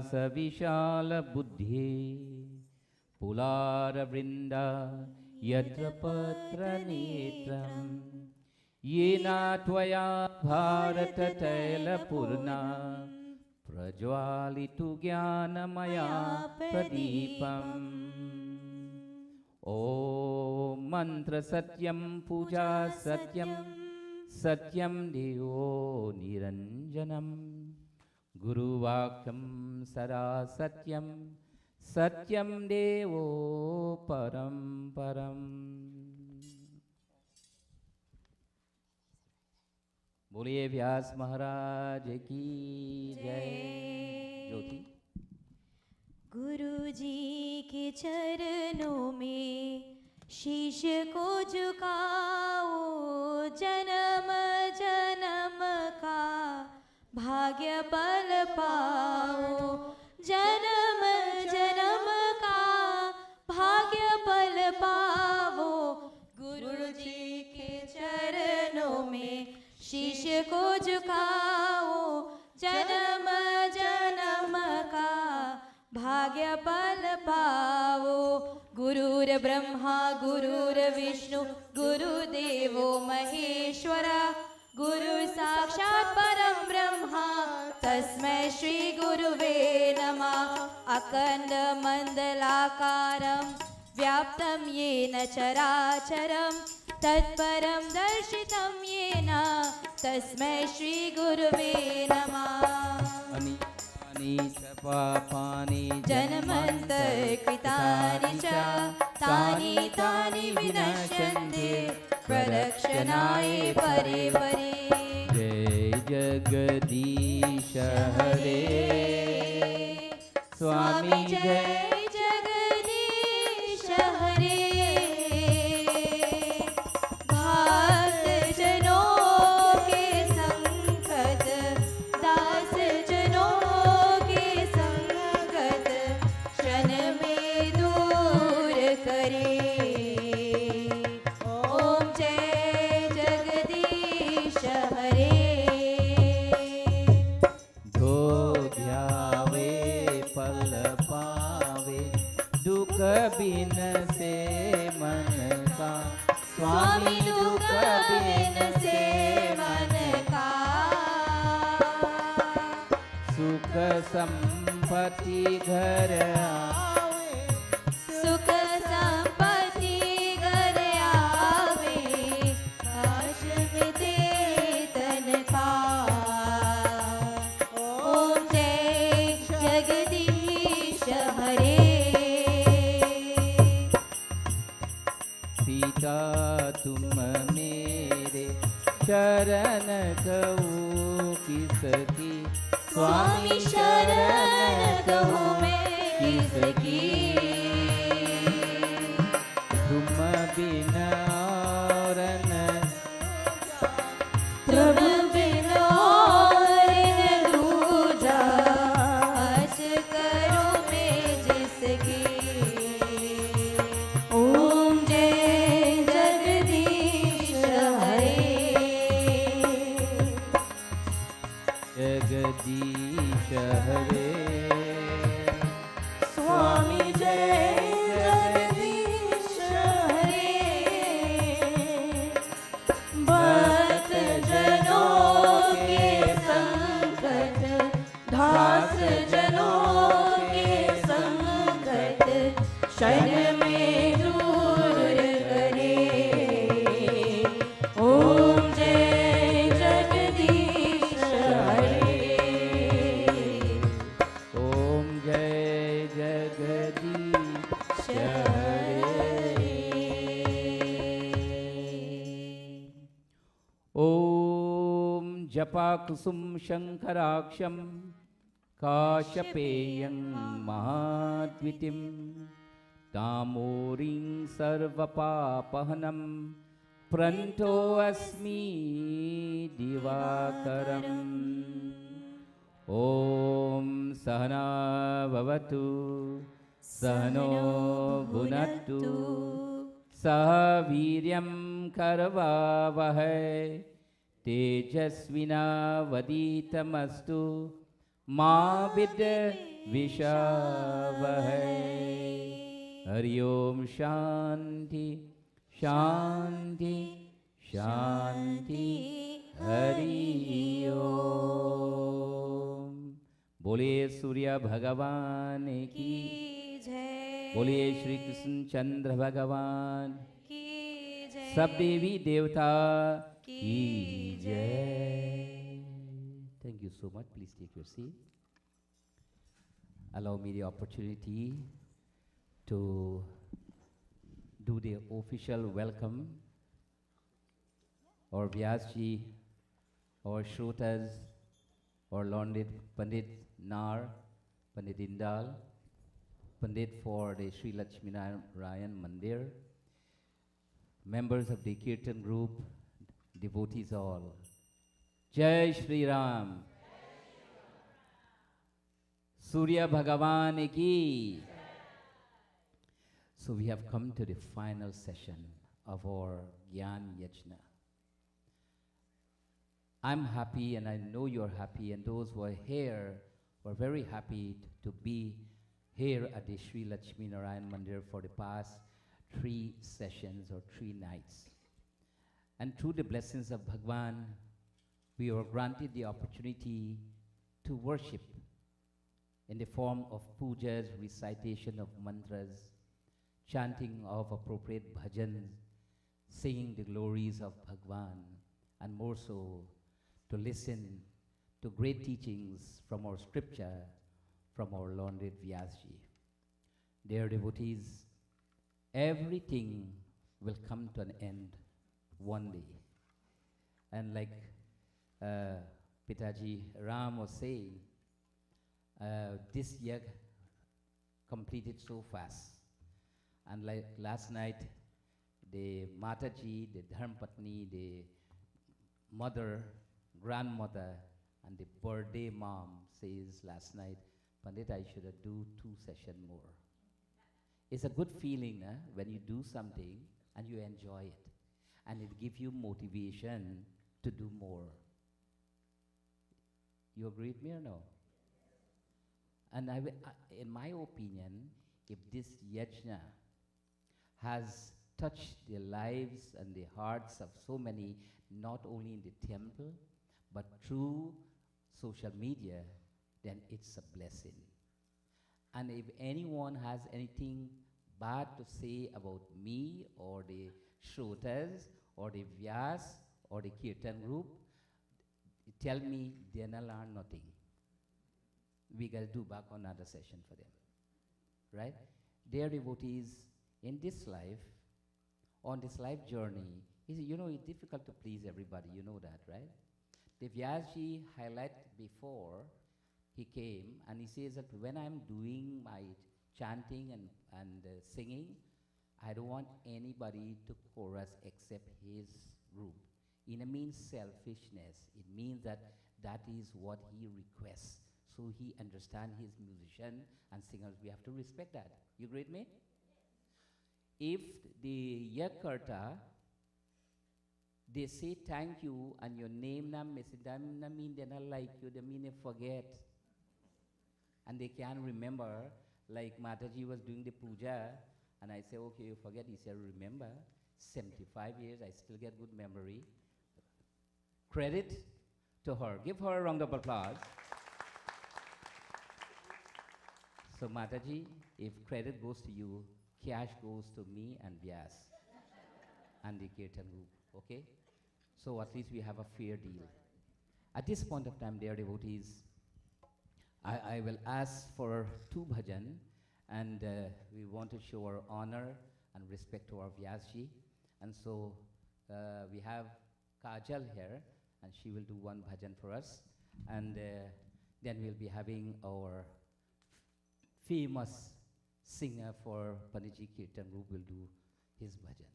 व्यासविशालबुद्धे पुलारवृन्दा यत्र पत्रनेत्रम् येन त्वया भारततैलपूर्णा प्रज्वालितु ज्ञानमया प्रदीपम् ॐ मन्त्रसत्यं पूजा सत्यं सत्यं देवो निरञ्जनं गुरुवाक्यं सदा सत्यं सत्यं देवो परं परम्। बोलिए व्यास महाराज की जय। ज्योति। गुरु जी के चरणों में शीश को झुकाओ, जन्म जन्म का भाग्य बल पाओ, जन्म जन्म का भाग्य बल पाओ। गुरु जी के चरणों में शीश को झुकाओ, जन्म जन्म का भाग्य बल पाओ। गुरुर ब्रह्मा गुरुर विष्णु गुरुदेवो महेश्वरा, गुरु साक्षात् परम ब्रह्मा तस्मै श्री गुरुवे नमः। अखंड मंडलाकारं व्याप्तं येन चराचरं तत्परं दर्शितं येन तस्मै श्री गुरुवे नमः। पापानि जन्मान्तरकृतानि च तानि तानि विनश्यन्ते प्रदक्षिणाय परे परे। जय जगदीश हरे स्वामी जय जगदीश हरे। भक्त जनों के संकट, दास जनों के संकट क्षण में दूर करे। ओम जय जगदीश हरे। धो ध्यावे पल पावे दुख बिन से मन का, स्वामी दुख बिन से मन का। सुख संपत्ति घर आवे, सुख संपत्ति घर आवे, काश मिटे तन का। ओम जय जगदीश हरे। सीता तुम मेरे शरण कहूँ किसकी, स्वामी शरण कहूँ मैं किसकी। तुम बिन और न तुम बिन और न दूजा, हर्ष करूँ मैं जिसकी। ओम जय जगदीश हरे। जगदीश हरे स्वामी जय जगदीश हरे। भक्त जनों के संकट, दास जनों के संकट क्षण में दूर करे। ओम जय जगदीश हरे। ओम जय जगदीश हरे। ओम जपाकुसुम शंकराक्षं काशपेयं महाद्वितीं तामोरिं सर्वपापहनं प्रणतो अस्मि दिवाकरम्। ॐ सहना भवतु सहनो भुनक्तु सह वीर्यं करवावहै तेजस्विनावधीतमस्तु मा विद्विषावहै। हरि ओम शांति शांति शांति। हरि ओम। बोलिए सूर्य भगवान की, जय। बोलिए श्री कृष्ण चंद्र भगवान की जय। सब देवी देवता की की जय। Thank you so much. Please take your seat. Allow me the opportunity to do the official welcome. Our Vyasji, our Shrotas, our Londit Pandit Nar, Pandit Indal, Pandit for the Sri Lakshmi Narayan Mandir, members of the Kirtan group, devotees all. Jai Shri Ram. Surya Bhagavan ki. So we have come to the final session of our Gyan Yagna. I'm happy and I know you're happy, and those who are here were very happy to be here at the Sri Lakshmi Narayan Mandir for the past 3 sessions or 3 nights. And through the blessings of Bhagwan, we were granted the opportunity to worship in the form of pujas, recitation of mantras, chanting of appropriate bhajans, singing the glories of Bhagwan, and more so, to listen to great teachings from our scripture, from our learned Vyasji. Dear devotees, everything will come to an end one day. And like Pitaji Ram was saying, this year completed so fast. And like last night, the Mataji, the Dharmpatni, the mother, grandmother, and the birthday mom says last night, Pandit, I should have do 2 sessions more. It's a good feeling when you do something and you enjoy it. And it gives you motivation to do more. You agree with me or no? And in my opinion, if this yajna has touched the lives and the hearts of so many, not only in the temple, but through social media, then it's a blessing. And if anyone has anything bad to say about me or the Shrotas or the Vyas or the Kirtan group, tell me they'll learn nothing. We got to do back another session for them. Right? Dear devotees, in this life, on this life journey, it's difficult to please everybody. You know that, right? The Vyasji highlighted before he came, and he says that when I'm doing my chanting and singing, I don't want anybody to chorus except his group. It means selfishness. It means that is what he requests. So he understands his musician and singers. We have to respect that. You agree with me? If the Yakarta, they say thank you and your name na message, that mean they not like you, they mean they forget. And they can't remember, like Mataji was doing the puja, and I say, okay, you forget. He said, remember, 75 years, I still get good memory. Credit to her. Give her a round of applause. So Mataji, if credit goes to you, cash goes to me and Vyas and the Kirtan group, okay? So at least we have a fair deal. At this point of time, dear devotees, I will ask for 2 bhajan, and we want to show our honor and respect to our Vyasji. And so we have Kajal here, and she will do 1 bhajan for us. And then we'll be having our famous singer for Panditji Kirtan group will do his bhajan.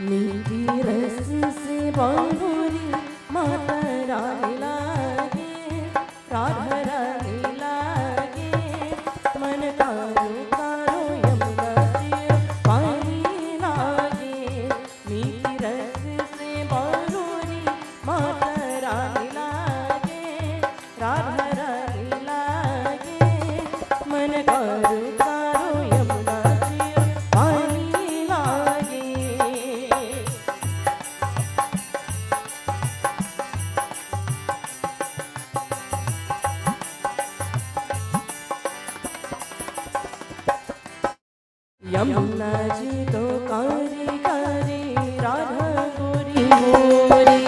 मीठी रस से बांधुरी माता रानी लागे, राधा रानी लागे। मन कारो कारो यमुना जी पानी लागे, मीठी रस से बांधुरी माता रानी लागे, राधा रानी लागे। मन कारो कारो यमुना जी पानी लागे। यमुना जी तो कारी कारी राधा गोरी गोरी।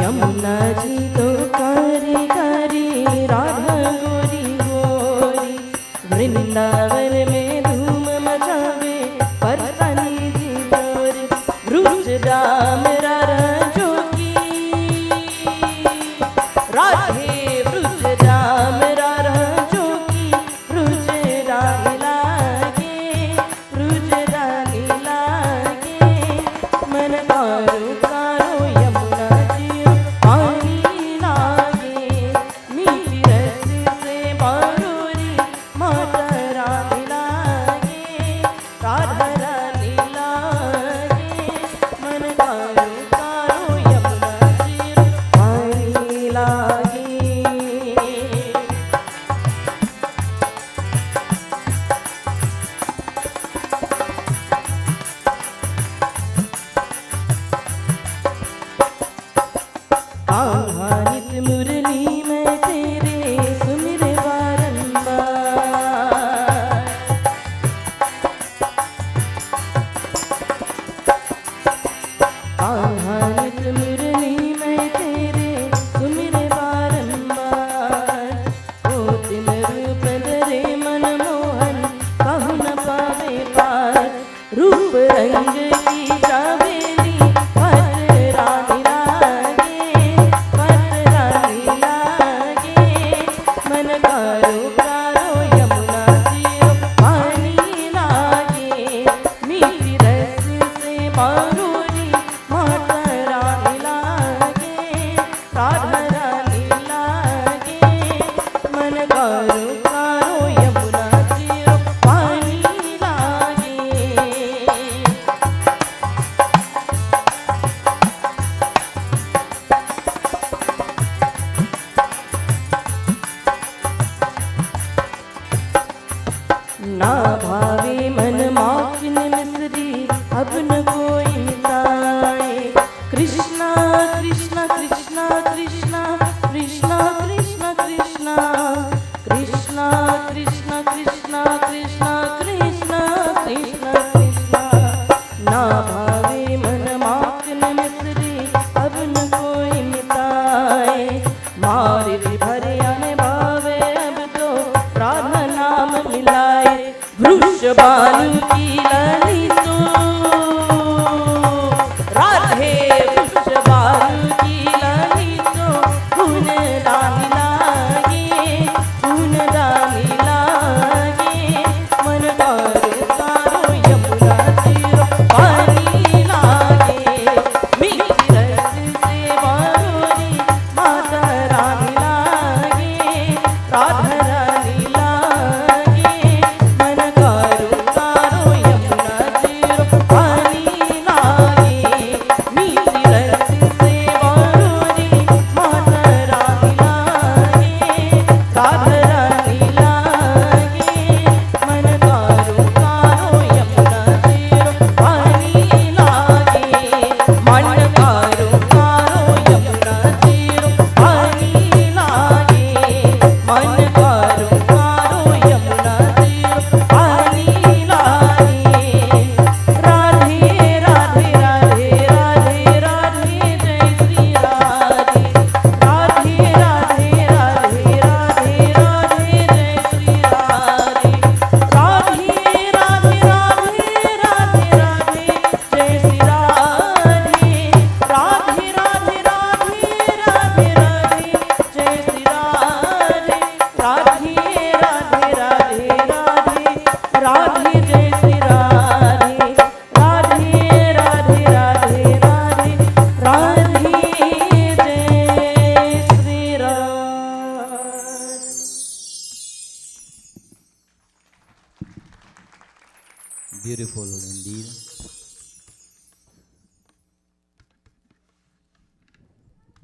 यमुना जी तो कारी कारी राधा गोरी गोरी। वृंदावन में धूम मचावे परसनी जी गोरी। ब्रुज दाम राधा जोगी, राधे ब्रुज दाम राधा जोगी। ब्रुज रानी लागे, ब्रुज रानी लागे। मन कारो कारो यमुना जी पानी लागे, मीठी रस से बांधुरी माता रानी लागे, राधा रानी लागे। मन कारो कारो यमुना जी पानी लागे। कान्हा नित मुरली में तेरे सुमिरे बारंबार। कान्हा नित मुरली में तेरे सुमिरे बारंबार। ओ दिन रूप धरे मन मोहन कहु न पावे पार। रूप रंग की कावेरी पट रानी लागे, पट रानी लागे। मन कारो कारो यमुना जी पानी लागे, मीठी रस से बांधुरी माता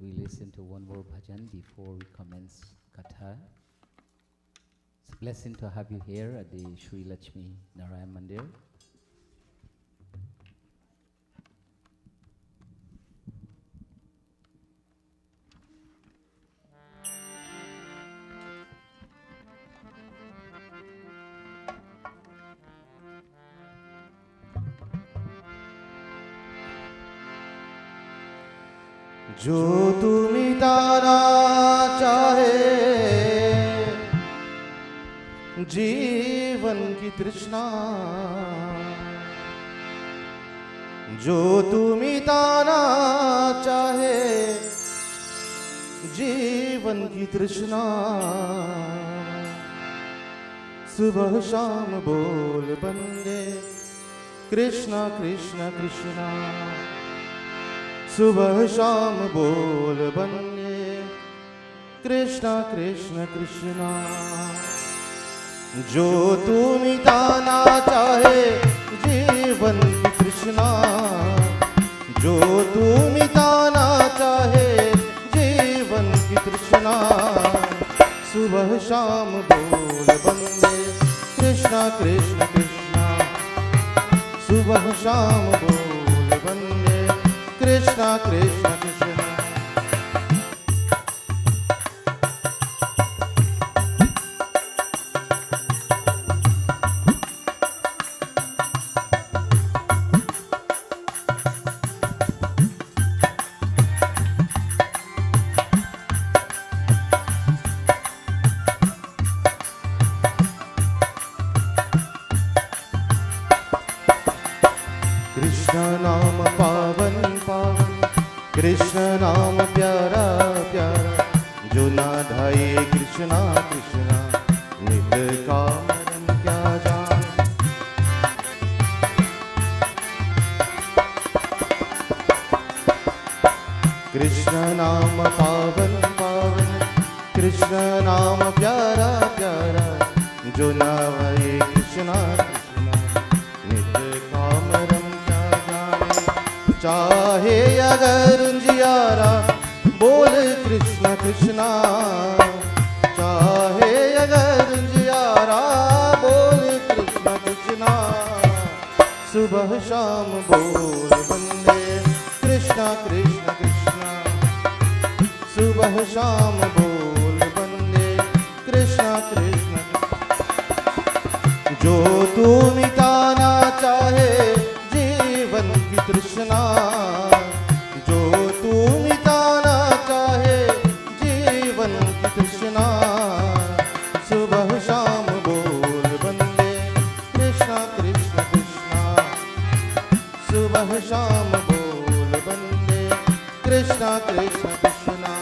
we listen to one more bhajan before we commence Katha. It's a blessing to have you here at the Sri Lakshmi Narayan Mandir. जो तू मिटाना चाहे जीवन की तृष्णा, जो तू मिटाना चाहे जीवन की तृष्णा, सुबह शाम बोल बंदे कृष्णा कृष्णा कृष्णा, सुबह शाम बोल बंदे कृष्णा कृष्ण कृष्णा। जो तू मिटाना चाहे जीवन की तृष्णा, जो तू मिटाना चाहे जीवन की तृष्णा, सुबह शाम बोल बंदे कृष्णा कृष्ण कृष्णा, सुबह शाम बोल बंदे कृष्णा कृष्ण कृष्ण। कृष्ण नाम पावन पावन, कृष्ण नाम प्यारा प्यारा, जो ना धाये कृष्णा कृष्णा, नित कामरन क्या जान। कृष्ण नाम पावन पावन, कृष्ण नाम प्यारा प्यारा, जो ना धाये कृष्णा कृष्णा, नित कामरन चाहे अगर जियारा बोल कृष्ण कृष्णा, चाहे अगर जियारा बोल कृष्ण कृष्णा, सुबह शाम बोल बंदे कृष्णा कृष्ण कृष्णा, सुबह शाम बोल बंदे कृष्णा कृष्ण। जो तू मिटाना चाहे जीवन की तृष्णा, जो तू मिटाना चाहे जीवन की तृष्णा, सुबह शाम बोल बंदे कृष्णा कृष्ण कृष्णा, सुबह शाम बोल बंदे कृष्णा कृष्ण कृष्णा।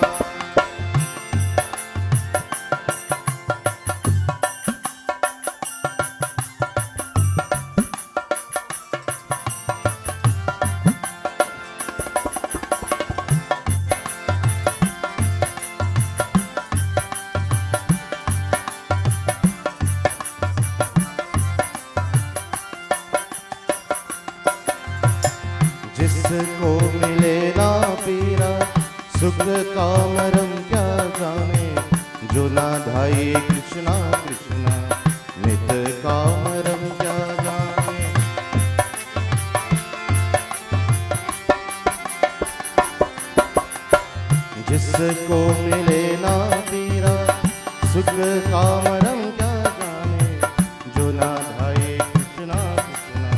जिसको मिले ना पीरा सुख कामरम क्या जाने, जो ना धाये कृष्णा कृष्णा, नित कामरम क्या जाने। जिसको मिले ना पीरा सुख कामरम क्या जाने, जो ना धाये कृष्णा कृष्णा,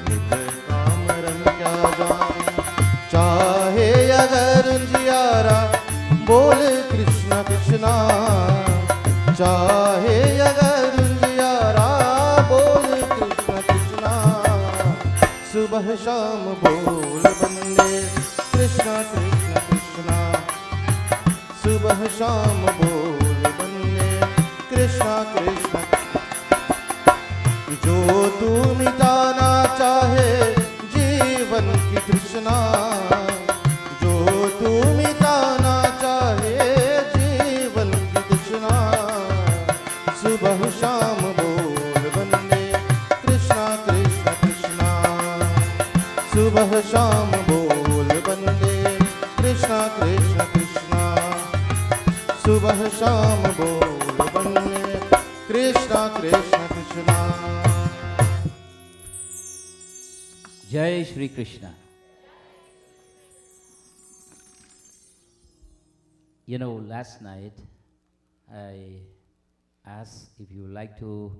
नित कामरम क्या जाने। चाहे अगर जियारा बोल कृष्णा कृष्णा, चाहे अगर जियारा बोल कृष्णा कृष्णा, सुबह शाम बोल बंदे कृष्णा कृष्ण कृष्णा, सुबह शाम बोल बंदे कृष्णा कृष्ण। जो तू मिटाना चाहे जीवन की तृष्णा, जो तू मिटाना चाहे जीवन की तृष्णा, सुबह शाम बोल बंदे कृष्णा कृष्ण कृष्णा, सुबह शाम बोल बंदे कृष्णा कृष्ण। सुबह शाम बोल बन्ने Krishna Krishna Krishna. Jai Shri Krishna. You know, last night I asked if you would like to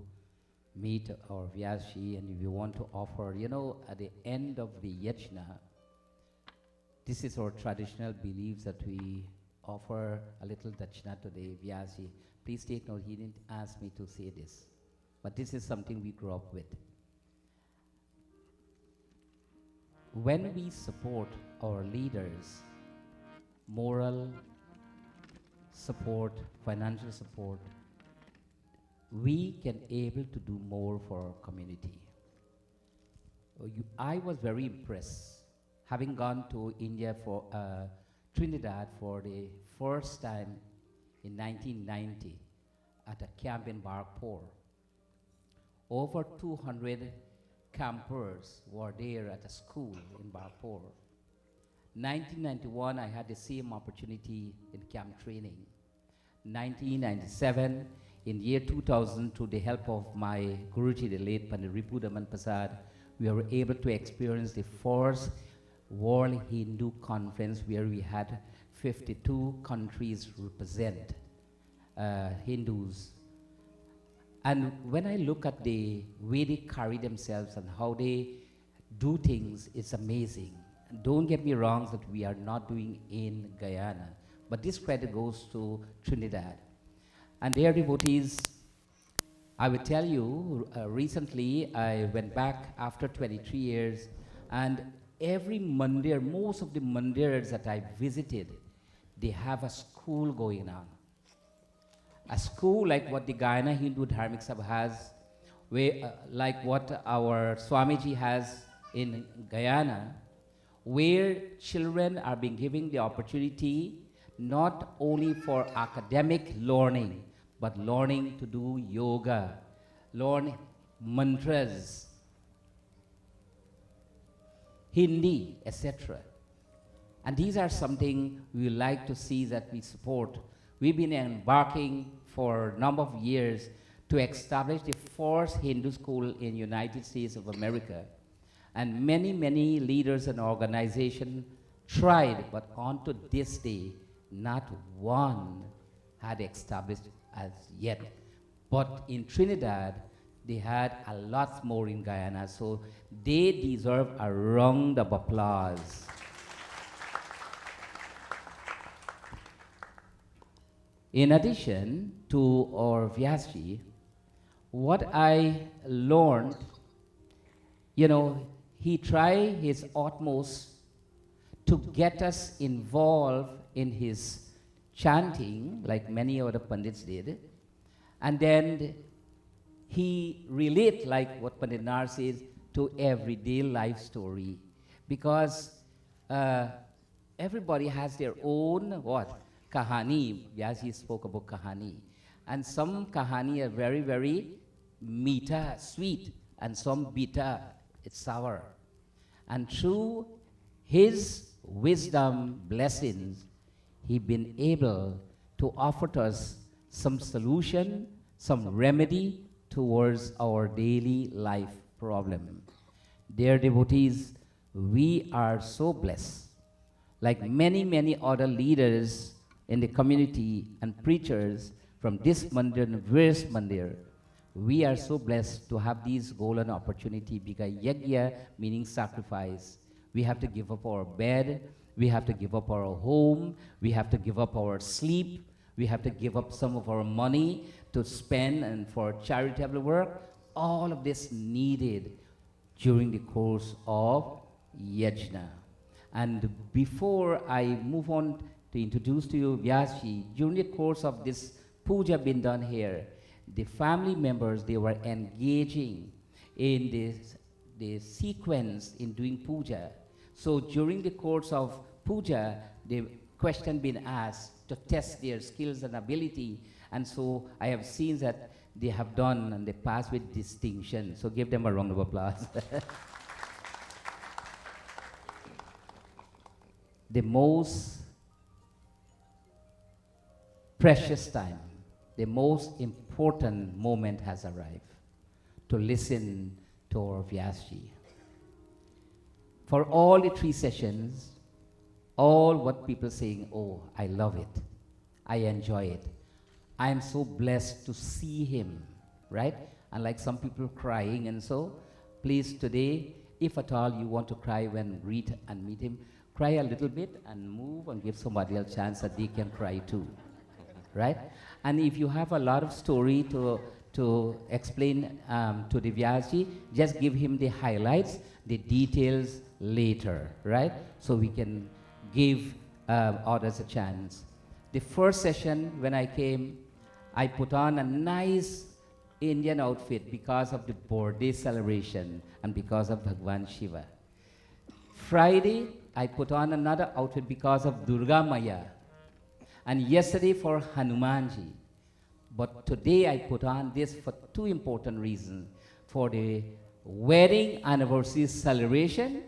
meet our Vyashi and if you want to offer, you know, at the end of the Yajna, this is our traditional beliefs that we offer a little dachna to the Vyashi. Please take note, he didn't ask me to say this, but this is something we grew up with. When we support our leaders, moral support, financial support, we can able to do more for our community. I was very impressed, having gone to India for Trinidad for the first time in 1990 at a camp in Barpur. Over 200 campers were there at a school in Barpur. 1991, I had the same opportunity in camp training. 1997, in year 2000, through the help of my Guruji, the late Pandit Ripu Daman Prasad, we were able to experience the first World Hindu Conference where we had 52 countries represent Hindus. And when I look at the way they carry themselves and how they do things, it's amazing. Don't get me wrong that we are not doing in Guyana, but this credit goes to Trinidad. And their devotees, I will tell you, recently I went back after 23 years, and every mandir, most of the mandirs that I visited, they have a school going on. A school like what the Guyana Hindu Dharmic Sabha has, where, like what our Swamiji has in Guyana, where children are being given the opportunity not only for academic learning, but learning to do yoga, learn mantras, Hindi, etc. And these are something we like to see that we support. We've been embarking for a number of years to establish the first Hindu school in United States of America. And many, many leaders and organizations tried, but unto this day, not one had established as yet. But in Trinidad, they had a lot more in Guyana, so they deserve a round of applause. In addition to our Vyashi, what I learned, you know, he tried his utmost to get us involved in his chanting, like many other Pandits did, and then he relate, like what Pandit Nar says, to everyday life story, because everybody has their own what? Kahani. Vyasi spoke about kahani. And some kahani are very, very meeta, sweet, and some bitter, it's sour. And through his wisdom, blessings, he been able to offer to us some solution, some remedy towards our daily life problem. Dear devotees, we are so blessed. Like many, many other leaders in the community and preachers from this mandir and various mandir, we are so blessed to have these golden opportunity, because yagya meaning sacrifice. We have to give up our bed, we have to give up our home, we have to give up our sleep, we have to give up some of our money to spend and for charitable work. All of this needed during the course of Yajna. And before I move on to introduce to you Vyashi, during the course of this puja being done here, the family members, they were engaging in the sequence in doing puja. So during the course of puja, the question been asked to test their skills and ability, and so I have seen that they have done and they passed with distinction. So give them a round of applause. The most precious time, the most important moment has arrived to listen to our Vyasji. For all the 3 sessions, all what people saying, oh, I love it, I enjoy it. I am so blessed to see him, right? And like some people crying, and so, please today, if at all you want to cry when read and meet him, cry a little bit and move and give somebody else a chance that they can cry too, right? And if you have a lot of story to explain to the Vyasji, just give him the highlights, the details later, right? So we can give others a chance. The first session, when I came, I put on a nice Indian outfit because of the birthday celebration and because of Bhagwan Shiva. Friday, I put on another outfit because of Durga Maya. And yesterday for Hanumanji. But today I put on this for 2 important reasons. For the wedding anniversary celebration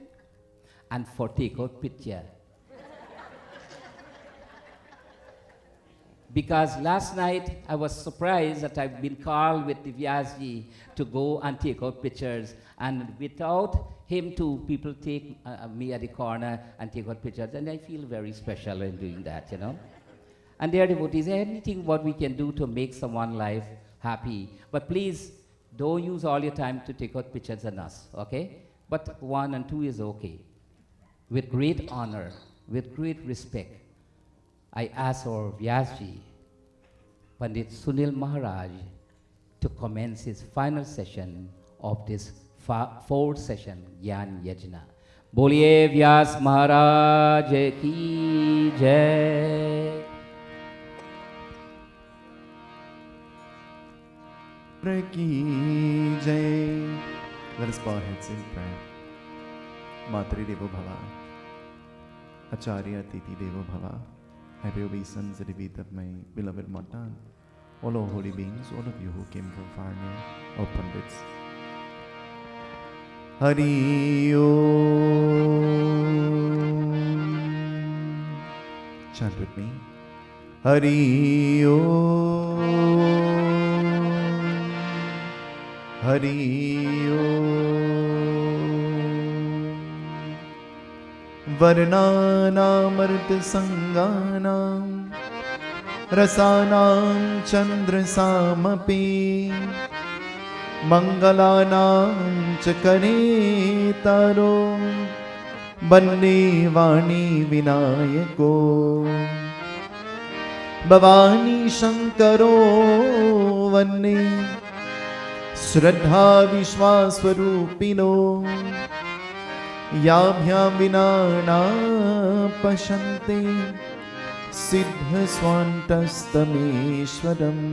and for take-out picture. Because last night I was surprised that I've been called with the Vyasji to go and take out pictures, and without him too, people take me at the corner and take out pictures, and I feel very special in doing that, you know. And there devotees, anything what we can do to make someone's life happy, but please don't use all your time to take out pictures on us, okay? But 1 and 2 is okay. With great honor, with great respect, I ask our Vyasji, Pandit Sunil Maharaj, to commence his final session of this 4th session, Gyan Yagna. Boliye Vyas Maharaj ki jai. Ki jai. Let us bow our heads in prayer. Matri Devo Bhava, Acharya Titi Devo Bhava. Happy obeisance at the feet of my beloved Matan, all our holy beings, all of you who came from far and near, all Pandits. Hari Om. Chant with me. Hari Om. Hari Om. Varnanamart sanganam rasanam chandra samapi mangalanam chakare taro bande vani vinayako bhavani shankaro vanne shraddha vishwaswarupino याभ्यां विना न पश्यन्ते सिद्धस्वान्तस्तमीश्वरम्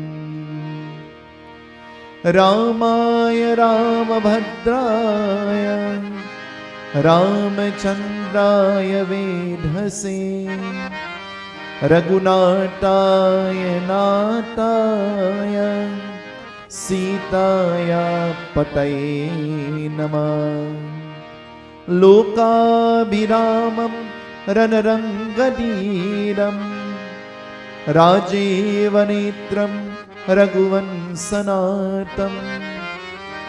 रामाय रामभद्राय रामचन्द्राय वेधसे रघुनाथाय नाथाय सीताय पतये नमः लोकाभिरामं रणरङ्गधीरं राजीवनेत्रं रघुवंशनाथं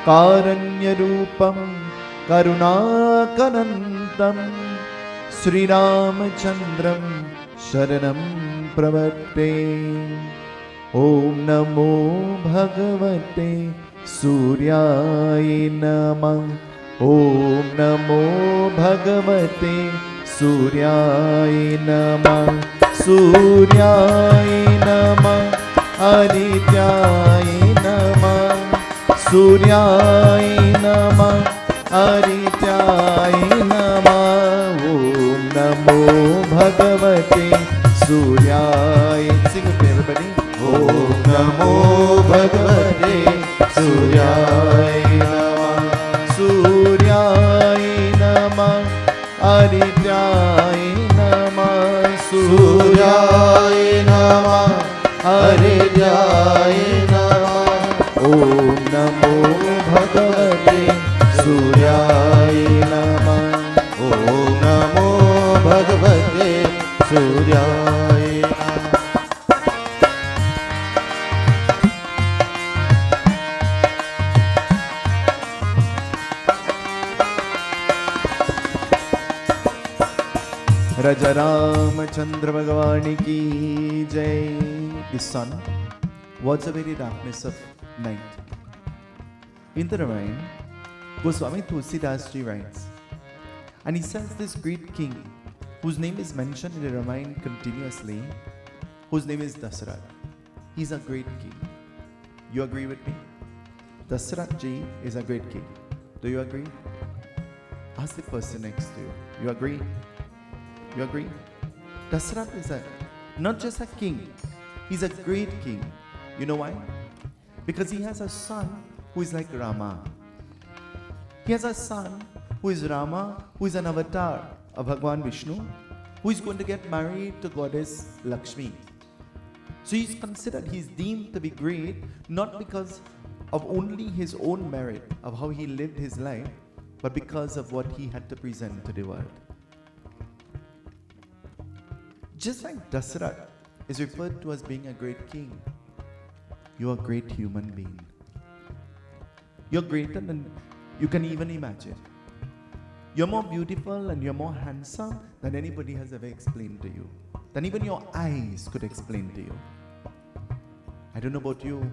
कारण्यरूपं करुणाकरन्तं श्रीरामचन्द्रं शरणं प्रपद्ये ॐ नमो भगवते सूर्याय नमः ॐ नमो भगवते सूर्याय नमः सूर्याय नमः आदित्याय नमः सूर्याय नमः आदित्याय नमः ॐ नमो भगवते सूर्याय sing with me everybody ॐ नमो भगवते सूर्याय सूर्याय नमः आदित्याय नमः सूर्याय नमः आदित्याय नमः ॐ नमो भगवते सूर्याय नमः ॐ नमो भगवते सूर्याय नमः Raja Ramachandra Bhagavani ki jai. The sun was the very darkness of night. In the Ramayana, Goswami Tulsidas Ji writes, and he says this great king, whose name is mentioned in the Ramayana continuously, whose name is Dasarath. He's a great king. You agree with me? Dasarath Ji is a great king. Do you agree? Ask the person next to you. You agree? You agree? Dasarath is not just a king, he's a great king. You know why? Because he has a son who is like Rama. He has a son who is Rama, who is an avatar of Bhagwan Vishnu, who is going to get married to goddess Lakshmi. So he's considered, he's deemed to be great, not because of only his own merit, of how he lived his life, but because of what he had to present to the world. Just like Dasarath is referred to as being a great king, you're a great human being. You're greater than you can even imagine. You're more beautiful and you're more handsome than anybody has ever explained to you, than even your eyes could explain to you. I don't know about you.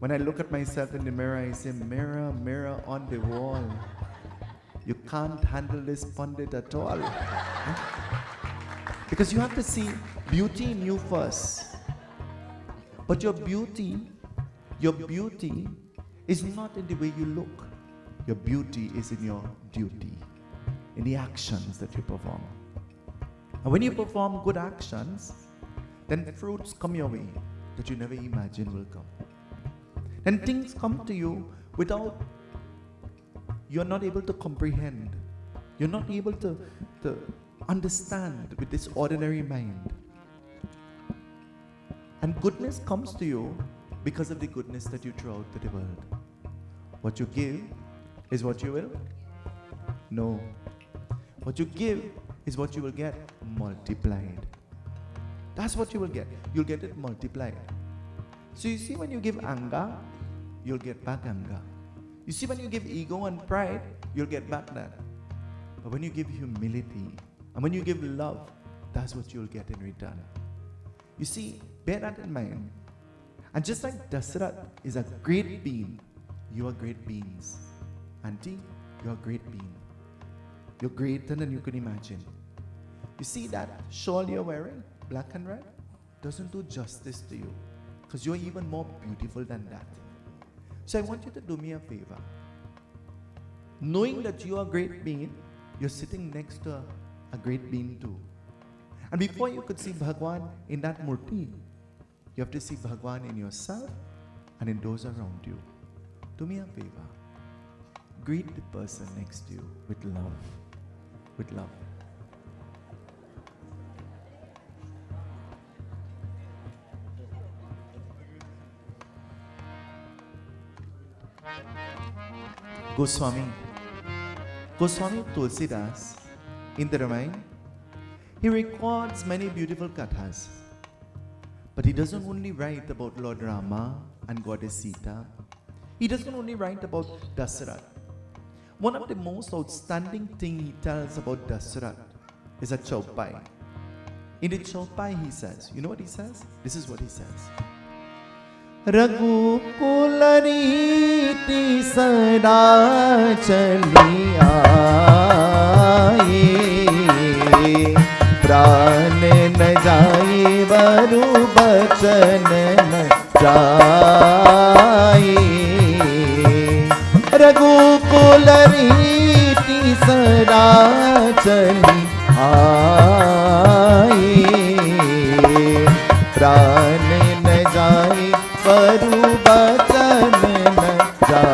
When I look at myself in the mirror, I say, mirror, mirror on the wall, you can't handle this pundit at all. Because you have to see beauty in you first. But your beauty is not in the way you look. Your beauty is in your duty, in the actions that you perform. And when you perform good actions, then fruits come your way that you never imagined will come. And things come to you without, you're not able to comprehend. You're not able to understand with this ordinary mind. And goodness comes to you because of the goodness that you throw out to the world. What you give is what you will? No. What you give is what you will get multiplied. That's what you will get. You'll get it multiplied. So you see, when you give anger, you'll get back anger. You see, when you give ego and pride, you'll get back that. But when you give humility and when you give love, that's what you'll get in return. You see, bear that in mind. And just like Dasarath is a great being, you are great beings. Auntie, you're a great being. You're greater than you could imagine. You see that shawl you're wearing, black and red, doesn't do justice to you, because you're even more beautiful than that. So I want you to do me a favor. Knowing that you are a great being, you're sitting next to a great being too. And before you could see Bhagwan in that murti, you have to see Bhagwan in yourself and in those around you. Do me a favor. Greet the person next to you with love. With love. Goswami Tulsidas, in the Ramayana, he records many beautiful kathas. But he doesn't only write about Lord Rama and Goddess Sita. He doesn't only write about Dasarath. One of the most outstanding things he tells about Dasarath is a chaupai. In the chaupai he says, you know what he says? This is what he says. Raghukulariti sada chali aaye, pran na jaye varu bachan na jaye. Raghukulariti sada chali aaye, pran na jaye varu bachan na jaye.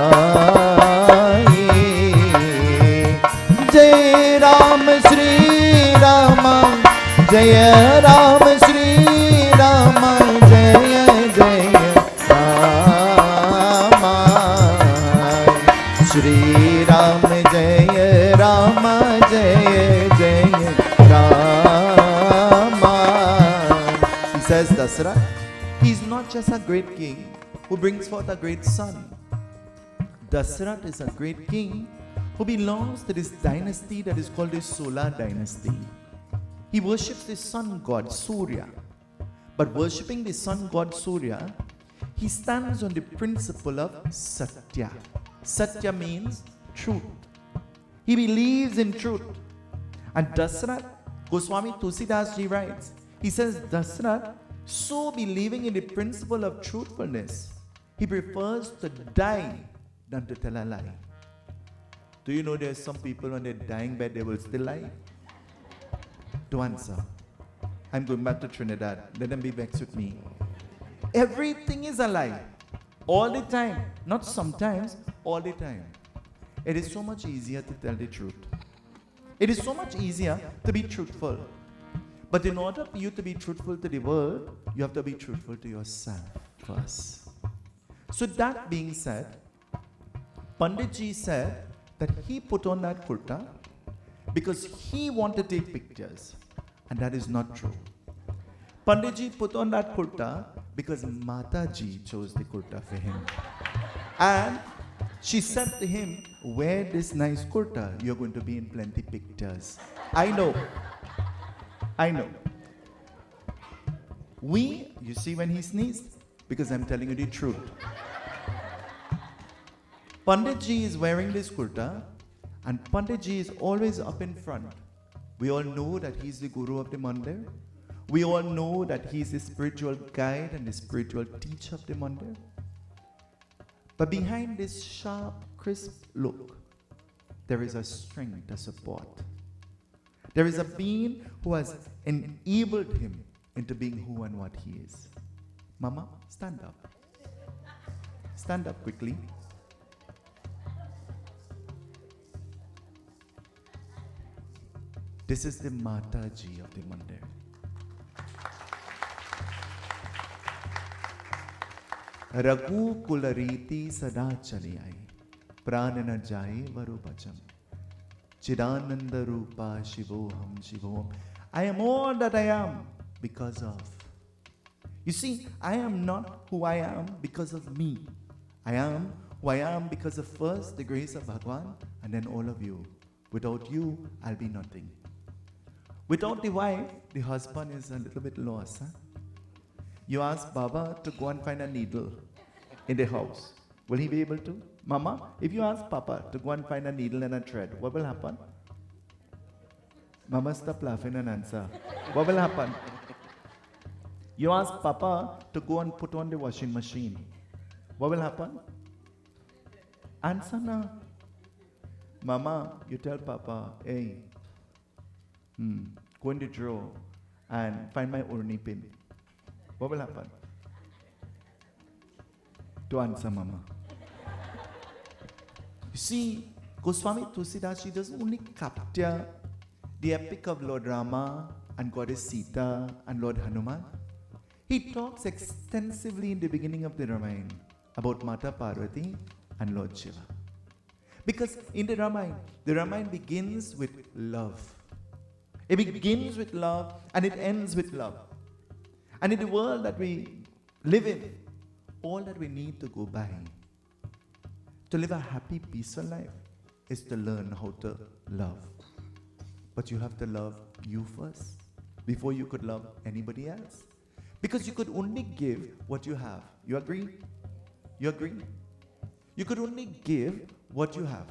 Jai Ram Shri Rama, Jaya Ram Shri Rama, Jaya Jaya Rama. Shri Ram Jaya Rama, Jaya Jaya Rama. He says, Dasarath, he's not just a great king who brings forth a great son. Dasarath is a great king who belongs to this dynasty that is called the Solar dynasty. He worships the sun god Surya. But worshipping the sun god Surya, he stands on the principle of Satya. Satya means truth. He believes in truth. And Dasarath, Goswami Tulsidas ji writes, he says, Dasarath, so believing in the principle of truthfulness, he prefers to die than to tell a lie. Do you know there are some people on their dying bed, they will still lie? To answer. I'm going back to Trinidad. Let them be vexed with me. Everything is a lie. All the time. Not sometimes, all the time. It is so much easier to tell the truth. It is so much easier to be truthful. But in order for you to be truthful to the world, you have to be truthful to yourself first. So that being said, Panditji said that he put on that kurta because he wanted to take pictures. And that is not true. Panditji put on that kurta because Mataji chose the kurta for him. And she said to him, wear this nice kurta, you're going to be in plenty pictures. I know. You see when he sneezed? Because I'm telling you the truth. Panditji is wearing this kurta, and Panditji is always up in front. We all know that he's the guru of the mandir. We all know that he's the spiritual guide and the spiritual teacher of the mandir. But behind this sharp, crisp look, there is a strength, a support. There is a being who has enabled him into being who and what he is. Mama, stand up. Stand up quickly. This is the Mataji of the mandir. Raghu kulariti sada chali ai, pranana jai varu bacham. Chidananda rupa shivoham shivoham. I am all that I am because of. You see, I am not who I am because of me. I am who I am because of first the grace of Bhagwan and then all of you. Without you, I'll be nothing. Without the wife, the husband is a little bit lost. Huh? You ask Baba to go and find a needle in the house. Will he be able to? Mama, if you ask Papa to go and find a needle and a thread, what will happen? Mama, stop laughing and answer. What will happen? You ask Papa to go and put on the washing machine. What will happen? Answer now. Mama, you tell Papa, hey, go in the drawer and find my urni pin. What will happen? To answer, Mama. You see, Goswami Tulsidas, she doesn't only capture the epic of Lord Rama and Goddess Sita and Lord Hanuman. He talks extensively in the beginning of the Ramayana about Mata Parvati and Lord Shiva. Because in the Ramayana begins with love. It begins with love and it ends with love. And in the world that we live in, all that we need to go by to live a happy, peaceful life is to learn how to love. But you have to love you first before you could love anybody else. Because you could only give what you have. You agree? You agree? You could only give what you have.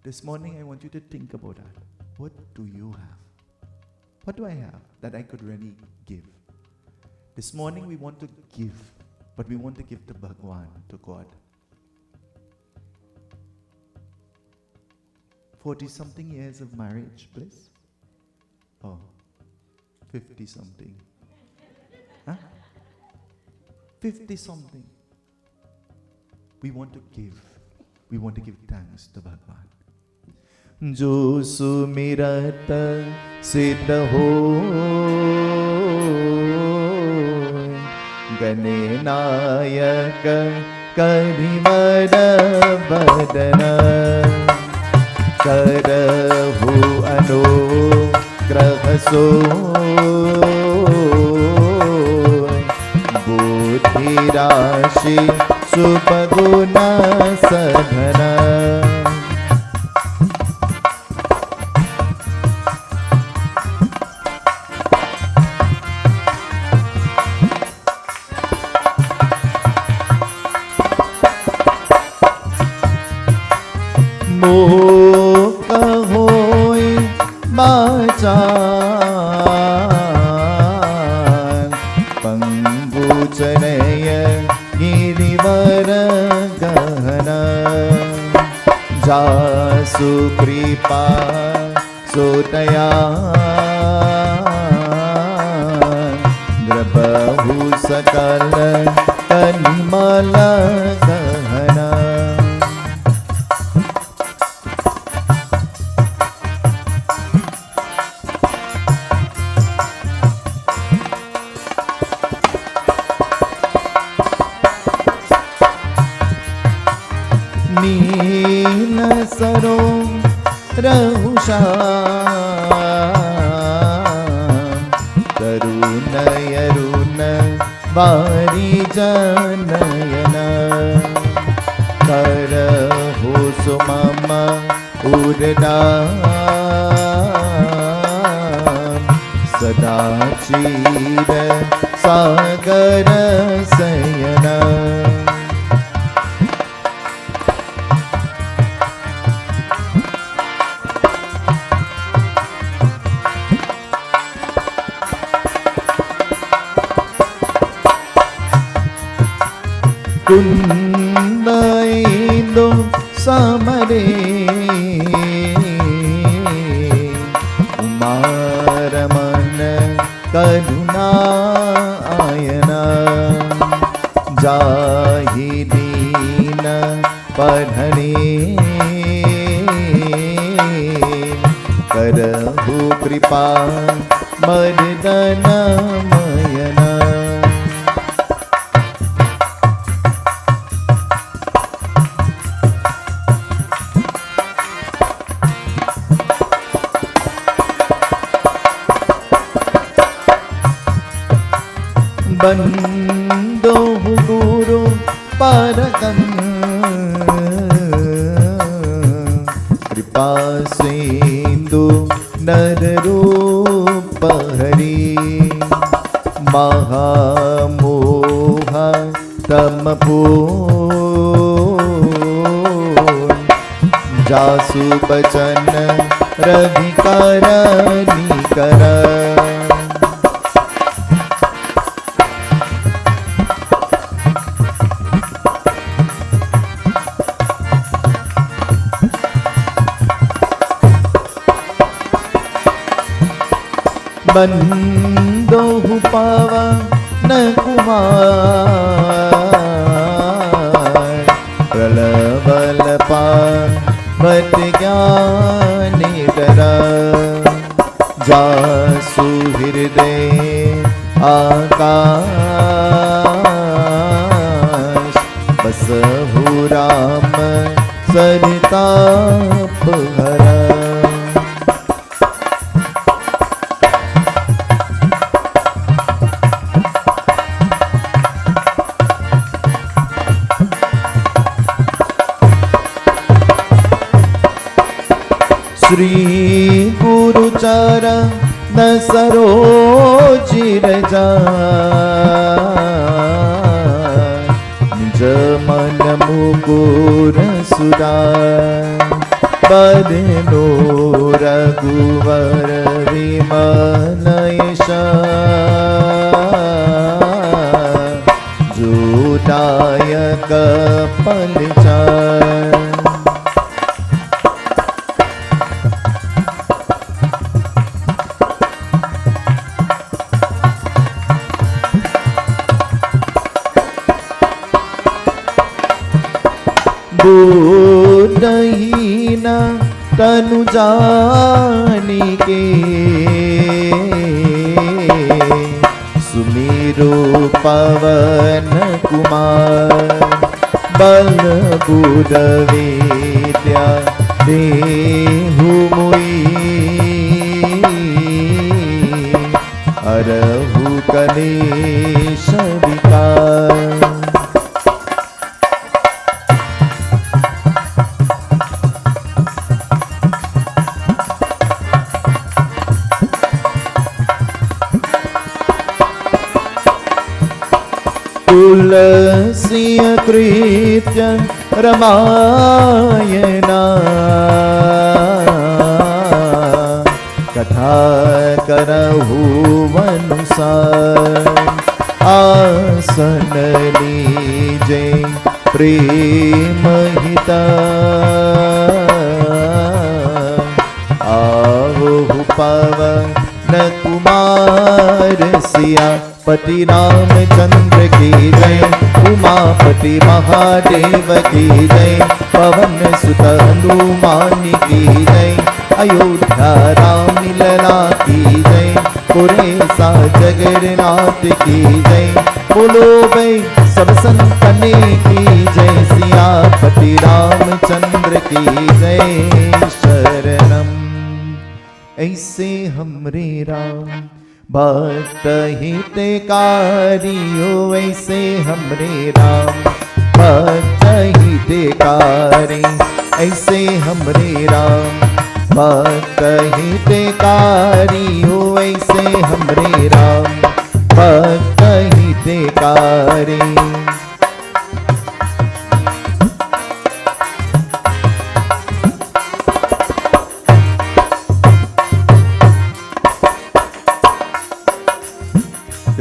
This morning I want you to think about that. What do you have? What do I have that I could really give? This morning we want to give, but we want to give to Bhagwan, to God. 40-something years of marriage, bliss? Oh, 50-something. Huh? 50-something. We want to give. We want to give thanks to Bhagwan. जो सुमिरत सिद्ध हो गणनायक करिवर बदन करहु अनुग्रह सो बुद्धि राशि सुपगुण सधन मूक होय बाचार पंगुचनय गिरिवर गहन जासु कृपा सोतया द्रबहु सकल कनिमल गहन नील सरो रहुषा तरुणयरुण वारी जनयन करहु सुमम उर्दा सदा चीर सागर सयन कुंदो समरे उमारमन करुणा आयन जाहि दीन पढ़ने करहु कृपा मर्दन मयन बंदो गुरु परगम कृपा सिंधु नर रूप हरि महामोह तमपूर्ण जासु बचन रविकार निकर बंदो पावन कुमार प्रलबल पावत ज्ञानी डर जासु हृदय आकाश बसहु राम सरताप हर श्री गुरु चरण सरोज रजा निज मन मुकुर सुरा बदनो रघुवर विमल यश जो दायक पलचार बोधहीन तनु जानिके सुमिरो पवन कुमार बल बुध विद्या देहु मुई अरहु कलेश विकार तुलसी कृत्य रमायणा कथा करहु अनुसार आसन लीजे प्रेम हिता आवहु पवन कुमार सिया पति रामचंद्र की जय उमापति महादेव की जय पवन सुत हनुमान की जय अयोध्या राम लला की जय पुरेसा जगन्नाथ की जय बोलो भाई सब संतने की जय सियापति रामचंद्र की जय शरणम। ऐसे हमरे राम भक्त हितकारियो ऐसे हमरे राम भक्त हितकारी ऐसे हमरे राम भक्त हितकारियो ऐसे हमरे राम भक्त हितकारी।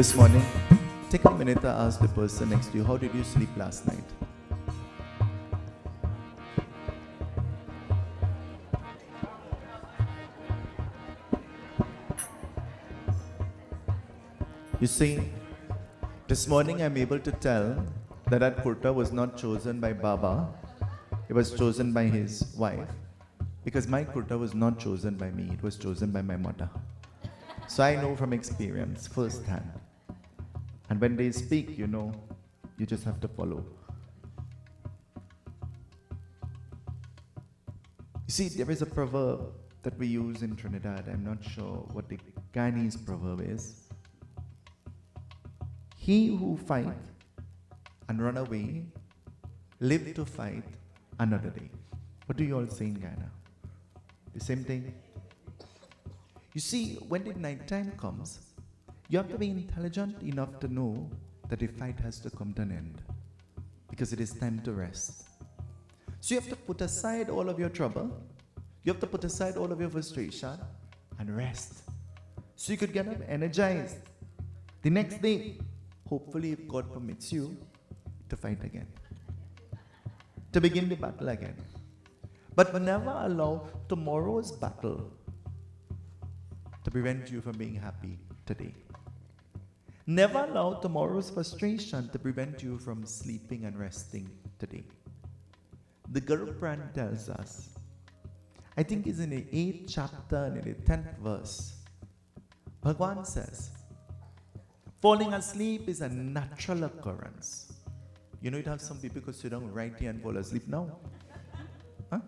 This morning, take a minute to ask the person next to you, how did you sleep last night? You see, this morning I'm able to tell that that kurta was not chosen by Baba, it was chosen by his wife. Because my kurta was not chosen by me, it was chosen by my mother. So I know from experience, first hand. And when they speak, you know, you just have to follow. You see, there is a proverb that we use in Trinidad. I'm not sure what the Gyanese proverb is. He who fight and run away, live to fight another day. What do you all say in Guyana? The same thing? You see, when the night time comes, you have to be intelligent enough to know that the fight has to come to an end, because it is time to rest. So you have to put aside all of your trouble, you have to put aside all of your frustration and rest. So you could get up energized the next day, hopefully if God permits you, to fight again, to begin the battle again. But never allow tomorrow's battle to prevent you from being happy today. Never allow tomorrow's frustration to prevent you from sleeping and resting today. The Guru Puran tells us, I think it's in the 8th chapter and in the 10th verse, Bhagwan says, falling asleep is a natural occurrence. You know, you'd have some people who sit down right here and fall asleep now. Huh?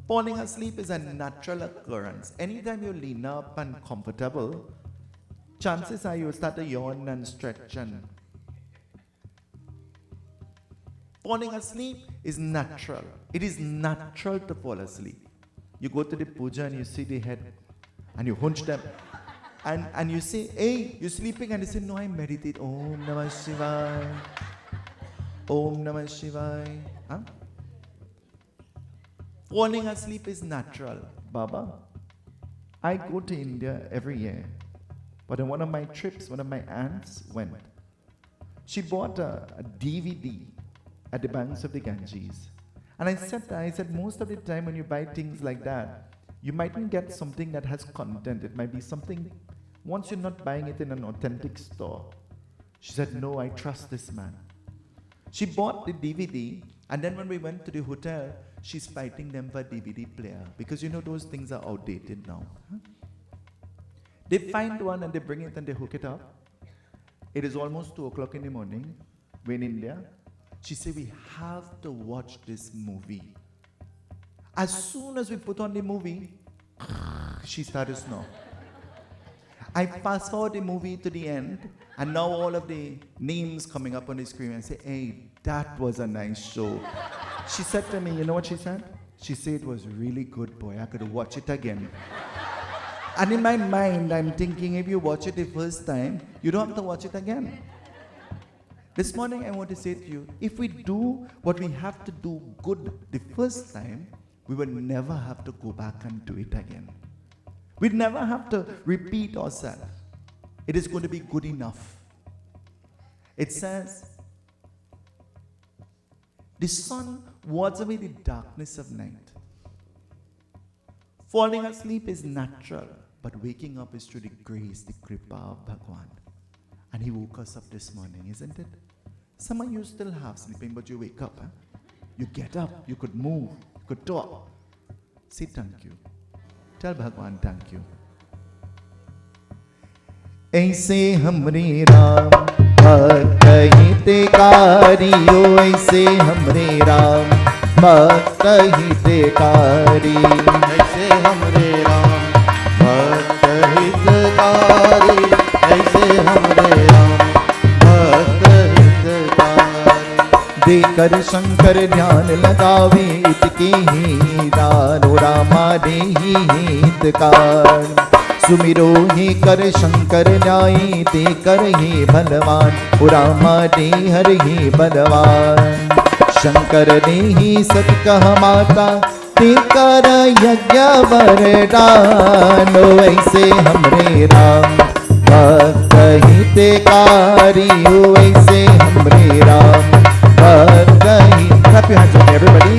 Falling asleep is a natural occurrence. Anytime you lean up and comfortable, chances are you'll start to yawn and stretch. And falling asleep is natural. It is natural to fall asleep. You go to the puja and you see the head and you hunch them. And you say, hey, you're sleeping, and they say, no, I meditate. Om Namah Shivaya. Om Namah Shivaya. Huh? Falling asleep is natural. Baba, I go to India every year. But on one of my trips, one of my aunts went. She bought a DVD at the banks of the Ganges. And I said, most of the time when you buy things like that, you mightn't get something that has content. It might be something, once you're not buying it in an authentic store. She said, no, I trust this man. She bought the DVD, and then when we went to the hotel, she's fighting them for a DVD player. Because you know those things are outdated now. Huh? They find one and they bring it and they hook it up. It is almost 2 o'clock in the morning. We're in India. She said, we have to watch this movie. As soon as we put on the movie, she started to snore. I fast forward the movie to the end, and now all of the names coming up on the screen, and say, hey, that was a nice show. She said to me, you know what she said? She said, it was really good, boy. I could watch it again. And in my mind, I'm thinking, if you watch it the first time, you don't have to watch it again. This morning I want to say to you, if we do what we have to do good the first time, we will never have to go back and do it again. We'd never have to repeat ourselves. It is going to be good enough. It says, the sun wards away the darkness of night. Falling asleep is natural, but waking up is through the grace, the kripa of Bhagwan. And he woke us up this morning, isn't it? Some of you still have sleeping, but you wake up. Huh? You get up, you could move, you could talk. Say thank you. Tell Bhagwan thank you. ऐसे हमरे राम भक्त हितकारी ओ ऐसे हमरे राम भक्त हितकारी ऐसे हमरे राम भक्त हितकारी ऐसे हमरे राम भक्त हितकारी देकर शंकर ध्यान लगावे इतके ही दानो रामा देहि हितकार सुमिरो ही कर शंकर न्यायी ते कर ही बलवान पुरामा दे हर ही बलवान शंकर ने ही सत कह माता ते कर यज्ञ वरदान ऐसे हमरे राम भक्त हितकारी ऐसे हमरे राम भक्त ही clap your hands up everybody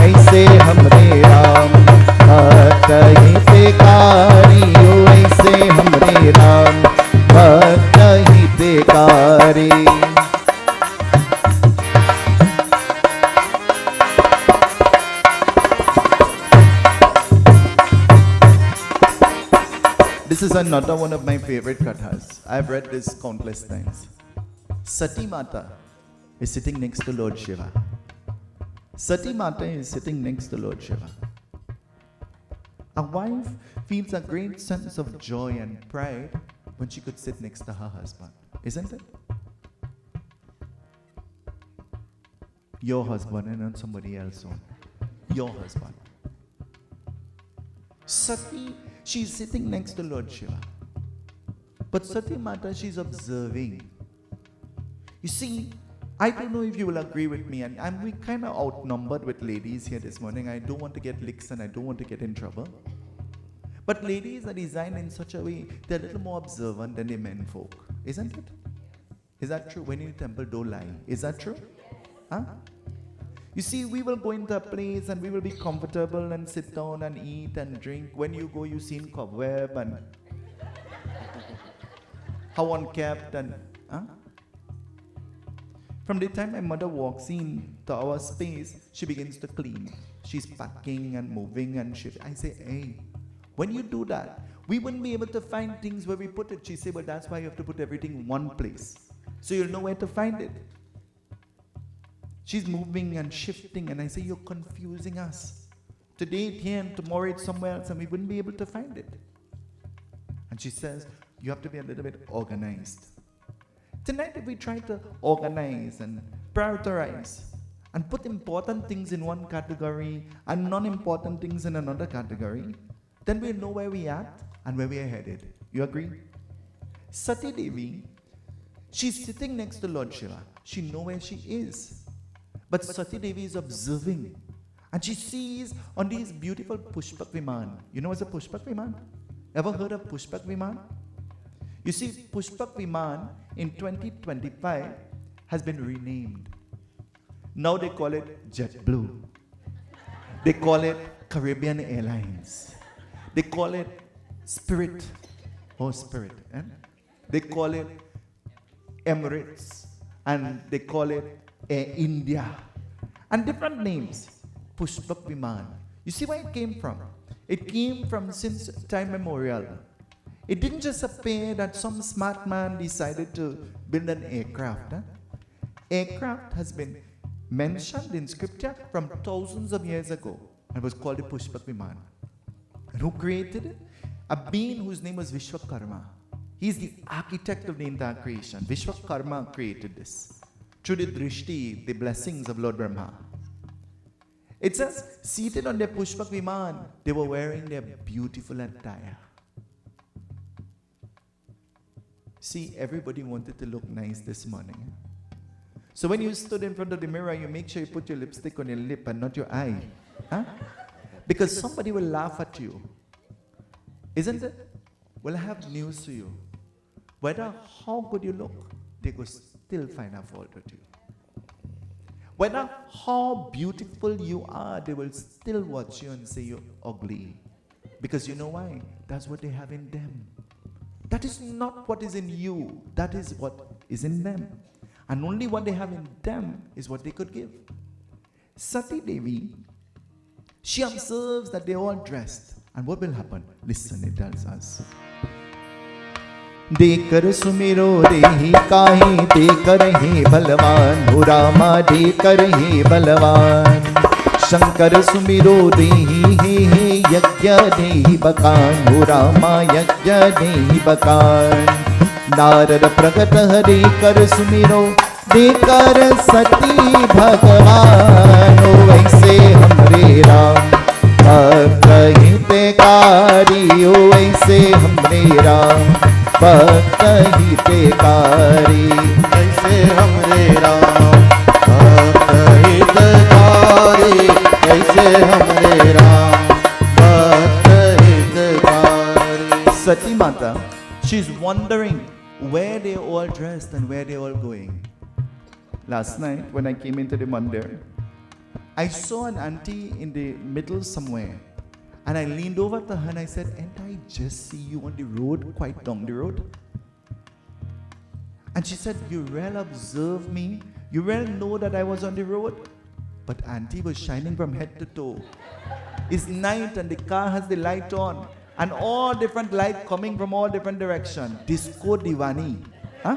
ऐसे हमरे राम भक्त हितकारी ऐसे हमरे राम भक्त हितकारी This is another one of my favorite kathas. I've read this countless times. Sati Mata is sitting next to Lord Shiva. Sati Mata is sitting next to Lord Shiva. A wife feels a great sense of joy and pride when she could sit next to her husband, isn't it? Your husband and not somebody else own. Your husband. Sati, she's sitting next to Lord Shiva. But Sati Mata, she's observing. You see, I don't know if you will agree with me, and we kind of outnumbered with ladies here this morning. I don't want to get licks and I don't want to get in trouble. But ladies are designed in such a way, they're a little more observant than the men folk. Isn't it? Is that true? When you're in the temple, don't lie. Is that true? Huh? You see, we will go into a place and we will be comfortable and sit down and eat and drink. When you go, you see cobweb and how unkept and... Huh? From the time my mother walks in to our space, she begins to clean. She's packing and moving and shit. I say, hey, when you do that, we wouldn't be able to find things where we put it. She said, well, that's why you have to put everything in one place, so you'll know where to find it. She's moving and shifting, and I say, you're confusing us. Today it's here and tomorrow it's somewhere else, and we wouldn't be able to find it. And she says, you have to be a little bit organized. Tonight, if we try to organize and prioritize and put important things in one category and non-important things in another category, then we'll know where we are and where we are headed. You agree? Sati Devi, she's sitting next to Lord Shiva. She knows where she is. But Sati Devi is observing. And she sees on these beautiful Pushpak Viman. You know what's a Pushpak Viman? Ever heard of Pushpak Viman? You see, Pushpak Viman in 2025 has been renamed. Now they call it JetBlue. They call it Caribbean Airlines. They call it Spirit. Oh, Spirit. Eh? They call it Emirates. And they call it Air India. And different names. Pushpak Viman. You see where it came from? It came from since time memorial. It didn't just appear that some smart man decided to build an aircraft. Huh? Aircraft has been mentioned in scripture from thousands of years ago and was called the Pushpak Viman. And who created it? A being whose name was Vishwakarma. He's the architect of the entire creation. Vishwakarma created this through the drishti, the blessings of Lord Brahma. It says, seated on their Pushpak Viman, they were wearing their beautiful attire. See, everybody wanted to look nice this morning. So when you stood in front of the mirror, you make sure you put your lipstick on your lip and not your eye. Huh? Because somebody will laugh at you. Isn't it? Well, I have news for you. Whether how good you look, they will still find a fault with you. Whether how beautiful you are, they will still watch you and say you're ugly. Because you know why? That's what they have in them. That is not what is in you. That is what is in them. And only what they have in them is what they could give. Sati Devi, she observes that they're all dressed. And what will happen? Listen, it tells us. देकर सुमिरो देहि काहि देकर हे बलवान हो रामा देकर हे बलवान शंकर सुमिरो देहि हे यज्ञ देहि बकान हो रामा यज्ञ देहि बकान नारद प्रकट हरे कर सुमिरो देकर सती भगवान हो वैसे हमरे राम भक्त हितकारी हो वैसे हमरे राम भक्त हितकारी ऐसे हमरे राम भक्त हितकारी ऐसे हमरे राम भक्त हितकारी. Sati Mata, she's wondering where they're all dressed and where they're all going. Last night when I came into the mandir, I saw an auntie in the middle somewhere. And I leaned over to her and I said, "Ain't I just see you on the road, quite down the road?" And she said, "You well observe me. You well know that I was on the road." But auntie was shining from head to toe. It's night and the car has the light on. And all different light coming from all different directions. Disco Divani. Huh?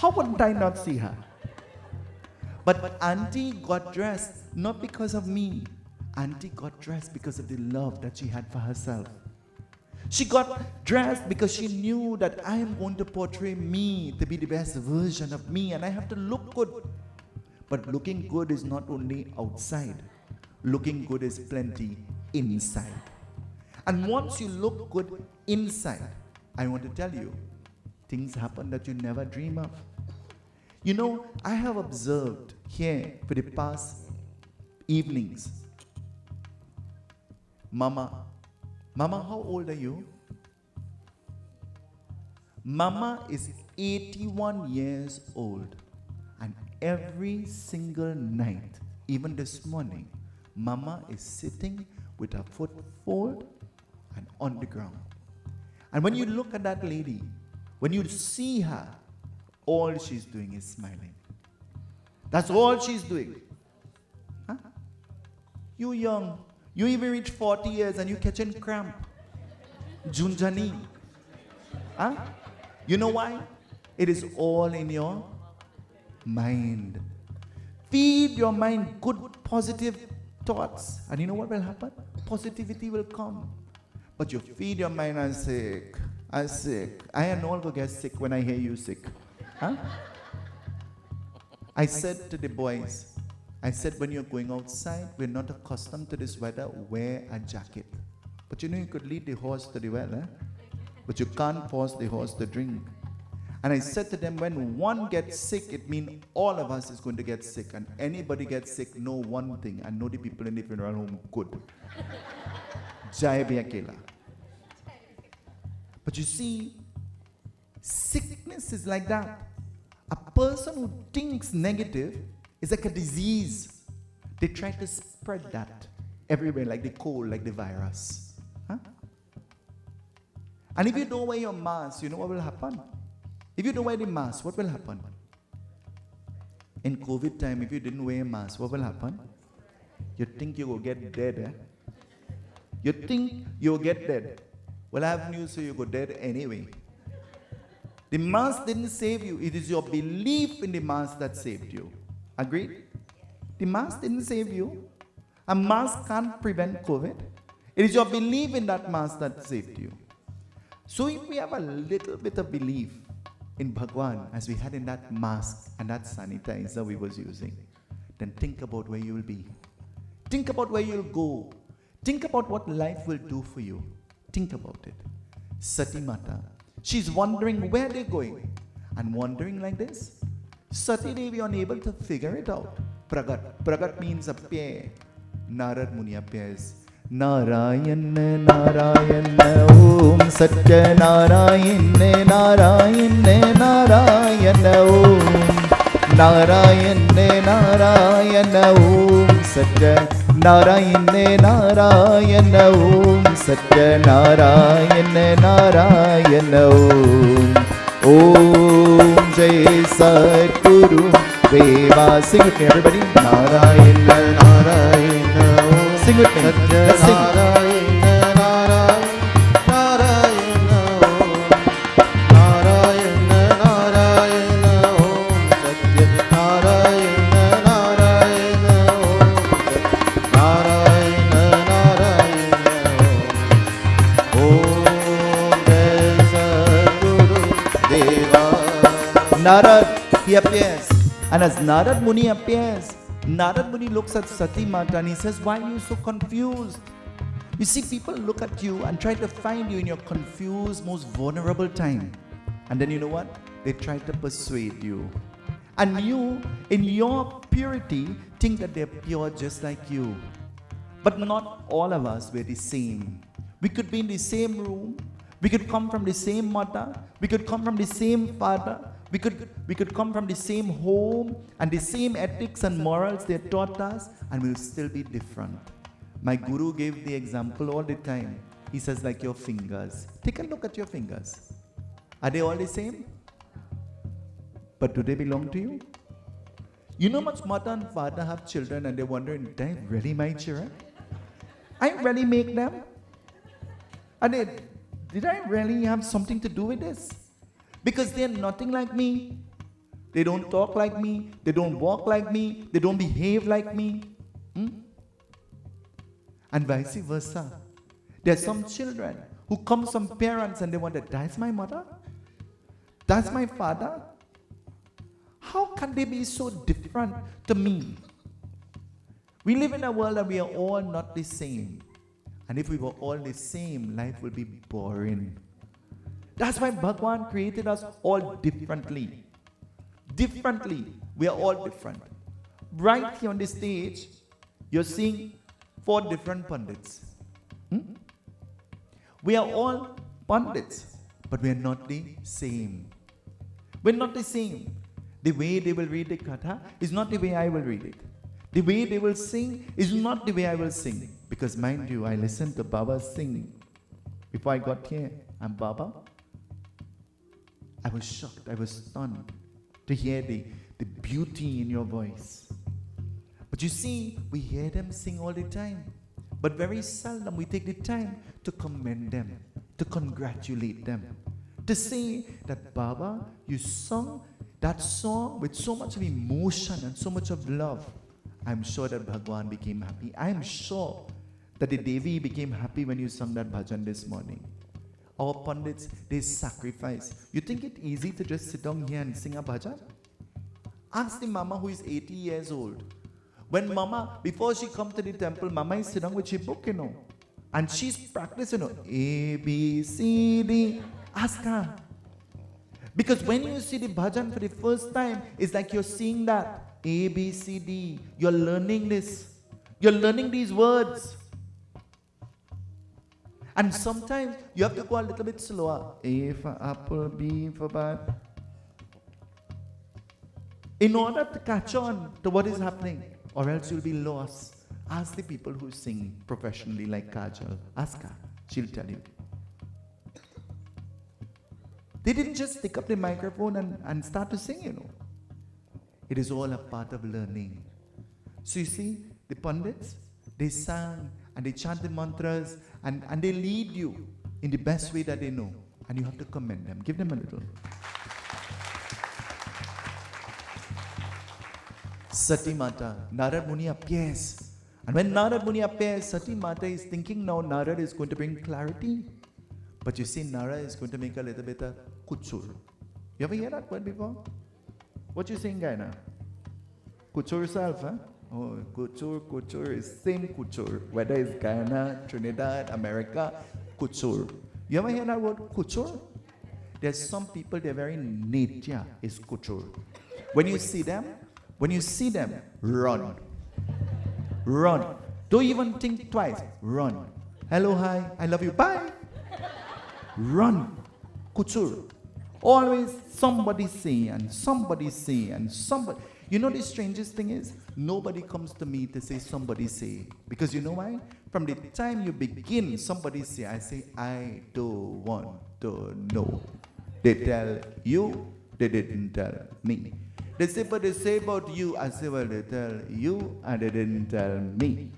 How wouldn't I not see her? But auntie got dressed not because of me. Auntie got dressed because of the love that she had for herself. She got dressed because she knew that I am going to portray me to be the best version of me and I have to look good. But looking good is not only outside. Looking good is plenty inside. And once you look good inside, I want to tell you, things happen that you never dream of. You know, I have observed here for the past evenings, Mama, how old are you? Mama is 81 years old. And every single night, even this morning, Mama is sitting with her foot folded and on the ground. And when you look at that lady, when you see her, all she's doing is smiling. That's all she's doing. Huh? You young. You even reach 40 years and you catching cramp. Junjani. Huh? You know why? It is all in your mind. Feed your mind good, positive thoughts. And you know what will happen? Positivity will come. But you feed your mind, I'm sick. I'm sick. I am all go get sick when I hear you sick. Huh? I said to the boys, I said, when you're going outside, we're not accustomed to this weather, wear a jacket. But you know, you could lead the horse to the well, eh? But you can't force the horse to drink. And I said to them, when one gets sick, it means all of us is going to get sick. And anybody gets sick, know one thing, and know the people in the funeral home good. Jai bhi akela. But you see, sickness is like that. A person who thinks negative is like a disease. They try to spread that everywhere, like the cold, like the virus. Huh? And if you don't wear your mask, you know what will happen? If you don't wear the mask, what will happen? In COVID time, if you didn't wear a mask, what will happen? You think you will get dead, eh? You think you will get dead. Well, I have news for you, you go dead anyway. The mask didn't save you. It is your belief in the mask that saved you. Agreed? The mask didn't save you. A mask can't prevent COVID. It is your belief in that mask that saved you. So if we have a little bit of belief in Bhagwan as we had in that mask and that sanitizer we was using, then think about where you will be. Think about where you'll go. Think about what life will do for you. Think about it. Sati Mata, she's wondering where they're going. And wondering like this, Sati Devi unable to figure it out. Pragat. Pragat means appear. Narad Muni appears. Narayana Narayana Om Satya Narayana Narayana Narayana Om Narayana Narayana Om Satya Narayana Narayana Om Satya Narayana Narayana Om Om Jai Satguru Deva. Sing with me everybody. Narayana Narayana Om. Sing with me. Let's sing. Narayana Narayana Narayana Om Narayana Narayana Om Satya Narayana Narayana Om Narayana Narayana Om Jai Sadguru Deva. Narad, he appears. And as Narad Muni appears, Narad Muni looks at Sati Mata and he says, why are you so confused? You see, people look at you and try to find you in your confused, most vulnerable time. And then you know what? They try to persuade you. And you, in your purity, think that they're pure just like you. But not all of us were the same. We could be in the same room. We could come from the same mother. We could come from the same father. We could come from the same home and the same ethics and morals they taught us, and we'll still be different. My guru gave the example all the time. He says, like your fingers. Take a look at your fingers. Are they all the same? But do they belong to you? You know much mother and father have children and they're wondering, did I really my children? I really make them? And did I really have something to do with this? Because they're nothing like me. They don't talk like me. They don't walk like me. They don't behave like me. And vice versa. There are some children who come from parents and they wonder, that's my mother? That's my father? How can they be so different to me? We live in a world that we are all not the same. And if we were all the same, life would be boring. That's why Bhagwan created us all differently. Differently. We are all different. Right here on the stage, you're seeing 4 different pundits. We are all pundits, but we are not the same. We're not the same. The way they will read the katha is not the way I will read it. The way they will sing is not the way I will sing. Because mind you, I listened to Baba sing. Before I got here, I'm Baba. I was shocked, I was stunned to hear the beauty in your voice. But you see, we hear them sing all the time. But very seldom we take the time to commend them, to congratulate them, to say that Baba, you sung that song with so much of emotion and so much of love. I'm sure that Bhagwan became happy. I'm sure that the Devi became happy when you sung that bhajan this morning. Our pundits, they sacrifice. You think it easy to just sit down here and sing a bhajan? Ask the mama who is 80 years old. When mama, before she come to the temple, mama is sitting with her book, and she's practicing, A, B, C, D. Ask her. Because when you see the bhajan for the first time, it's like you're seeing that A, B, C, D. You're learning this. You're learning these words. And sometimes you have to go a little bit slower. A for apple, B for bat. In order to catch on to what is happening, or else you'll be lost. Ask the people who sing professionally like Kajal. Ask her. She'll tell you. They didn't just pick up the microphone and start to sing, It is all a part of learning. So you see, the pundits, they sang and they chant the mantras and they lead you in the best way that they know. And you have to commend them. Give them a little. Sati Mata, Narad Muni appears. And when Narad Muni appears, Sati Mata is thinking now Narad is going to bring clarity. But you see, Narad is going to make a little bit of kuchur. You ever hear that word before? What you saying, Gyan? Kuchur self, huh? Oh, kuchur is same kuchur. Whether it's Guyana, Trinidad, America, kuchur. You ever hear that word kuchur? There's some people, they're very nature is kuchur. When you see them, run. Run. Don't even think twice. Run. Hello, hi, I love you, bye. Run. Kuchur. Always somebody say and somebody say and somebody. You know the strangest thing is, nobody comes to me to say somebody say. Because you know why? From the time you begin, somebody say, I say, I don't want to know. They tell you, they didn't tell me. They say, but they say about you. I say, well, they tell you and they didn't tell me.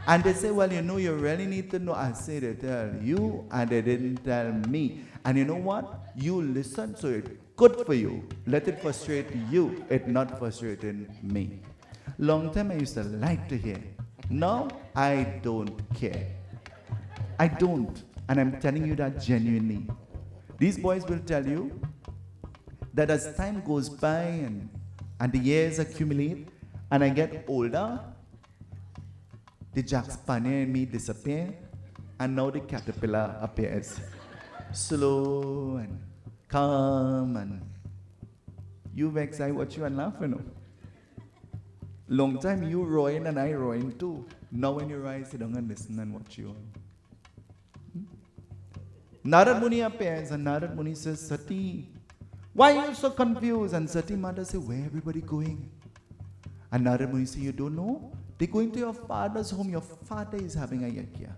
And they say, well, you know, you really need to know. I say, they tell you and they didn't tell me. And you know what? You listen to it. Good for you. Let it frustrate you. It's not frustrating me. Long time I used to like to hear. Now, I don't care. I don't. And I'm telling you that genuinely. These boys will tell you that as time goes by and the years accumulate and I get older, the Jack Spaniel in me disappear and now the caterpillar appears. Slow and calm and you vex, I watch you and laugh, you know. Long time you roaring and I roaring too. Now when you rise, sit down and listen and watch you. Narad Muni appears and Narad Muni says, Sati, why are you so confused? And Sati Mata says, where everybody going? And Narad Muni says, you don't know? They're going to your father's home. Your father is having a yagya.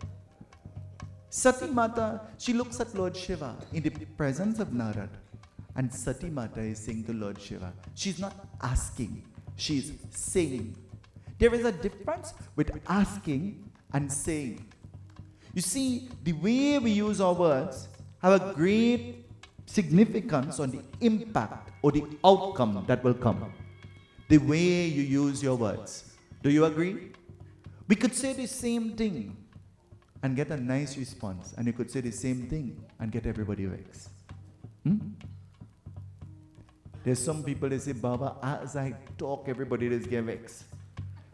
Sati Mata, she looks at Lord Shiva in the presence of Narad. And Sati Mata is saying to Lord Shiva, she's not asking, she's saying. There is a difference with asking and saying. You see, the way we use our words have a great significance on the impact or the outcome that will come. The way you use your words. Do you agree? We could say the same thing and get a nice response. And you could say the same thing and get everybody vexed. There's some people, they say, Baba, as I talk, everybody just get vexed.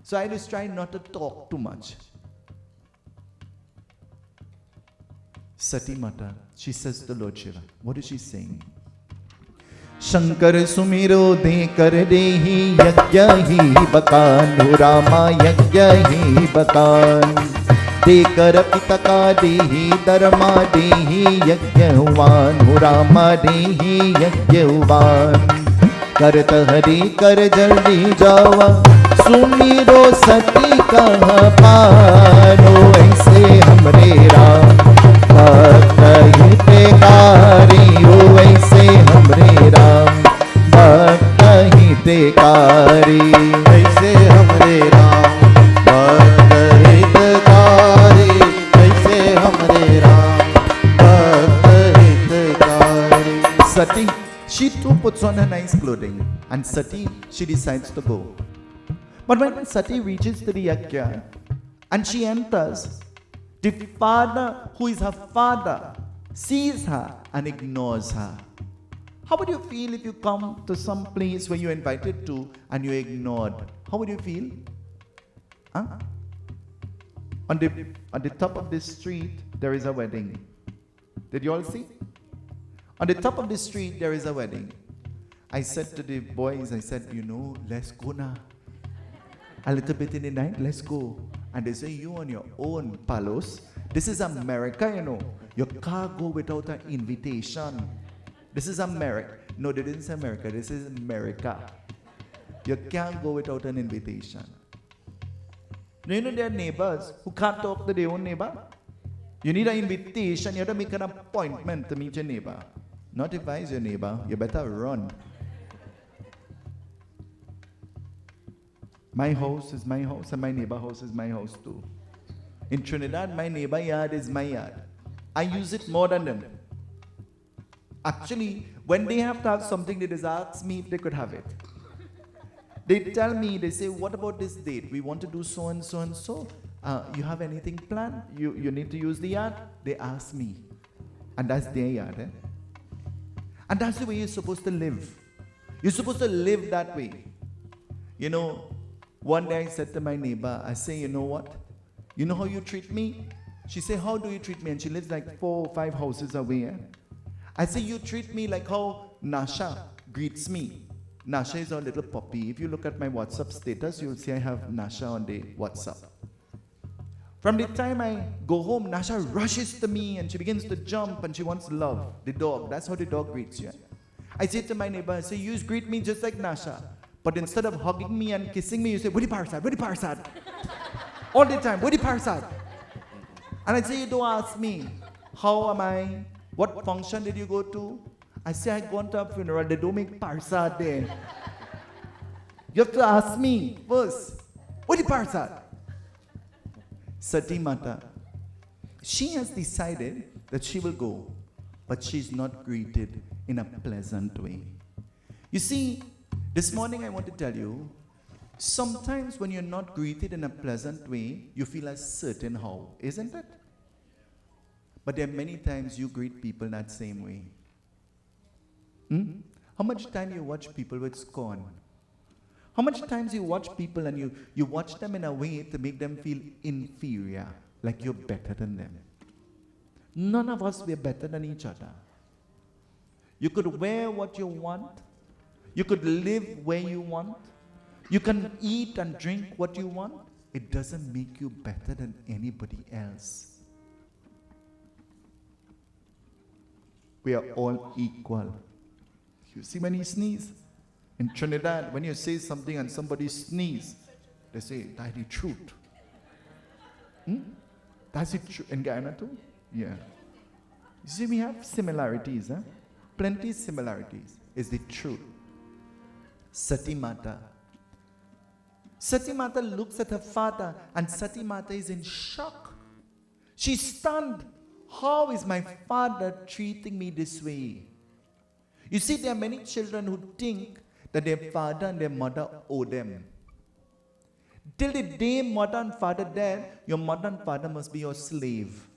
So I just try not to talk too much. Sati Mata, she says to Lord Shiva, what is she saying? Shankar sumiro de kar dehi yagya hi bakan Rama yagya hi bakan de kar pitaka dehi dharma dehi yagya huvan Rama dehi yagya huvan करत हरि कर जल्दी जावा सुमिरो सती कहाँ पारो ऐसे हमरे राम भक्त हितकारी हो ऐसे हमरे राम भक्त हितकारी ऐसे हमरे राम भक्त हितकारी ऐसे हमरे राम भक्त हितकारी. Sati, she too puts on her nice clothing and Sati, she decides to go. But when Sati reaches to the yagya and she enters, the father who is her father sees her and ignores her. How would you feel if you come to some place where you're invited to and you're ignored? How would you feel? Huh? On the top of this street, there is a wedding. Did you all see? On the top of the street, there is a wedding. I said to the boys, I said, you know, let's go now. A little bit in the night, let's go. And they say, you on your own, Palos. This is America, you know. You can't go without an invitation. This is America. No, they didn't say America. This is America. You can't go without an invitation. You know there are neighbors who can't talk to their own neighbor. You need an invitation. You have to make an appointment to meet your neighbor. Not if I is your neighbor. You better run. My house is my house and my neighbor house is my house too. In Trinidad, my neighbor yard is my yard. I use it more than them. Actually, when they have to have something, they just ask me if they could have it. They tell me, they say, what about this date? We want to do so and so and so. You have anything planned? You need to use the yard? They ask me. And that's their yard. Eh? And that's the way you're supposed to live. You're supposed to live that way. You know, one day I said to my neighbor, I say, you know what? You know how you treat me? She said, how do you treat me? And she lives like 4 or 5 houses away. Eh? I say, you treat me like how Nasha greets me. Nasha is our little puppy. If you look at my WhatsApp status, you'll see I have Nasha on the WhatsApp. From the time I go home, Nasha rushes to me and she begins to jump and she wants love. The dog, that's how the dog greets you. I say to my neighbor, I say, you greet me just like Nasha. But instead of hugging me and kissing me, you say, Woody Parsad, Woody Parsad. All the time, Woody Parsad. And I say, you don't ask me, how am I? What function did you go to? I say, I gone to a funeral, they don't make Parsad there. You have to ask me first, Woody Parsad. Sati Mata, she has decided that she will go, but she's not greeted in a pleasant way. You see, this morning I want to tell you, sometimes when you're not greeted in a pleasant way, you feel a certain how, isn't it? But there are many times you greet people that same way. How much time you watch people with scorn? How much times you watch people and you watch them in a way to make them feel inferior, like you're better than them? None of us, we're better than each other. You could wear what you want. You could live where you want. You can eat and drink what you want. It doesn't make you better than anybody else. We are all equal. You see when he sneezes? In Trinidad, when you say something and somebody sneezes, they say, that's the truth. That's it in Guyana too? Yeah. You see, we have similarities, huh? Plenty similarities. Is the truth. Sati Mata. Sati Mata looks at her father and Sati Mata is in shock. She's stunned. How is my father treating me this way? You see, there are many children who think that their father and their mother owe them. Till the day mother and father dead, your mother and father must be your slave.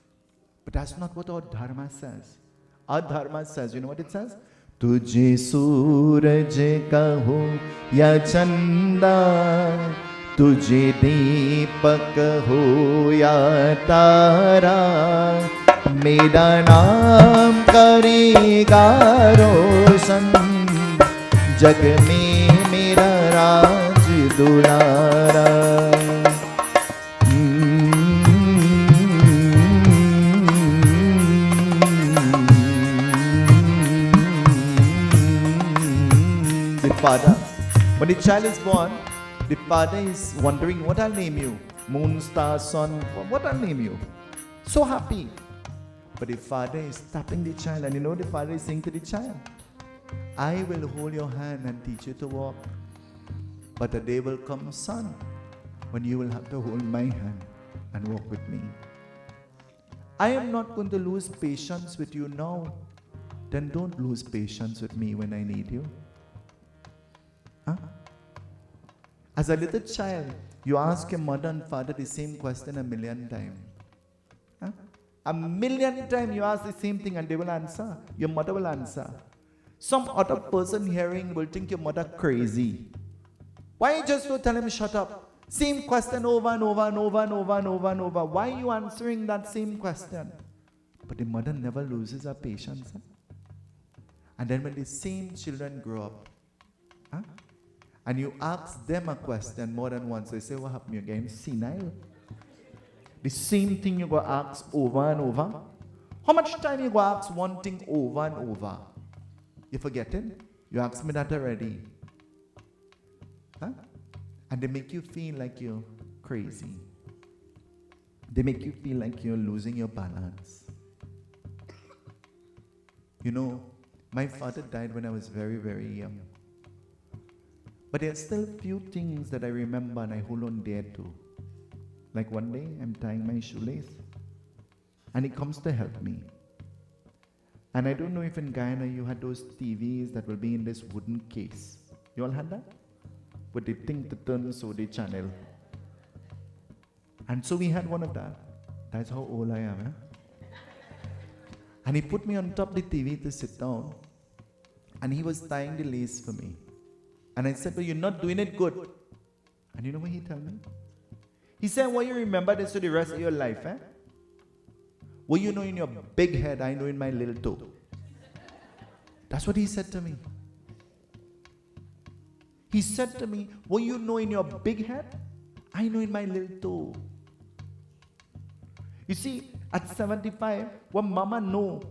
But that's not what our dharma says. Our dharma says, you know what it says? Tujhe suraj kaho ya chanda, tujhe deepak ho ya tara, mera naam karega roshan, जग में मेरा राज दुलारा. The father, when the child is born, the father is wondering, what I'll name you? Moon, star, sun, what I'll name you? So happy. But the father is tapping the child, and you know the father is saying to the child, I will hold your hand and teach you to walk. But a day will come, son, when you will have to hold my hand and walk with me. I am not going to lose patience with you now. Then don't lose patience with me when I need you. Huh? As a little child, you ask your mother and father the same question 1,000,000 times. Huh? 1,000,000 times you ask the same thing and they will answer. Your mother will answer. Some other person hearing will think your mother crazy. Why you just don't tell him shut up? Same question over and over and over and over and over and over. Why are you answering that same question? But the mother never loses her patience. Huh? And then when the same children grow up, huh? And you ask them a question more than once, they say, what happened? You're getting senile. The same thing you go ask over and over. How much time you go ask one thing over and over? You forget it? You asked me that already. Huh? And they make you feel like you're crazy. They make you feel like you're losing your balance. You know, my father died when I was very, very young. But there are still few things that I remember and I hold on dear to. Like one day, I'm tying my shoelace. And he comes to help me. And I don't know if in Guyana you had those TVs that will be in this wooden case. You all had that? With the thing to turn so the channel. And so we had one of that. That's how old I am. Eh? And he put me on top of the TV to sit down. And he was tying the lace for me. And I said, but you're not doing it good. And you know what he told me? He said, well, you remember this for the rest of your life, eh? What you know in your big head, I know in my little toe. That's what he said to me. He said to me, what you know in your big head, I know in my little toe. You see, at 75, what mama know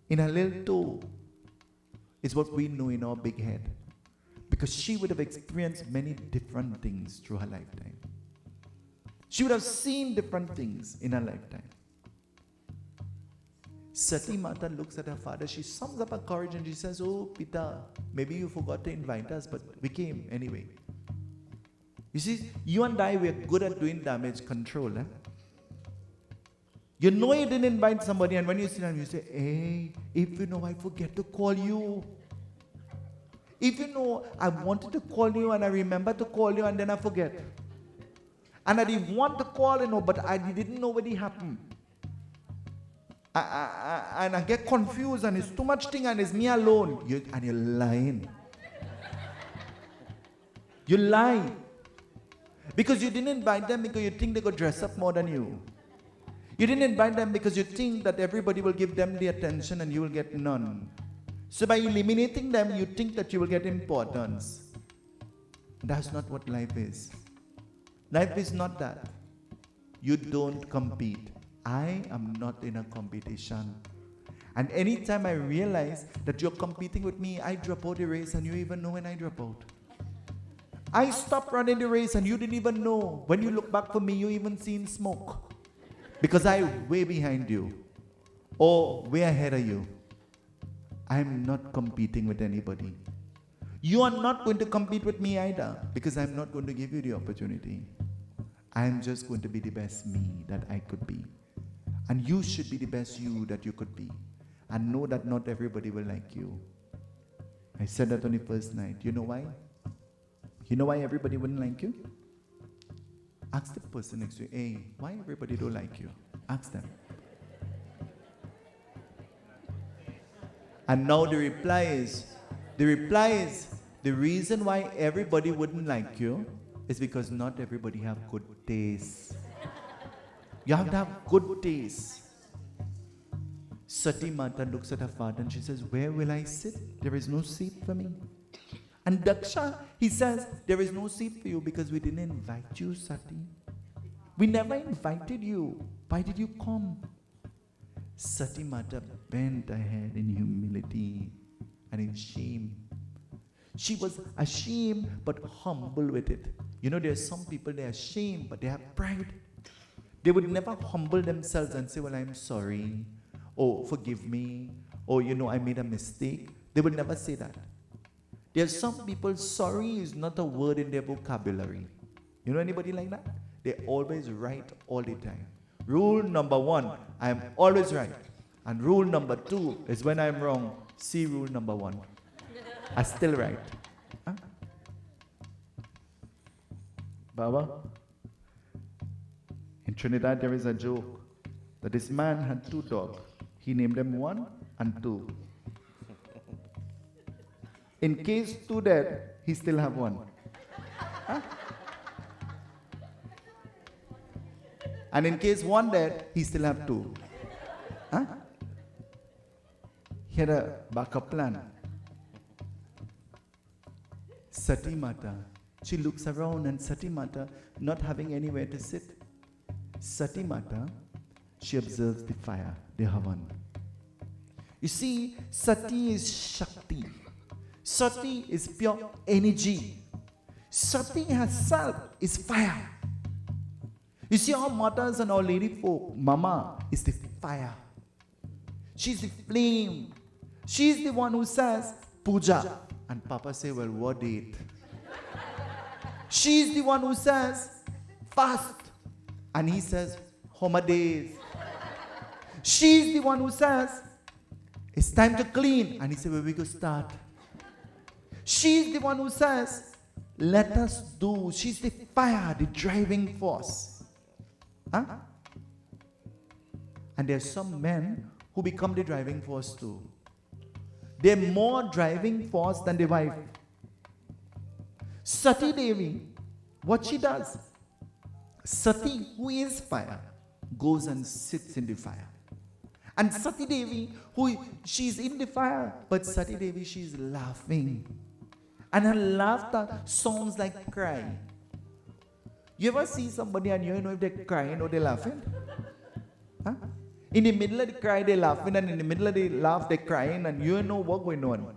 in her little toe is what we know in our big head. Because she would have experienced many different things through her lifetime. She would have seen different things in her lifetime. Sati Mata looks at her father. She sums up her courage and she says, oh, Pita, maybe you forgot to invite us, but we came anyway. You see, you and I, we're good at doing damage control. Eh? You know you didn't invite somebody, and when you sit down, you say, hey, if you know I forget to call you. If you know I wanted to call you and I remember to call you and then I forget. And I didn't want to call, but I didn't know what happened. And I get confused and it's too much thing and it's me alone. And you're lying. You lie. Because you didn't invite them because you think they could dress up more than you. You didn't invite them because you think that everybody will give them the attention and you will get none. So by eliminating them, you think that you will get importance. That's not what life is. Life is not that. You don't compete. I am not in a competition. And anytime I realize that you're competing with me, I drop out the race and you even know when I drop out. I stopped running the race and you didn't even know. When you look back for me, you even seen smoke. Because I'm way behind you. Or way ahead of you. I'm not competing with anybody. You are not going to compete with me either. Because I'm not going to give you the opportunity. I'm just going to be the best me that I could be. And you should be the best you that you could be. And know that not everybody will like you. I said that on the first night. You know why? You know why everybody wouldn't like you? Ask the person next to you, hey, why everybody don't like you? Ask them. And now the reply is, the reason why everybody wouldn't like you is because not everybody have good taste. You have to have good taste. Sati Mata looks at her father and she says, where will I sit? There is no seat for me. And Daksha, he says, there is no seat for you because we didn't invite you, Sati. We never invited you. Why did you come? Sati Mata bent her head in humility and in shame. She was ashamed but humble with it. You know, there are some people, they are ashamed but they have pride. They would never humble themselves and say, well, I'm sorry. Oh, forgive me. Oh, I made a mistake. They would never say that. There are some people, sorry is not a word in their vocabulary. You know anybody like that? They're always right all the time. Rule number 1, I am always right. And rule number 2 is when I'm wrong. See rule number 1. I'm still right. Huh? Baba, in Trinidad there is a joke that this man had 2 dogs. He named them 1 and 2. In case 2 dead, he still have 1. Huh? And in case 1 dead, he still have 2. Huh? He had a backup plan. Sati Mata, she looks around and Sati Mata not having anywhere to sit. Sati Mata, she observes the fire, the Havan. You see, Sati is Shakti. Sati is pure energy. Sati herself is fire. You see, our mothers and our lady folk, Mama is the fire. She's the flame. She's the one who says, Puja. And Papa say, well, what date? She's the one who says, fast. And he says, Homa days. She's the one who says, it's time to clean. And he said, where we go start? She's the one who says, let us do. She's the fire, the driving force. Huh? And there are some men who become the driving force too. They're more driving force than the wife. Sati Devi, what she does? Sati, who is fire, goes and sits in the fire. And Sati Devi, she's in the fire, but Sati Devi, she's laughing. And her laughter sounds like cry. You ever see somebody and you don't know if they're crying or they're laughing? Huh? In the middle of the cry, they're laughing, and in the middle of the laugh, they're crying, and you don't know what's going on.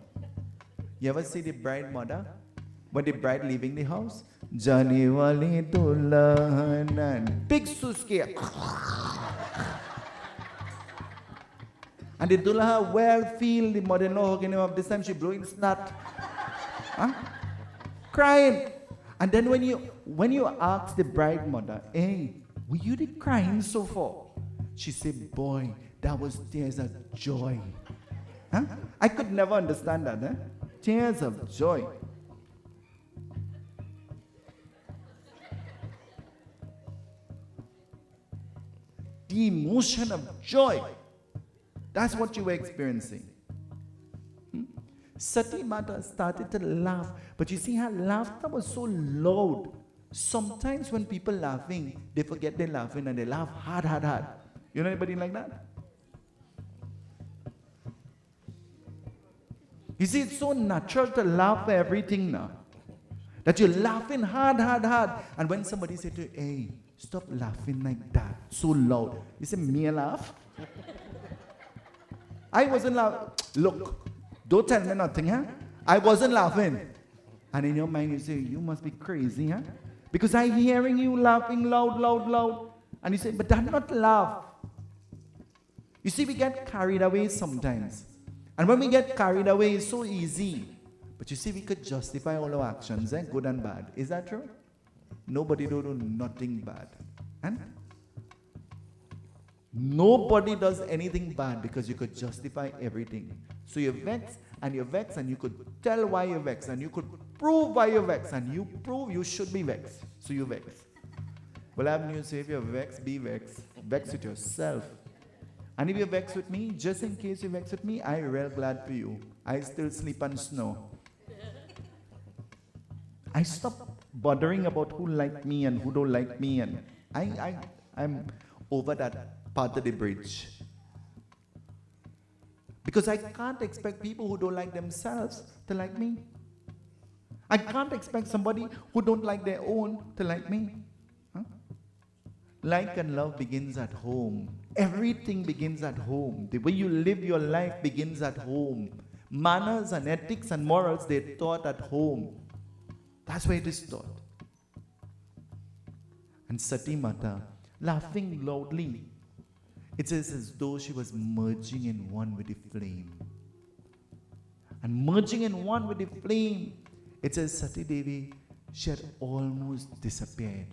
You ever see the bride mother? When the bride leaving the house? Jani wali dulhanan. Big suske. And the dulha well feel the mother-in-law hugging him up. This time she blowing snot. Huh? Crying. And then when you ask the bride mother, hey, were you the crying so far? She said, boy, that was tears of joy. Huh? I could never understand that. Huh? Tears of joy. The emotion of joy. That's what you were experiencing. Sati Mata started to laugh, but you see her laughter was so loud. Sometimes when people laughing, they forget they're laughing and they laugh hard, hard, hard. You know anybody like that? You see, it's so natural to laugh for everything now. That you're laughing hard, hard, hard. And when somebody said to you, hey, stop laughing like that, so loud. You say, me laugh? I wasn't laughing. Look, don't tell me nothing, huh? I wasn't laughing. And in your mind you say, you must be crazy, huh? Because I'm hearing you laughing loud, loud, loud. And you say, but that's not laugh. You see, we get carried away sometimes. And when we get carried away, it's so easy. But you see, we could justify all our actions, good and bad. Is that true? Nobody do nothing bad. And nobody does anything bad because you could justify everything. So you're vexed and you could tell why you're vexed and you could prove why you're vexed and you prove you should be vexed. So you're vexed. Well, I have news. If you're vexed, be vexed. Vex with yourself. And if you're vexed with me, just in case you're vexed with me, I'm real glad for you. I still sleep on snow. I stop bothering about who like me and who don't like me, and I'm over that part of the bridge. Because I can't expect people who don't like themselves to like me. I can't expect somebody who don't like their own to like me. Huh? Like and love begins at home. Everything begins at home. The way you live your life begins at home. Manners and ethics and morals, they're taught at home. That's where it is taught. And Sati Mata, laughing loudly, it is as though she was merging in one with the flame. And merging in one with the flame, it says Sati Devi, she had almost disappeared.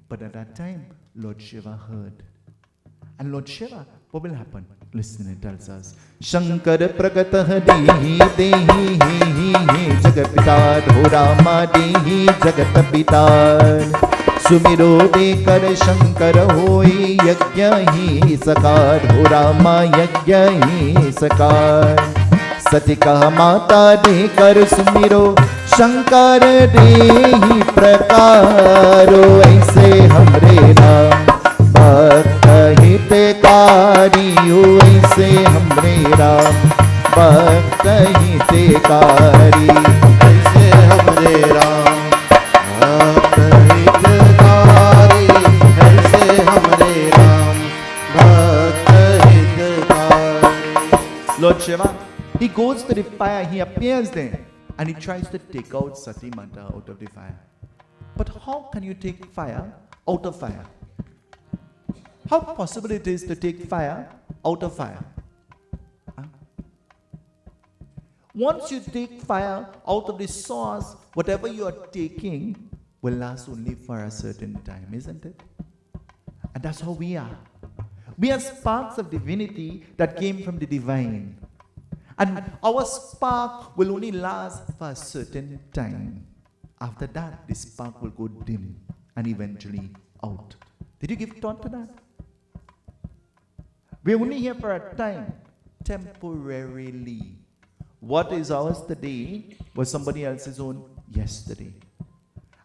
But at that time, Lord Shiva heard. And Lord Shiva, what will happen? Listen, it tells us. Shankar pragatah dehi dehi Jagapita dhorama dehi Jagatapita Sumiro dekar Shankar hoi Yagya hi sakar dhorama Yagya hi sakar Sati kah mata dekar sumiro Shankar dehi prakaro Aise hamre naam भक्त हितकारी ऐसे हमरे राम भक्त हितकारी ऐसे हमरे राम भक्त हितकारी ऐसे हमरे राम भक्त हितकारी. Lord Shiva, he goes to the fire, he appears there, and he tries to take out Sati Mata out of the fire. But how can you take fire out of fire? How possible it is to take fire out of fire? Huh? Once you take fire out of the source, whatever you are taking will last only for a certain time, isn't it? And that's how we are. We are sparks of divinity that came from the divine. And our spark will only last for a certain time. After that, the spark will go dim and eventually out. Did you give thought to that? We're only here for a time, temporarily. What is ours today was somebody else's own yesterday.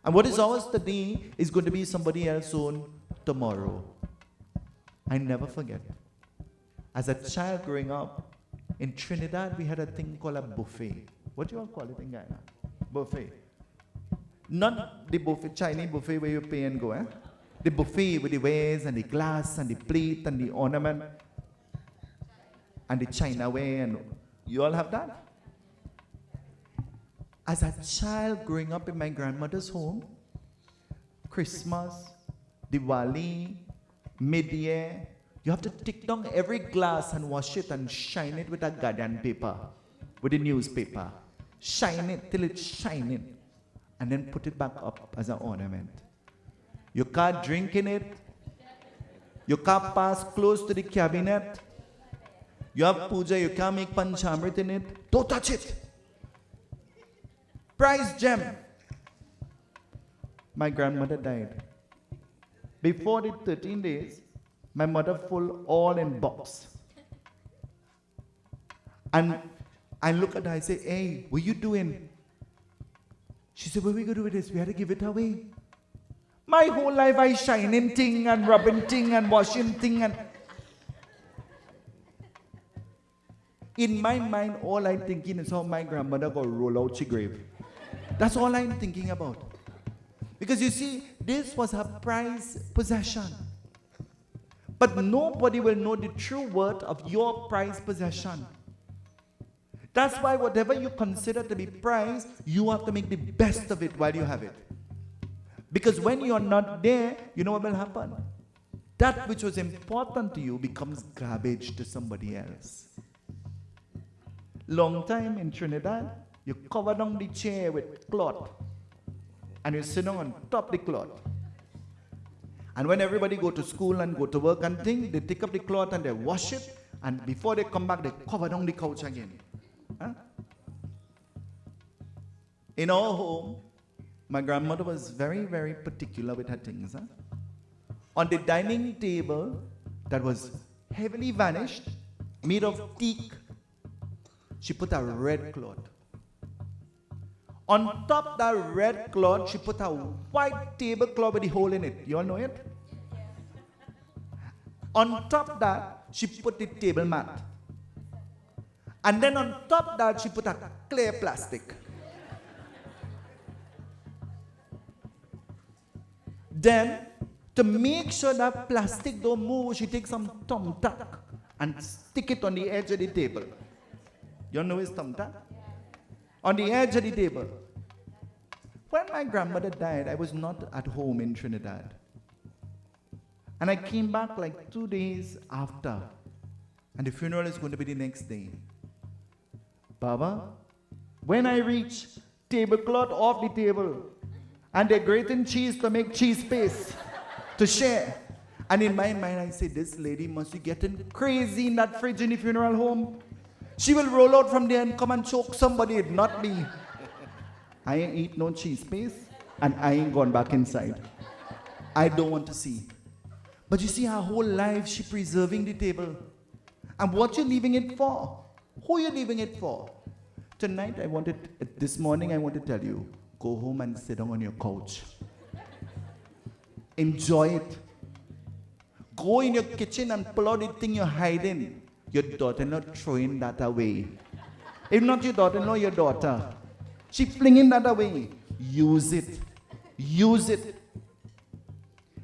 And what is ours today is going to be somebody else's own tomorrow. I never forget. As a child growing up, in Trinidad, we had a thing called a buffet. What do you all call it in Guyana? Buffet. Not the buffet, Chinese buffet where you pay and go, eh? The buffet with the wares and the glass and the plate and the ornament and the china ware, and you all have that? As a child growing up in my grandmother's home, Christmas, Diwali, mid-year, you have to take down every glass and wash it and shine it with a Gyan paper, with a newspaper. Shine it till it's shining, and then put it back up as an ornament. You can't drink in it. You can't pass close to the cabinet. You have puja, you can't make panchamrit in it. Don't touch it. Prize gem. My grandmother died. Before the 13 days, my mother full all in box. And I look at her, I say, hey, what are you doing? She said, what are we going to do with this? We had to give it away. My whole life I shining thing and rubbing thing and washing thing, and in my mind all I'm thinking is how my grandmother got roll out she grave. That's all I'm thinking about. Because you see, this was her prized possession. But nobody will know the true worth of your prized possession. That's why whatever you consider to be prized, you have to make the best of it while you have it. Because when you're not there, you know what will happen? That which was important to you becomes garbage to somebody else. Long time in Trinidad, you cover down the chair with cloth and you sit down on top of the cloth. And when everybody go to school and go to work and things, they take up the cloth and they wash it, and before they come back, they cover down the couch again. Huh? In our home, my grandmother was very, very particular with her things. Huh? On the dining table that was heavily varnished, made of teak, she put a red cloth. On top of that red cloth, she put a white tablecloth with a hole in it. You all know it? On top of that, she put the table mat. And then on top of that, she put a clear plastic. Then, to make sure that plastic don't move, she takes some thumbtack and stick it on the edge of the table. You know his thumbtack? On the edge of the table. When my grandmother died, I was not at home in Trinidad. And I came back like 2 days after. And the funeral is going to be the next day. Baba, when I reach, tablecloth off the table. And they're grating cheese to make cheese paste to share. And in my mind, I say, this lady must be getting crazy in that fridge in the funeral home. She will roll out from there and come and choke somebody, not me. I ain't eat no cheese paste, and I ain't gone back inside. I don't want to see. But you see, her whole life, she preserving the table. And what you leaving it for? Who you leaving it for? Tonight, this morning, I want to tell you, go home and sit down on your couch. Enjoy it. Go in your kitchen and pull out the thing you're hiding. Your daughter-in-law throwing that away. If not your daughter-in-law, your daughter. She flinging that away. Use it. Use it.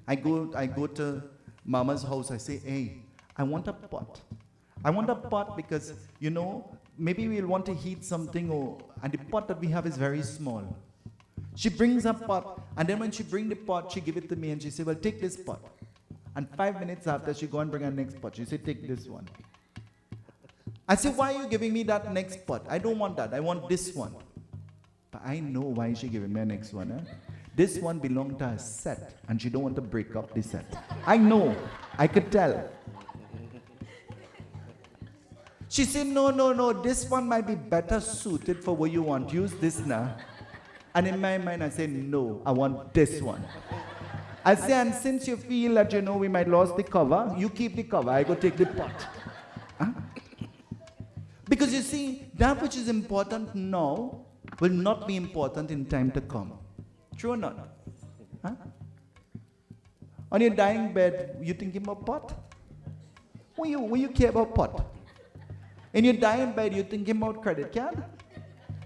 I go to Mama's house. I say, hey, I want a pot. I want a pot because, you know, maybe we'll want to heat something, and the pot that we have is very small. She brings a pot, and then when she bring the pot, she give it to me, and she say, well, take this pot. And 5 minutes after, she go and bring her next pot. She say, take this one. I say, why are you giving me that next pot? I don't want that. I want this one. But I know why she giving me a next one. Eh? This one belonged to her set, and she don't want to break up the set. I know. I could tell. She said, no, this one might be better suited for what you want. Use this now. And in my mind, I said, no, I want this one. I say, and since you feel that, you know, we might lose the cover, you keep the cover. I go take the pot. Huh? Because you see, that which is important now will not be important in time to come. True or not? Huh? On your dying bed, you thinking about pot? Will you care about pot? In your dying bed, you thinking about credit card?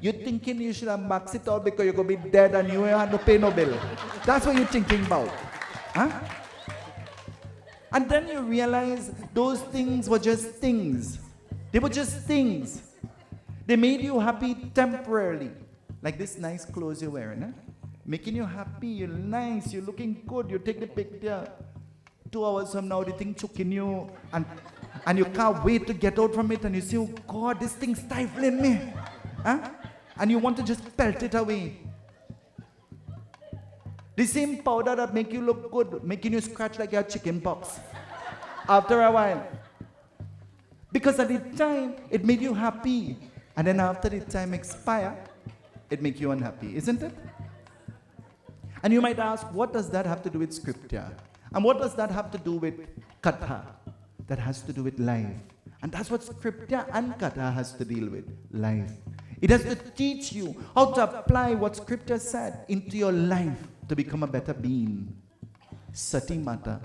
You're thinking you should have maxed it out because you're going to be dead and you have to pay no bill. That's what you're thinking about. Huh? And then you realize those things were just things. They were just things. They made you happy temporarily. Like this nice clothes you're wearing. Huh? Making you happy, you're nice, you're looking good, you take the picture. 2 hours from now, the thing choking you, and you can't wait to get out from it, and you say, oh God, this thing's stifling me. Huh? And you want to just pelt it away. The same powder that make you look good, making you scratch like you have chicken pox. After a while. Because at the time, it made you happy. And then after the time expire, it make you unhappy, isn't it? And you might ask, what does that have to do with scripture? And what does that have to do with katha? That has to do with life. And that's what scripture and katha has to deal with, life. It has to teach you how to apply what scripture said into your life to become a better being. Sati Mata.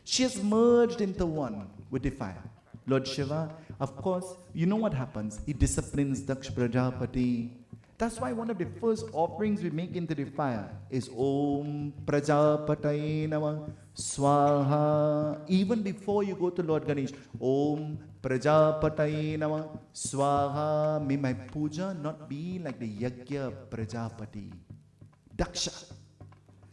She has merged into one with the fire. Lord Shiva, of course, you know what happens. He disciplines Daksh Prajapati. That's why one of the first offerings we make into the fire is Om Prajapataye Namah Swaha. Even before you go to Lord Ganesh, Om Prajapataye Namah Swaha. May my puja not be like the Yagna Prajapati. Daksha.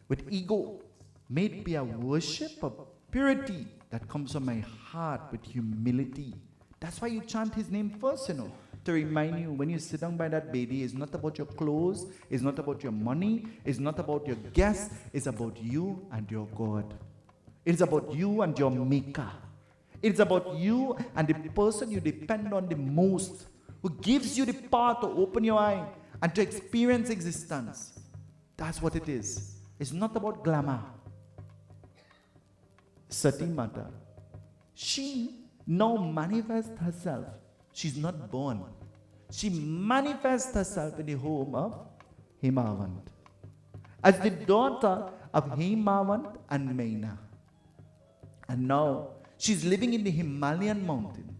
With ego. May it be a worship of purity that comes from my heart with humility. That's why you chant his name first, you know. To remind you, when you sit down by that Bedi, it's not about your clothes, it's not about your money, it's not about your guests, it's about you and your God. It's about you and your Maker. It's about you and the person you depend on the most, who gives you the power to open your eye and to experience existence. That's what it is. It's not about glamour. Sati Mata, she now manifests herself. She's not born. She manifests herself in the home of Himavant as the daughter of Himavant and Maina. And now she's living in the Himalayan mountain.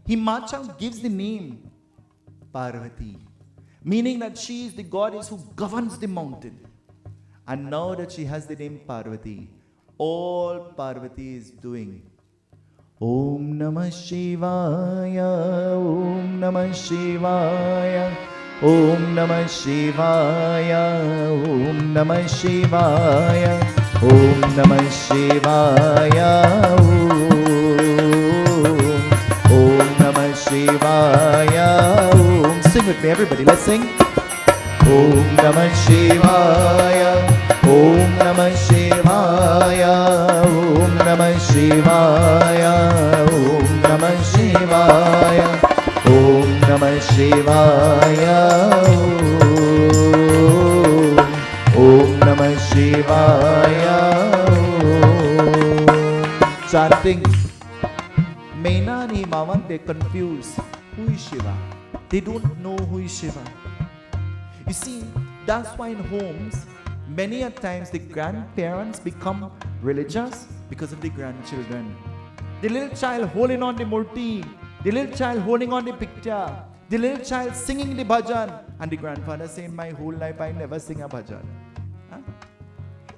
Himachal gives the name Parvati, meaning that she is the goddess who governs the mountain. And now that she has the name Parvati, all Parvati is doing Om Namah Shivaya, Om Namah Shivaya, Om Namah Shivaya, Om Namah Shivaya, Om Namah Shivaya, Om Namah Shivaya, Om. Sing with me, everybody. Let's sing. Om Namah Shivaya, Om Namah Shivaya, Om Namah Shivaya, Om Namah Shivaya, Om Namah Shivaya, Om Namah Shivaya. Chanting. Maina and Himavant, they're confused. Who is Shiva? They don't know who is Shiva. You see, that's why in homes, many a times the grandparents become religious because of the grandchildren. The little child holding on the murti, the little child holding on the picture, the little child singing the bhajan, and the grandfather saying, my whole life I never sing a bhajan. Huh?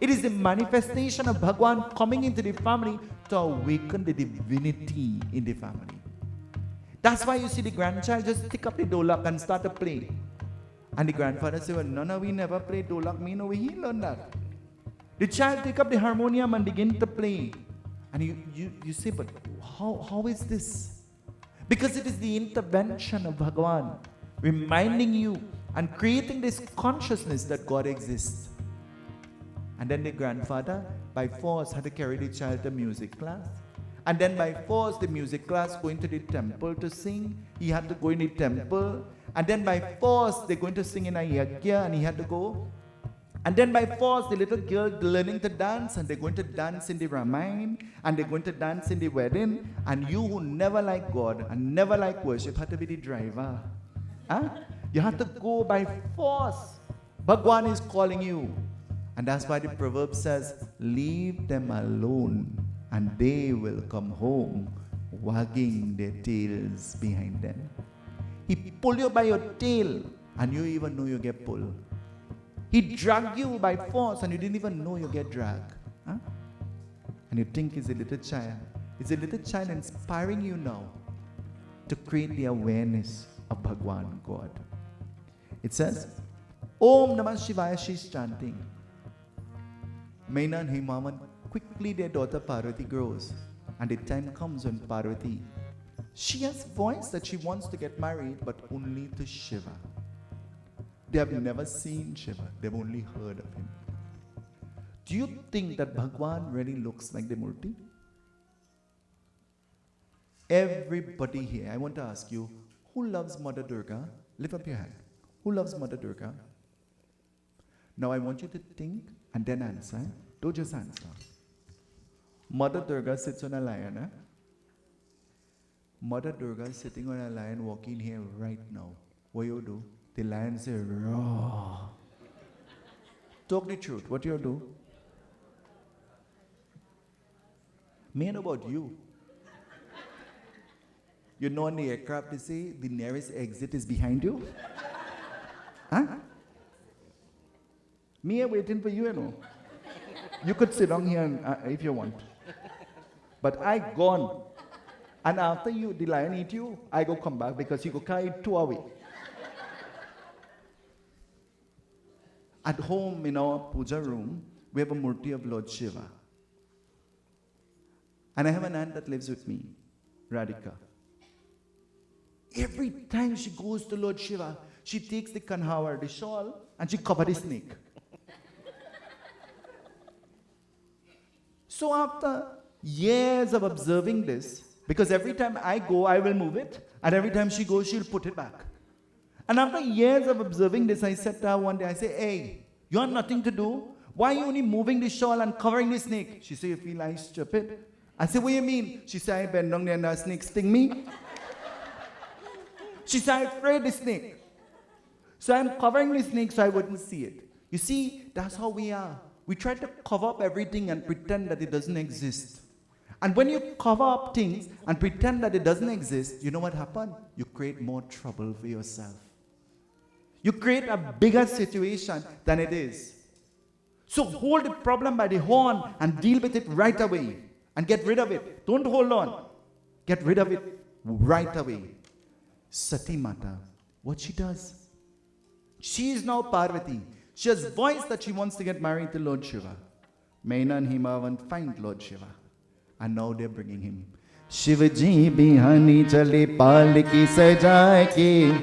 It is the manifestation of Bhagwan coming into the family to awaken the divinity in the family. That's why you see the grandchild just pick up the dolak and start to play. And the grandfather said, well, no, we never play dolak. Me, no, we learn that. The child take up the harmonium and begin to play. And you say, but how is this? Because it is the intervention of Bhagavan, reminding you and creating this consciousness that God exists. And then the grandfather, by force, had to carry the child to music class. And then by force, the music class going to the temple to sing. He had to go in the temple. And then by force, they're going to sing in a yagna, and he had to go. And then by force, the little girl learning to dance, and they're going to dance in the Ramayana, and they're going to dance in the wedding. And you who never like God and never like worship had to be the driver. Huh? You have to go by force. Bhagwan is calling you. And that's why the proverb says, leave them alone, and they will come home, wagging their tails behind them. He pull you by your tail and you even know you get pulled. He drag you by force and you didn't even know you get dragged. Huh? And you think he's a little child. He's a little child inspiring you now to create the awareness of Bhagwan, God. It says, Om Namah Shivaya, she's chanting. Maina and Himavan, quickly their daughter Parvati grows. And the time comes when Parvati, she has voice that she wants to get married, but only to Shiva. They have never seen Shiva, they've only heard of him. Do you think that Bhagwan really looks like the Murti? Everybody here, I want to ask you, who loves Mother Durga? Lift up your hand. Who loves Mother Durga? Now I want you to think and then answer. Don't just answer. Mother Durga sits on a lion. Mother Durga is sitting on a lion walking here right now. What you do? The lion say, roar. Talk the truth. What you do? Me know about you. You know on the aircraft they say the nearest exit is behind you? Huh? Me waiting for you, you know. You could sit down here and, if you want. But I gone. And after you, the lion eat you, I go come back because he go carry 2 away. At home in our puja room, we have a murti of Lord Shiva. And I have an aunt that lives with me, Radhika. Every time she goes to Lord Shiva, she takes the kanhawar, the shawl, and she covers the snake. So after years of observing this, because every time I go, I will move it, and every time she goes, she'll put it back. And after years of observing this, I said to her one day, I say, hey, you have nothing to do? Why are you only moving the shawl and covering the snake? She said, you feel I'm stupid? I said, what do you mean? She said, I bend down there and the snake sting me. She said, I'm afraid of the snake. So I'm covering the snake so I wouldn't see it. You see, that's how we are. We try to cover up everything and pretend that it doesn't exist. And when you cover up things and pretend that it doesn't exist, you know what happens? You create more trouble for yourself. You create a bigger situation than it is. So hold the problem by the horn and deal with it right away. And get rid of it. Don't hold on. Get rid of it right away. Sati Mata, what she does? She is now Parvati. She has voiced that she wants to get married to Lord Shiva. Maina and Himavan find Lord Shiva. And now they're bringing him. Shivaji bihani chale palki sajai ke.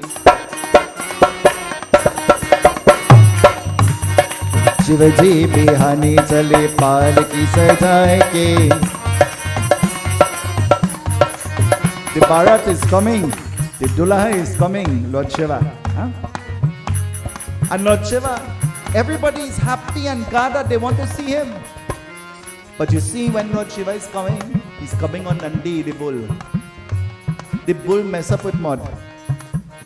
Shivaji bihani chale palki sajai ke. The Bharat is coming. The Dulaha is coming, Lord Shiva. Huh? And Lord Shiva, everybody is happy and gathered. They want to see him. But you see, when Lord Shiva is coming, he's coming on Nandi, the bull. The bull mess up with mud.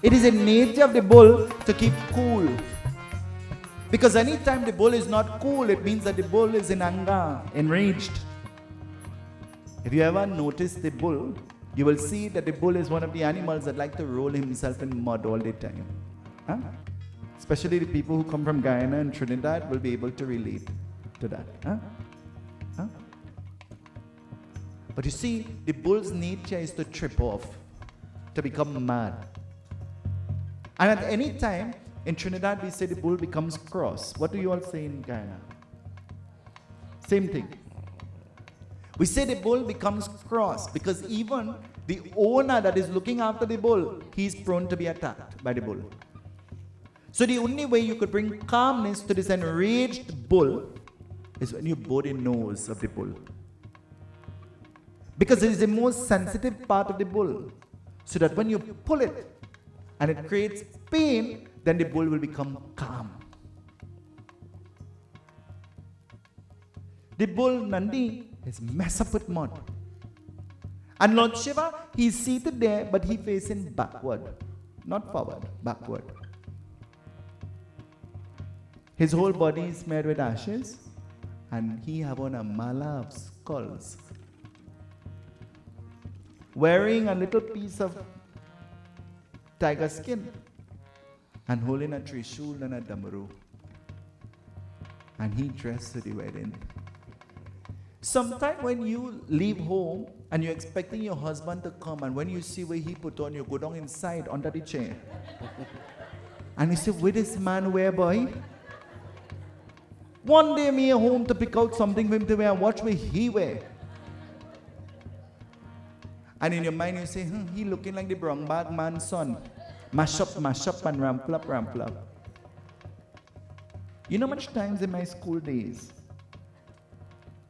It is a nature of the bull to keep cool. Because anytime the bull is not cool, it means that the bull is in anger, enraged. If you ever notice the bull, you will see that the bull is one of the animals that like to roll himself in mud all the time. Huh? Especially the people who come from Guyana and Trinidad will be able to relate to that. Huh? Huh? But you see, the bull's nature is to trip off, to become mad. And at any time, in Trinidad we say the bull becomes cross. What do you all say in Guyana? Same thing. We say the bull becomes cross because even the owner that is looking after the bull, he is prone to be attacked by the bull. So the only way you could bring calmness to this enraged bull is when you bow the nose of the bull. Because it is the most sensitive part of the bull. So that when you pull it and it creates pain, then the bull will become calm. The bull Nandi is messed up with mud. And Lord Shiva, he is seated there, but he facing backward. Not forward, backward. His whole body is smeared with ashes, and he have on a mala of skulls. Wearing a little piece of tiger skin, and holding a trishul and a damaru. And he dressed to the wedding. Sometimes when you leave home and you're expecting your husband to come, and when you see where he put on, you go down inside under the chair. And you say, where this man wear, boy? One day me at home to pick out something for him to wear, and watch where he wear. And in your mind you say, he looking like the brown bag man's son. Mash up, and rample up. You know much times in my school days,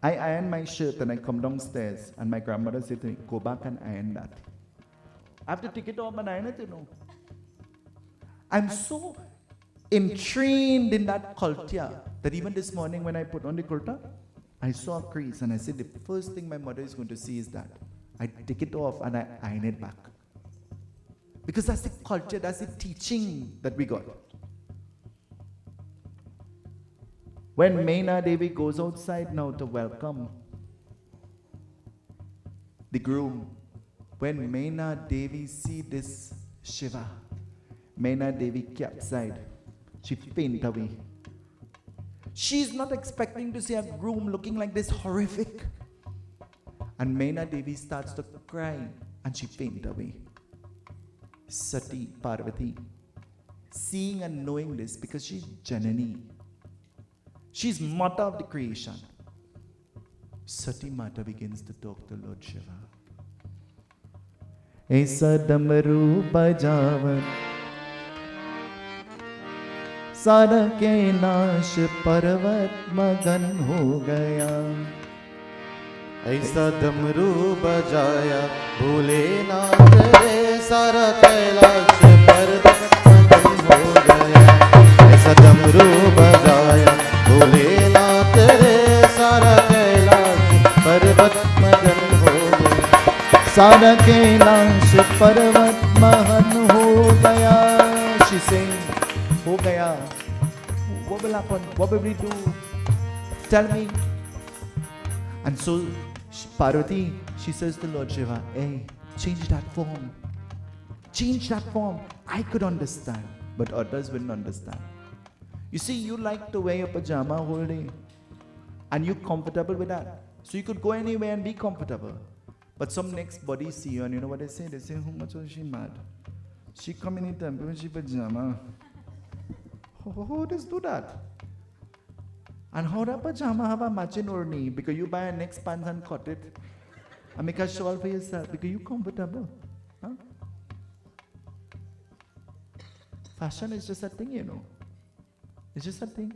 I iron my shirt and I come downstairs and my grandmother said to me, go back and iron that. I have to take it off and iron it, you know. I'm so entrained in that culture that even this morning when I put on the kurta, I saw a crease and I said the first thing my mother is going to see is that. I take it off and I iron it back. Because that's the culture, that's the teaching that we got. When Meena Devi goes outside now to welcome the groom, when Meena Devi see this Shiva, Meena Devi capsized. She fainted away. She's not expecting to see a groom looking like this horrific. And Meena Devi starts to cry and she fainted away. Sati Parvati, seeing and knowing this because she's Janani. She's mother of the creation. Sati Mata begins to talk to Lord Shiva. Aisa damaru bajavat सारा के नाश पर्वत मगन हो गया. ऐसा डमरू बजाया भोलेनाथ रे सारा कैलाश पर्वत मगन हो गया. ऐसा डमरू बजाया भोलेनाथ रे सारा कैलाश पर्वत मगन हो गया. सारा कैलाश पर्वत मगन हो गया. She saying, हो गया. What will happen? What will we do? Tell me. And so Parvati, she says to Lord Shiva, hey, change that form. Change that form. I could understand, but others wouldn't understand. You see, you like to wear your pajama whole day, and you're comfortable with that. So you could go anywhere and be comfortable. But some next body see you, and you know what they say? They say, how much was she mad? She come in the temple with she pajama. How does do that? And how that pajama have a matching orni? Because you buy a next pants and cut it. And make a shawl for yourself because you're comfortable. Huh? Fashion is just a thing, you know. It's just a thing.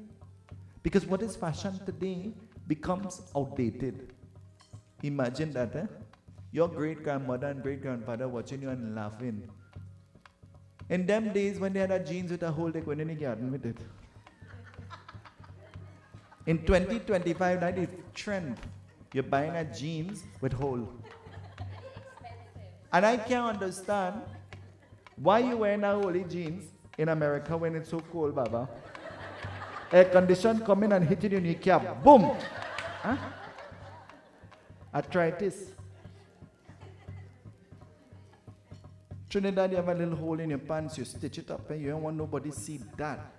Because what is fashion today becomes outdated. Imagine that, eh? Your great-grandmother and great-grandfather watching you and laughing. In them days when they had a jeans with a hole, they went in the garden with it. In 2025, that is trend. You're buying a jeans with hole. And I can't understand why you wearing a holy jeans in America when it's so cold, Baba. Air condition come in and hit it in your cap. Boom! Huh? Arthritis. Trinidad, you have a little hole in your pants, you stitch it up and you don't want nobody to see that.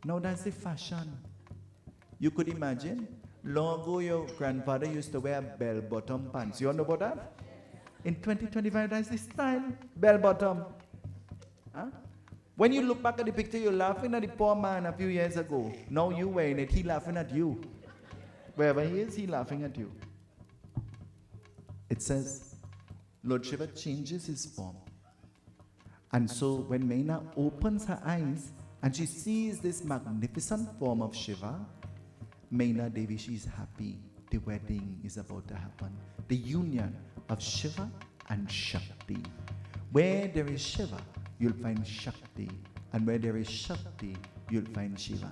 Now that's the fashion. You could imagine, long ago your grandfather used to wear bell-bottom pants. You all know about that? In 2025, that's the style, bell-bottom. Huh? When you look back at the picture, you're laughing at the poor man a few years ago. Now you wearing it, he laughing at you. Wherever he is, he laughing at you. It says, Lord Shiva changes his form. And so when Meena opens her eyes and she sees this magnificent form of Shiva, Meena Devi, she's happy. The wedding is about to happen. The union of Shiva and Shakti. Where there is Shiva, you'll find Shakti. And where there is Shakti, you'll find Shiva.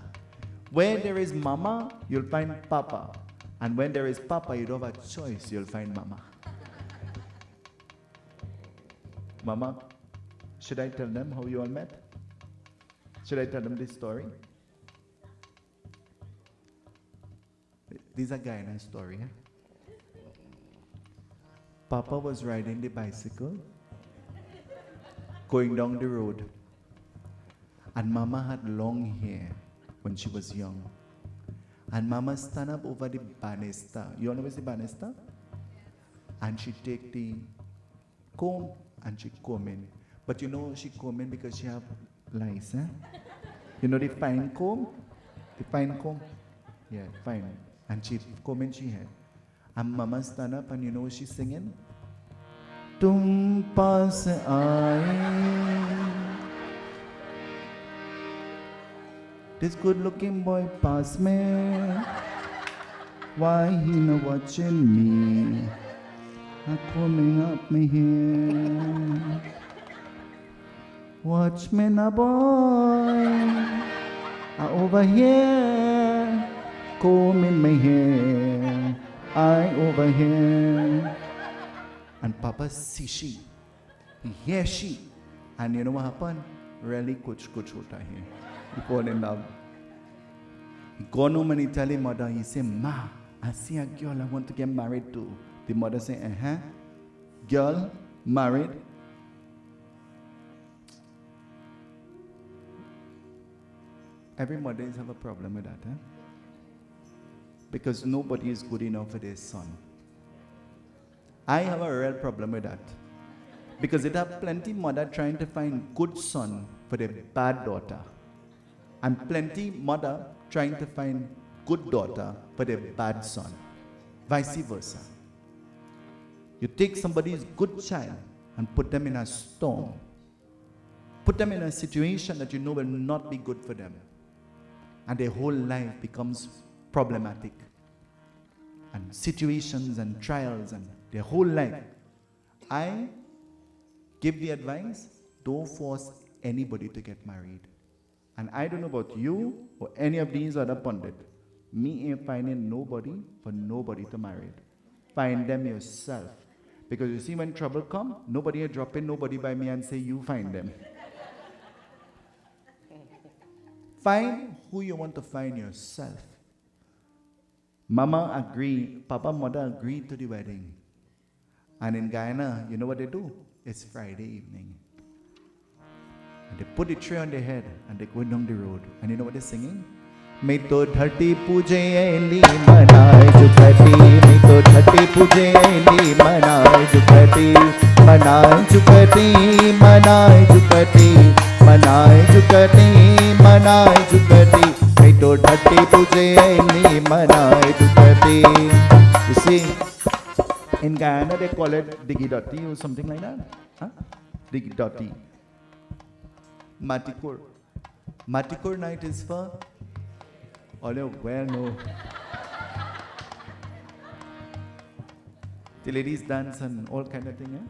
Where there is Mama, you'll find Papa. And when there is Papa, you don't have a choice, you'll find Mama. Mama, should I tell them how you all met? Should I tell them this story? This is a Gyan story. Eh? Papa was riding the bicycle going down the road. And Mama had long hair when she was young. And Mama stand up over the banister. You know what's the banister? And she take the comb and she comb in. But you know she comb in because she have lice, eh? You know the fine comb? The fine comb? Yeah, fine. And she comb in she had. And Mama stand up and you know what she's singing? Tum paas aaye. This good looking boy pass me. Why he not watching me? I'm coming up me here. Watch me now boy. I over here. Combing my hair. I over here. And Papa see she. He hear she. And you know what happened? Really kuch hota hai. He fall in love. He gone home and he tell his mother, he say, Ma, I see a girl I want to get married to. The mother say, girl, married? Every mother have a problem with that, because nobody is good enough for their son. I have a real problem with that. Because it have plenty mother trying to find good son for their bad daughter. And plenty mother trying to find good daughter for their bad son. Vice versa. You take somebody's good child and put them in a storm. Put them in a situation that you know will not be good for them. And their whole life becomes problematic. And situations and trials and their whole life. I give the advice, don't force anybody to get married. And I don't know about you or any of these other pundits. Me ain't finding nobody for nobody to marry. Find them yourself. Because you see when trouble come, nobody will drop in nobody by me and say you find them. Find who you want to find yourself. Mama agreed, Papa, Mother agreed to the wedding. And in Guyana, you know what they do? It's Friday evening. And they put the tree on their head and they go down the road. And you know what they're singing? Mai to dhati puje li manai jukati. Mai to dhati puje li manai jukati. Manai jukati, manai jukati. Manai jukati, manai jukati. Mai to dhati puje li manai jukati. You see, in Guyana they call it digidoti or something like that. Huh? Digidoti. Matikur. Matikur night is for all you well know. The ladies dance and all kind of thing.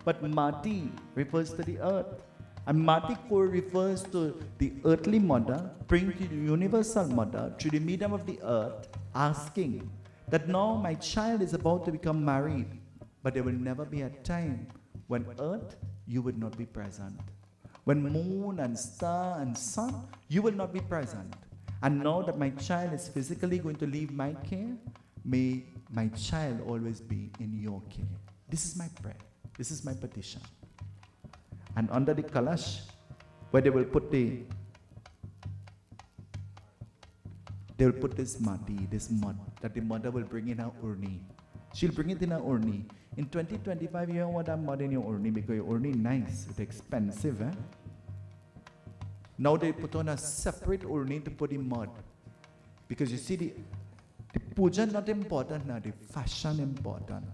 But Mati refers to the earth. And Matikur refers to the earthly mother praying to the universal mother through the medium of the earth, asking that now my child is about to become married, but there will never be a time when earth, you would not be present. When moon and star and sun, you will not be present. And now that my child is physically going to leave my care, may my child always be in your care. This is my prayer. This is my petition. And under the kalash, where they will put this mati, this mud, that the mother will bring in her urni. She'll bring it in her urni. In 2025, you don't want that mud in your urni because your urni nice, it's expensive. Now they put on a separate urni to put in mud. Because you see, the puja not important now, the fashion important.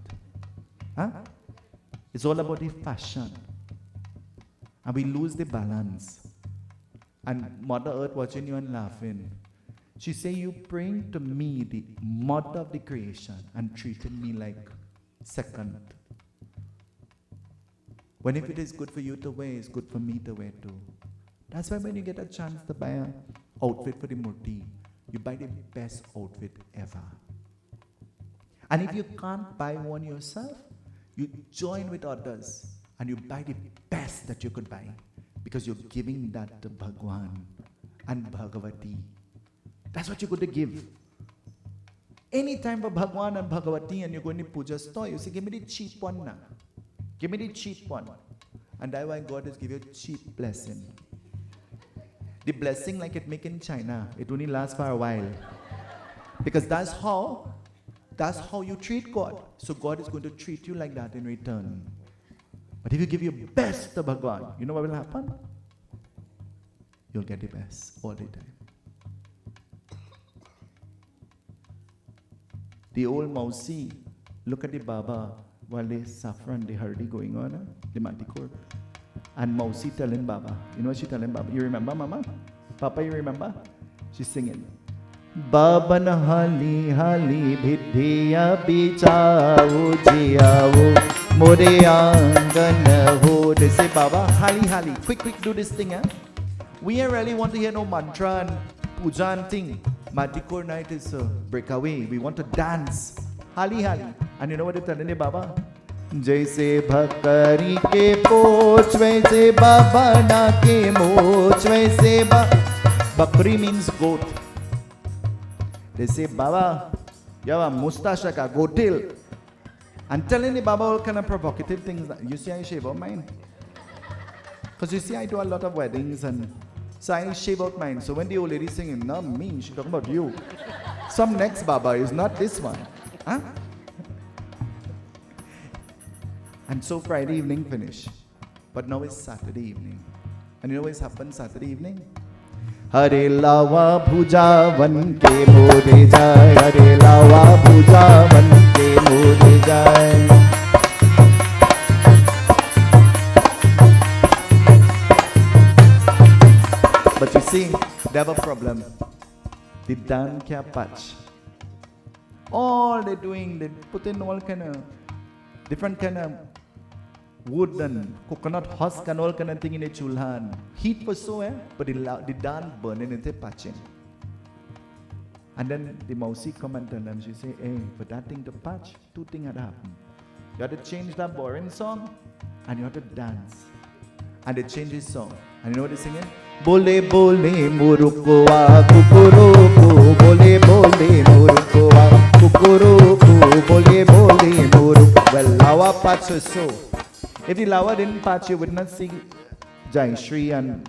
It's all about the fashion. And we lose the balance. And Mother Earth watching you and laughing. She say, you bring to me the mother of the creation and treating me like second. When if it is good for you to wear, it's good for me to wear too. That's why when you get a chance to buy an outfit for the Murti, you buy the best outfit ever. And if you can't buy one yourself, you join with others and you buy the best that you could buy because you're giving that to Bhagwan and Bhagavati. That's what you're going to give. Anytime for Bhagwan and Bhagavati and you're going to puja store, you say, give me the cheap one now. Give me the cheap one. And that's why God has given you a cheap blessing. The blessing like it make in China, it only lasts for a while. Because that's how you treat God. So God is going to treat you like that in return. But if you give your best to God, you know what will happen? You'll get the best all the time. The old Mausi, look at the Baba while the saffron, the hardi going on, the manticore. And Mausi telling Baba, you know what she telling Baba? You remember, Mama? Papa, you remember? She's singing. Baba na hali hali bhidhiya bichao jiyao more angan ho. They say, Baba, hali hali, quick do this thing, eh? We ain't really want to hear no mantra and puja and thing. Manticore night is a breakaway. We want to dance. Hali hali. And you know what they're telling the Baba? जैसे भकरी के पोच वैसे बाबा ना के मोच वैसे Bakri means goat. They say, Baba, you have a mustache like a goat tail. And telling the Baba all kind of provocative things. You see, I shave out mine. Because you see, I do a lot of weddings and so I shave out mine. So when the old lady singing, not me, she's talking about you. Some next Baba is not this one. Huh? And so Friday evening finish. But now it's Saturday evening. And you know what's happened Saturday evening? Hare lawa bhuja van ke more jai. Hare lawa bhuja van ke more jai. But you see, they have a problem. The dan kya patch. All they're doing, they put in all kind of different kind of wood and coconut husk and all kind of thing in a chulhan. Heat was so, but the dan burning and they patching. And then the Mausi come and tell them, she say, hey, for that thing to patch, two things had to happen. You have to change that boring song and you have to dance. And they change his song. And you know what they're singing? Bole bole murukoa kukuruku. Bole bole murukoa kukuruku. Bole bole muruku. Well, lawa patch was so. If the lawa didn't patch, you would not see Jai Shri and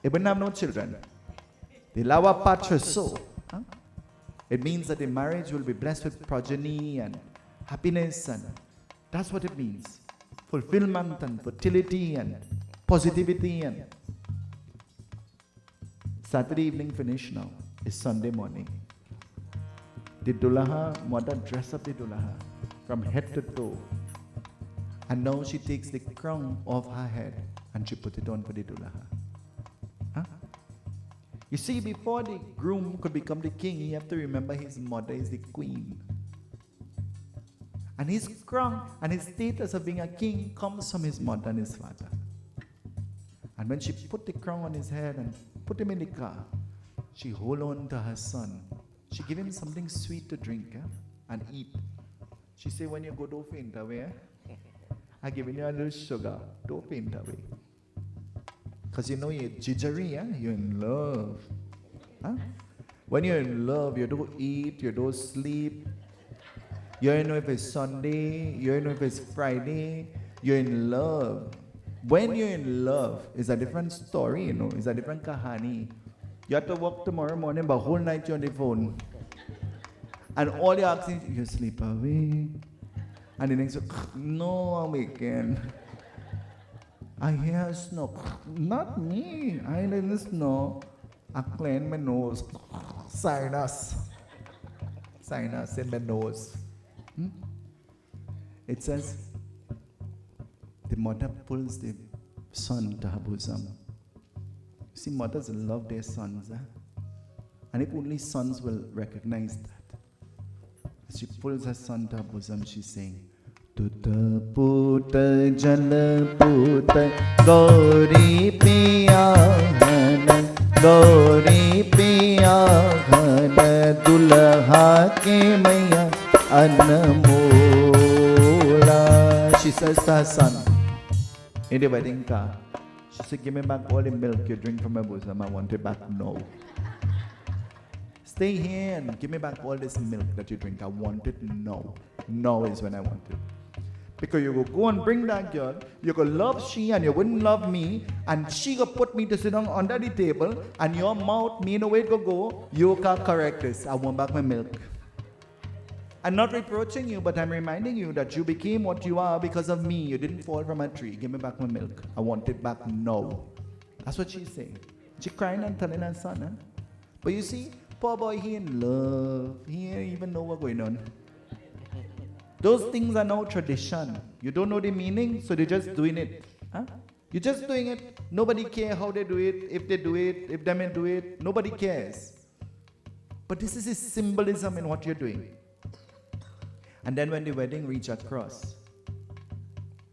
it wouldn't have no children. The lawa patch was so. Huh? It means that the marriage will be blessed with progeny and happiness, and that's what it means. Fulfillment and fertility and positivity. And Saturday evening finish now. It's Sunday morning. The Dulaha, mother dress up the Dulaha from head to toe. And now she takes the crown off her head and she put it on for the Dulaha. Huh? You see, before the groom could become the king, you have to remember his mother is the queen. And his crown and his status of being a king comes from his mother and his father. And when she put the crown on his head and put him in the car, she hold on to her son. She give him something sweet to drink and eat. She say, when you go, don't faint away. I give you a little sugar. Don't faint away. Because you know you're jittery, you're in love. Huh? When you're in love, you don't eat, you don't sleep. You don't know if it's Sunday, you don't know if it's Friday. You're in love. When you're in love, it's a different story, you know. It's a different kahani. You have to work tomorrow morning, but whole night you're on the phone. And all you're asking, you sleep away. And the next one, no, I'm waking. I hear snow. Not me. I didn't snow. I clean my nose. Sinus. Sinus in my nose. It says, the mother pulls the son to her bosom. See, mothers love their sons. And if only sons will recognize that. As she pulls her son to her bosom, she's saying, Tuta puta jala puta gauri piyahana gauri piyahana dulha ke maya anmola. She says to her son in the wedding car, she said, give me back all the milk you drink from my bosom. I want it back now. Stay here and give me back all this milk that you drink. I want it now. Now is when I want it. Because you go and bring that girl, you go love she and you wouldn't love me, and she go put me to sit down under the table, and your mouth, me no way to go, you can correct this. I want back my milk. I'm not reproaching you, but I'm reminding you that you became what you are because of me. You didn't fall from a tree. Give me back my milk. I want it back now. That's what she's saying. She crying and telling her son, huh? But you see, poor boy, he in love. He ain't even know what's going on. Those things are now tradition. You don't know the meaning, so they're just doing it. Huh? You're just doing it. Nobody cares how they do it, if they do it, if they may do it. Nobody cares. But this is a symbolism in what you're doing. And then when the wedding reach across,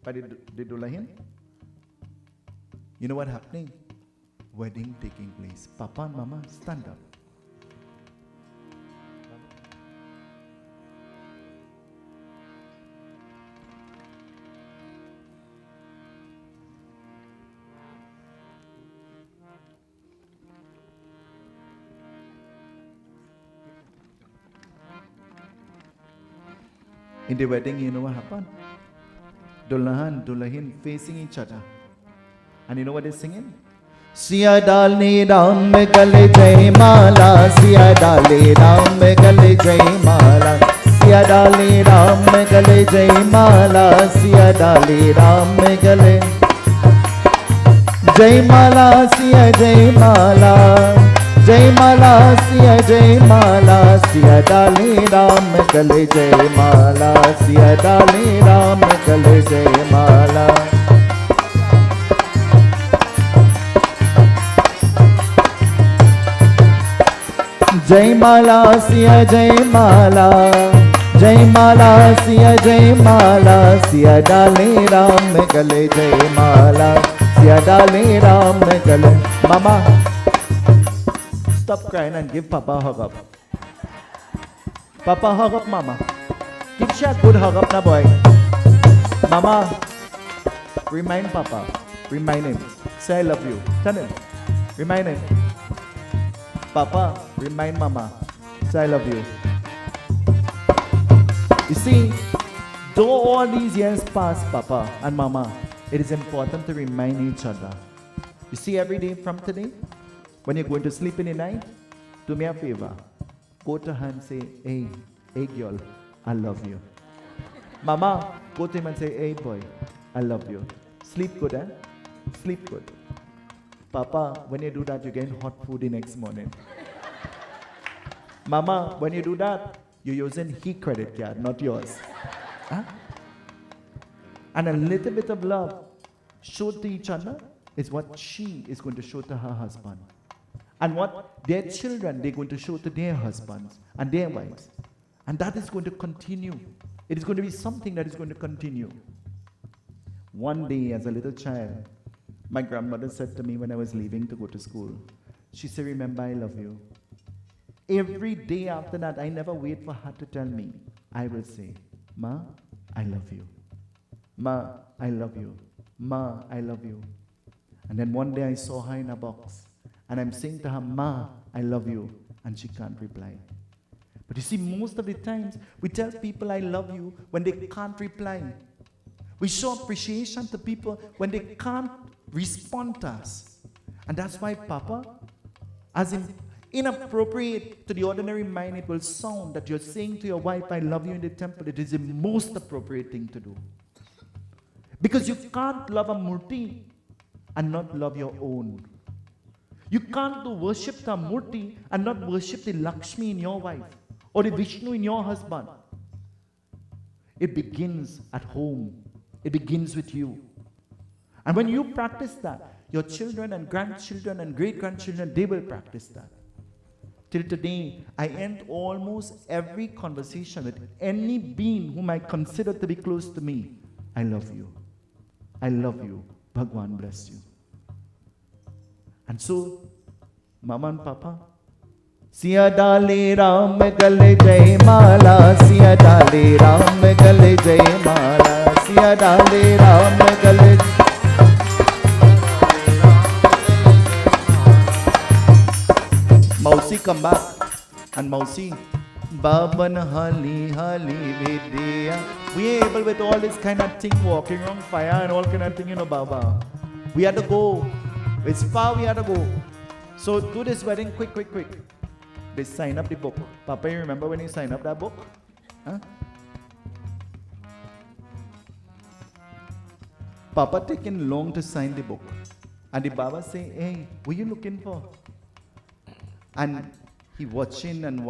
by the Dulahin, you know what happening? Wedding taking place. Papa and Mama, stand up. In the wedding, you know what happened? Dulahan, Dulahin facing each other. And you know what they're singing? Siya dalni ram mein gale jai mala, siya dali ram mein gale jai mala, siya dali ram mein gale jai mala, siya dali ram mein gale jai mala, siya jai mala. Jai mala, siya jai mala, siya dali ram gale jai mala, siya dali ram gale jai mala. Jai mala, siya jai mala, jai mala, siya jai mala, siya dali ram gale jai mala, siya dali ram gale. Mama, stop crying and give Papa a hug up. Papa, hug up Mama. Give she a good hug up now, boy. Mama, remind Papa. Remind him. Say I love you. Tell him. Remind him. Papa, remind Mama. Say I love you. You see, though all these years pass, Papa and Mama, it is important to remind each other. You see, every day from today, when you're going to sleep in the night, do me a favor. Go to her and say, hey girl, I love you. Mama, go to him and say, hey boy, I love you. Sleep good, eh? Sleep good. Papa, when you do that, you get hot food the next morning. Mama, when you do that, you're using his credit card, not yours. Huh? And a little bit of love showed to each other is what she is going to show to her husband. And what their children, they're going to show to their husbands and their wives. And that is going to continue. It is going to be something that is going to continue. One day, as a little child, my grandmother said to me when I was leaving to go to school, she said, remember, I love you. Every day after that, I never wait for her to tell me. I will say, Ma, I love you. Ma, I love you. Ma, I love you. And then one day I saw her in a box. And I'm saying to her, Ma, I love you. And she can't reply. But you see, most of the times, we tell people I love you when they can't reply. We show appreciation to people when they can't respond to us. And that's why, Papa, as inappropriate to the ordinary mind it will sound that you're saying to your wife, I love you in the temple, it is the most appropriate thing to do. Because you can't love a murti and not love your own. You can't do worship to a murti and not worship the Lakshmi in your wife or the Vishnu in your husband. It begins at home. It begins with you. And when you practice that, your children and grandchildren and great-grandchildren, they will practice that. Till today, I end almost every conversation with any being whom I consider to be close to me. I love you. I love you. Bhagwan bless you. And so, Mama and Papa, Siya dali ram gale jai mala, Siya dali ram gale jai mala, Siya dali ram gale. Mausi, come back. And Mausi, Baban Hali Hali Vidya. We ain't able with all this kind of thing, walking around fire and all kind of thing, Baba. We had to go. It's far we had to go. So do this wedding quick. They sign up the book. Papa, you remember when you signed up that book? Huh? Papa taking long to sign the book. And the Baba say, hey, what are you looking for? And he watching. And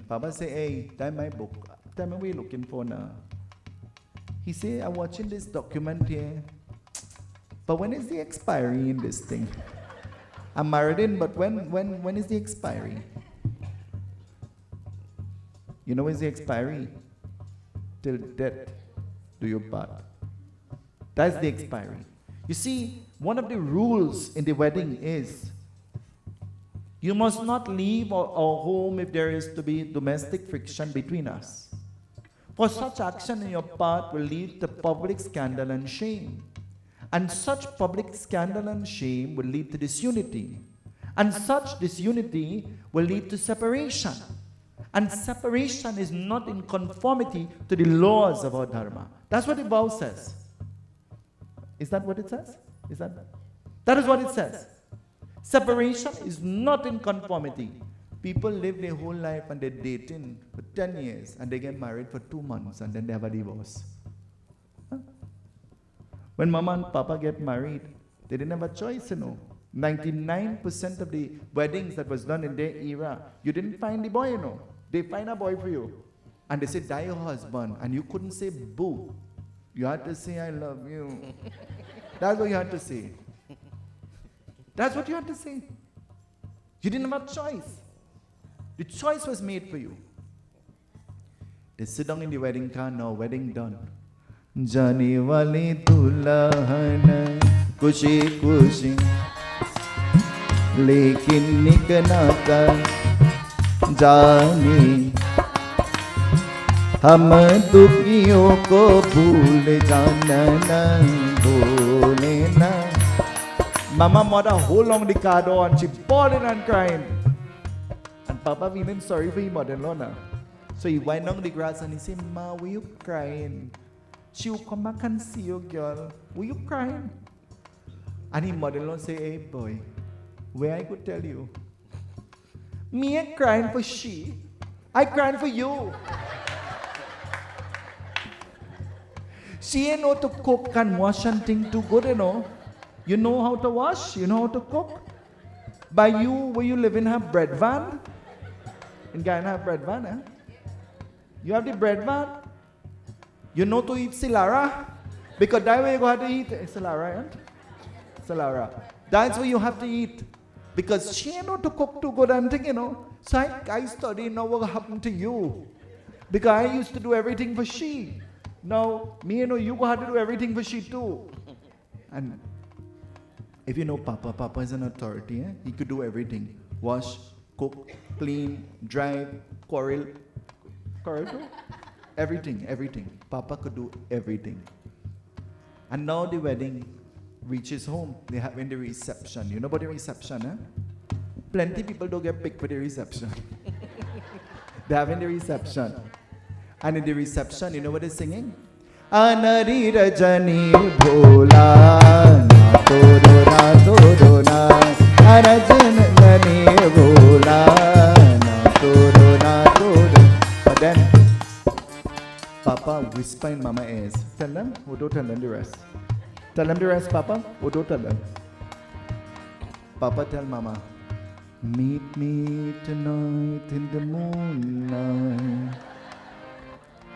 Papa say, hey, that's my book. Tell me what you looking for now. He say, I'm watching this document here. But when is the expiry in this thing? I'm married in, but when is the expiry? You know when is the expiry? Till death do you part. That's the expiry. You see, one of the rules in the wedding is you must not leave our home if there is to be domestic friction between us. For such action in your part will lead to public scandal and shame. And such public scandal and shame will lead to disunity. And such disunity will lead to separation. And separation is not in conformity to the laws of our Dharma. That's what the vow says. Is that what it says? That is what it says. Separation is not in conformity. People live their whole life and they're dating for 10 years and they get married for 2 months and then they have a divorce. Huh? When Mama and Papa get married, they didn't have a choice, 99% of the weddings that was done in their era, you didn't find the boy, They find a boy for you. And they say, die your husband. And you couldn't say boo. You had to say, I love you. That's what you had to say. That's what you had to say. You didn't have a choice. The choice was made for you. They sit down in the wedding car now, wedding done. Jani wali dulhan kushi kushi lekin nikna ka जाने हम दुखियों को भूल जाना न भूले ना. Mama mother hold on the car door and she bawling and crying. And Papa feeling sorry for his mother-in-law now. So he went on the grass and he said, Ma, why you crying? She will come back and see you, girl. Why you crying? And his mother-in-law say, hey boy, where I could tell you? Me ain't crying for she. I crying for you. She ain't know to cook and wash and thing too good, You know how to wash? You know how to cook? By you, where you live in her bread van? In Gyan have bread van, eh? You have the bread van? You know to eat silara? Because that way you have to eat silara, eh? Silara. That's where you have to eat. Because she ain't know to cook too good and thing, So I study now what happened to you. Because I used to do everything for she. Now, me and you have to do everything for she too. And if you know Papa, Papa is an authority, eh? He could do everything. Wash, cook, clean, drive, quarrel too? Everything. Papa could do everything. And now the wedding reaches home. They have in the reception. You know about the reception, eh? Plenty people don't get picked for the reception. They have in the reception. And in the reception, you know what they're singing? Anari Rajani Bhola Na Todo Na Arajanani Bhola Na Todo. But then Papa whisper in Mama ears. Tell them or don't tell them the rest. Tell them the rest, Papa, or don't tell them. Papa tell Mama, meet me tonight in the moonlight.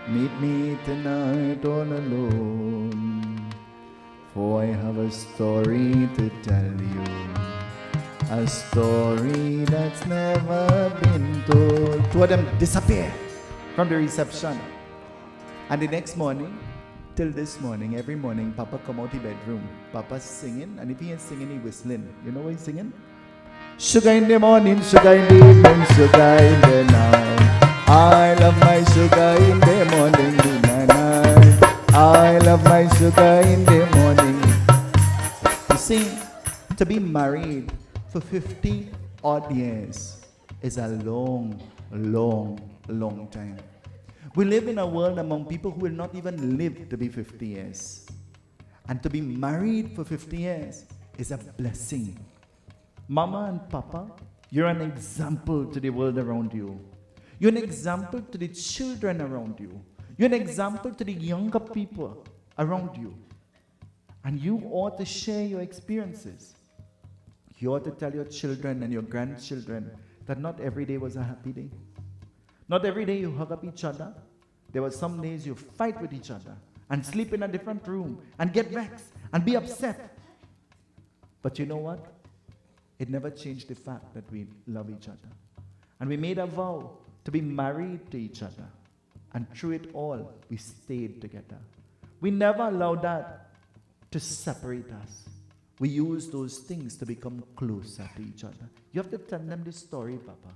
Meet me tonight all alone. For I have a story to tell you. A story that's never been told. Two of them disappear from the reception. And the next morning, till this morning, every morning, Papa come out the bedroom. Papa's singing, and if he ain't singing, he whistling. You know what he's singing? Sugar in the morning, sugar in the evening, sugar in the night. I love my sugar in the morning, in the night. I love my sugar in the morning. You see, to be married for 50 odd years is a long, long, long time. We live in a world among people who will not even live to be 50 years. And to be married for 50 years is a blessing. Mama and Papa, you're an example to the world around you. You're an example to the children around you. You're an example to the younger people around you. And you ought to share your experiences. You ought to tell your children and your grandchildren that not every day was a happy day. Not every day you hug up each other. There were some days you fight with each other and sleep in a different room and get vexed and be upset. But you know what? It never changed the fact that we love each other. And we made a vow to be married to each other. And through it all, we stayed together. We never allowed that to separate us. We used those things to become closer to each other. You have to tell them this story, Papa.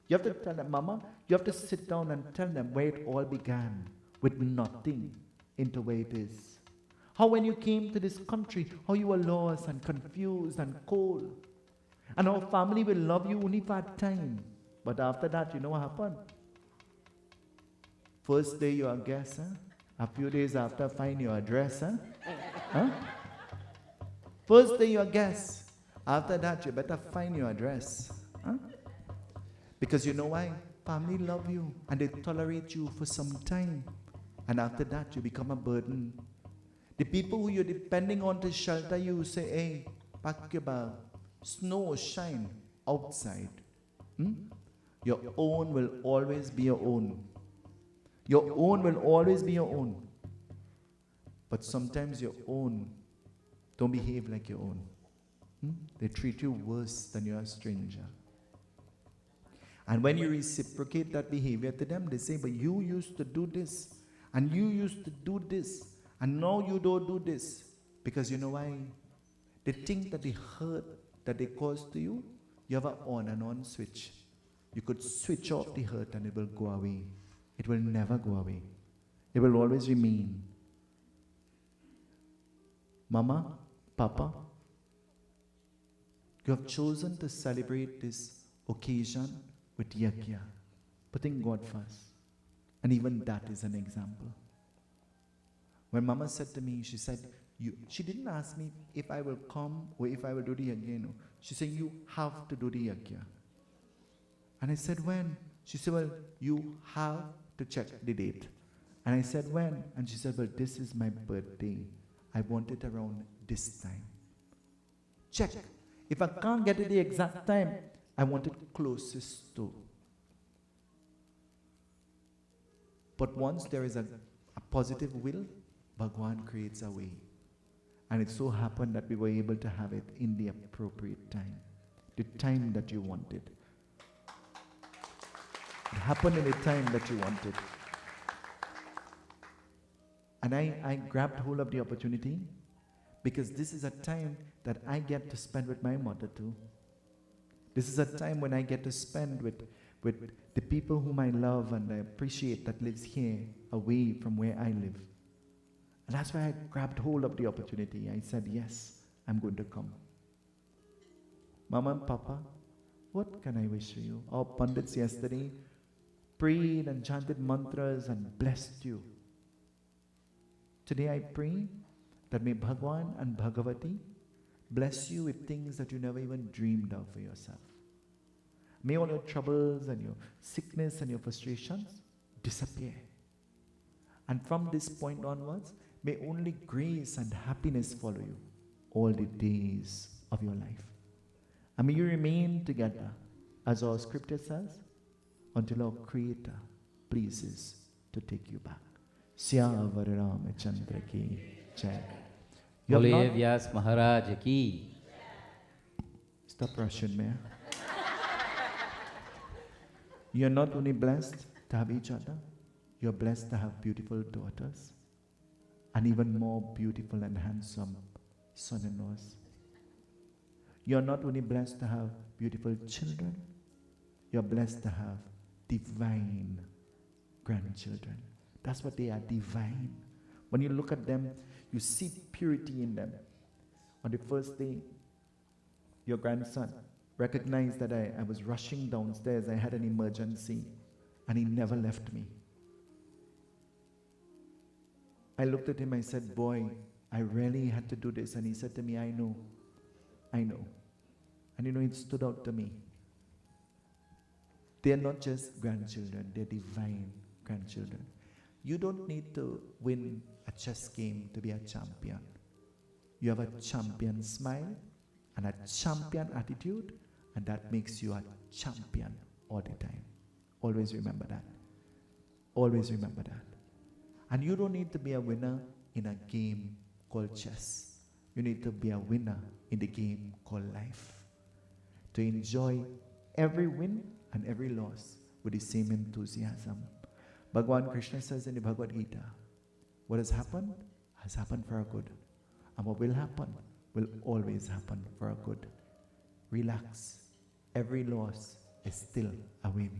You have to tell them, Mama, you have to sit down and tell them where it all began with nothing into where it is. How when you came to this country, how you were lost and confused and cold. And our family will love you only for a time. But after that, you know what happened? First day you're a guest, huh? A few days after, find your address, huh? Huh? First day you're a guest. After that, you better find your address. Huh? Because you know why? Family love you and they tolerate you for some time. And after that, you become a burden. The people who you're depending on to shelter you say, hey, pack your bag. Snow or shine outside. Your own will always be your own. Your own will always be your own. But sometimes your own don't behave like your own. They treat you worse than you're a stranger. And when you reciprocate that behavior to them, they say, but you used to do this, and you used to do this, and now you don't do this. Because you know why? They think that the hurt that they cause to you, you have an on and on switch. You could switch off the hurt and it will go away. It will never go away. It will always remain. Mama, Papa, you have chosen to celebrate this occasion with Yagna, putting God first. And even that is an example. When Mama said to me, she said, she didn't ask me if I will come or if I will do the Yagna. No. She said, you have to do the Yagna. And I said, when? She said, well, you have to check the date. And I said, when? And she said, well, this is my birthday. I want it around this time. Check. If I can't get it the exact time, I want it closest to. But once there is a positive will, Bhagwan creates a way. And it so happened that we were able to have it in the appropriate time. The time that you wanted. It happened in the time that you wanted. And I grabbed hold of the opportunity because this is a time that I get to spend with my mother too. This is a time when I get to spend with the people whom I love and I appreciate that lives here away from where I live. And that's why I grabbed hold of the opportunity. I said, yes, I'm going to come. Mama and Papa, what can I wish for you? Our pundits yesterday prayed and chanted mantras and blessed you. Today I pray that may Bhagwan and Bhagavati bless you with things that you never even dreamed of for yourself. May all your troubles and your sickness and your frustrations disappear. And from this point onwards, may only grace and happiness follow you all the days of your life. And may you remain together, as our scripture says, until our Creator pleases to take you back. Syavar Ramachandra ki jai. You have Bole not- Vyas Maharaj ki. Stop Russian, Mayor. You are not only blessed to have each other, you are blessed to have beautiful daughters and even more beautiful and handsome son-in-laws. You are not only blessed to have beautiful children, you are blessed to have divine grandchildren. That's what they are, divine. When you look at them, you see purity in them. On the first day, your grandson recognized that I was rushing downstairs. I had an emergency, and he never left me. I looked at him, I said, boy, I really had to do this. And he said to me, I know. And it stood out to me. They're not just grandchildren, they're divine grandchildren. You don't need to win a chess game to be a champion. You have a champion smile and a champion attitude, and that makes you a champion all the time. Always remember that. Always remember that. And you don't need to be a winner in a game called chess. You need to be a winner in the game called life. To enjoy every win and every loss with the same enthusiasm. Bhagwan Krishna says in the Bhagavad Gita, what has happened for our good. And what will happen will always happen for our good. Relax. Every loss is still a win.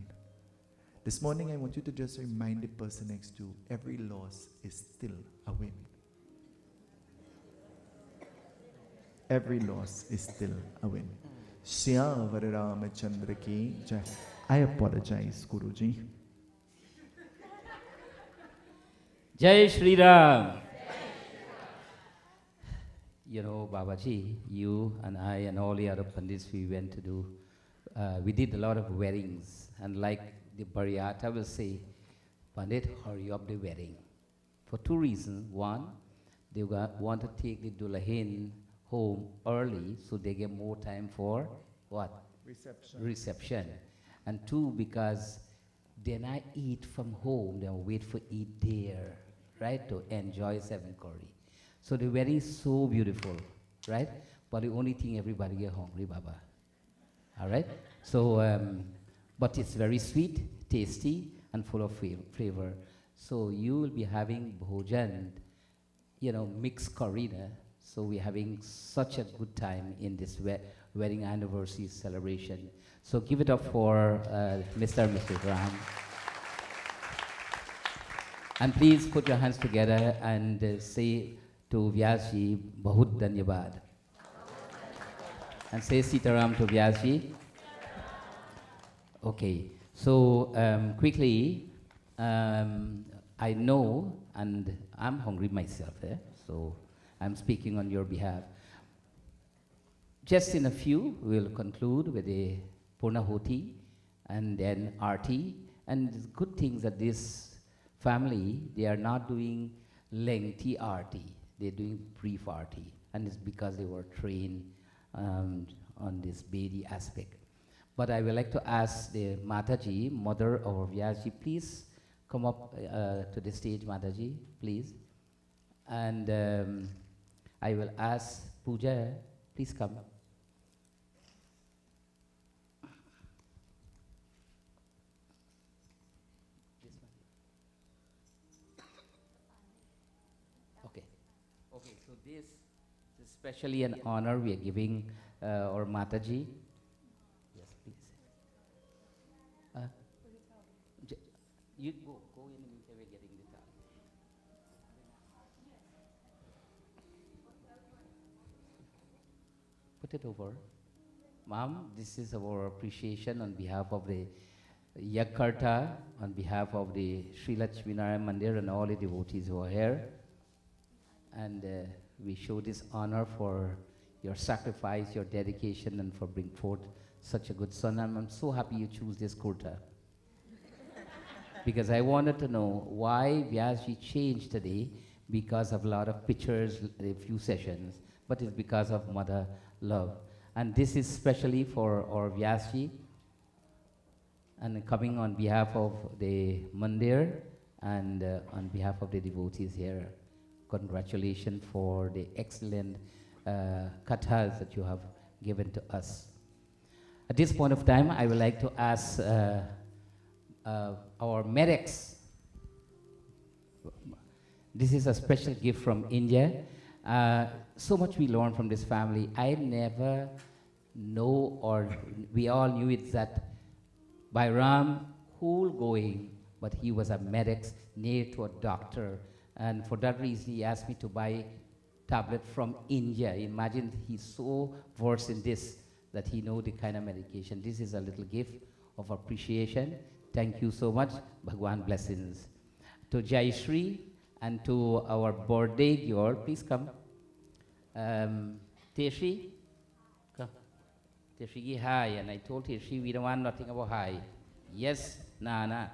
This morning I want you to just remind the person next to you, every loss is still a win. Every loss is still a win. Shyam Ramachandra ki jai. I apologize, Guruji. Jai Shri Ram. You know, Babaji, you and I and all the other Pandits we went to do, we did a lot of weddings. And like the Bharyata will say, Pandit, hurry up the wedding. For two reasons. One, they want to take the Dulahin home early so they get more time for what? Reception. And two, because they not eat from home, they wait for eat there, right? To enjoy seven curry. So the wedding is so beautiful, right? But the only thing, everybody get hungry, Baba. All right? So, but it's very sweet, tasty, and full of flavor. So you will be having bhojan, mixed curry. So we're having such a good time in this wedding anniversary celebration. So give it up for Mr. and Mrs. Ram. And please put your hands together and say to Vyasji, Bahut Dhanyabad. And say Sitaram to Vyasji. Okay, so quickly, I know, and I'm hungry myself, so I'm speaking on your behalf. Just in a few, we'll conclude with a Purnahoti and then Arti. And it's good things that this family, they are not doing lengthy Arti. They're doing brief Arti. And it's because they were trained on this Bedi aspect. But I would like to ask the Mataji, mother of Vyasji, please come up to the stage, Mataji, please. And I will ask Pooja, please come. Okay. Okay, so this is especially an honor we are giving our Mataji. Yes, please. You go in and we're getting the towel. Put it over. Ma'am, this is our appreciation on behalf of the Yagkarta, on behalf of the Sri Lakshminarayan Mandir and all the devotees who are here. And we show this honor for your sacrifice, your dedication, and for bringing forth such a good son. I'm so happy you choose this kurta. Because I wanted to know why Vyasji changed today, because of a lot of pictures, a few sessions, but it's because of mother love. And this is specially for our Vyasji, and coming on behalf of the Mandir and on behalf of the devotees here. Congratulations for the excellent kathas that you have given to us. At this point of time, I would like to ask our medics. This is a special gift from India. So much we learned from this family. I never know, or we all knew it, that Bairam, cool going, but he was a medic near to a doctor. And for that reason, he asked me to buy tablet from India. Imagine, he's so versed in this, that he know the kind of medication. This is a little gift of appreciation. Thank you so much. Bhagwan blessings. To Jayashree and to our birthday girl, please come. Teshri, come. Teshri, hi. And I told Teshri we don't want nothing about hi. Yes, nah.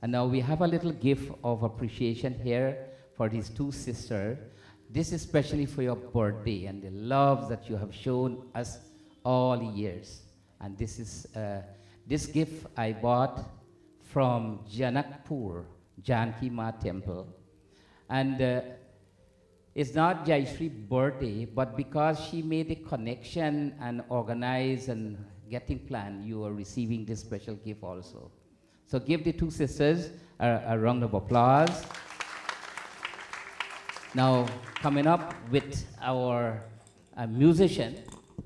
And now we have a little gift of appreciation here for these two sisters. This is especially for your birthday and the love that you have shown us all the years. And this is this gift I bought from Janakpur, Janki Ma Temple. And it's not Jayashree's birthday, but because she made a connection and organized and getting planned, you are receiving this special gift also. So give the two sisters a round of applause. Now, coming up with our musician,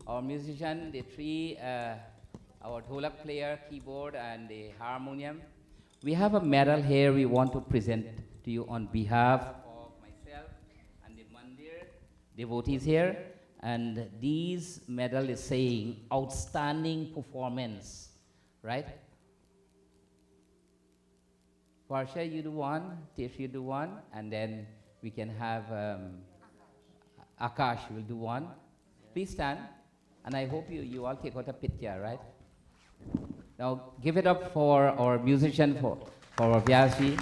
the three, our dholak player, keyboard, and the harmonium. We have a medal here we want to present to you on behalf of myself and the Mandir devotees here. And these medal is saying outstanding performance, right? Varsha, you do one, Tish, you do one, and then we can have Akash will do one. Please stand, and I hope you all take out a picture, right? Now give it up for our musician, for Vyasji.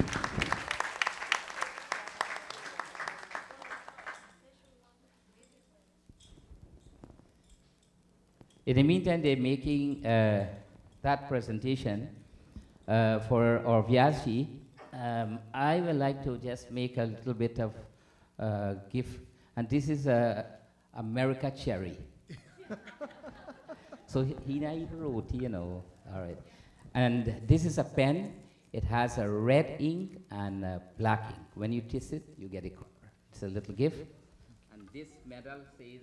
In the meantime, they're making that presentation for our Vyasji. I would like to just make a little bit of gift, and this is a America cherry. So he wrote, you know, all right. And this is a pen. It has a red ink and a black ink. When you taste it, you get a color. It's a little gift. And this medal says,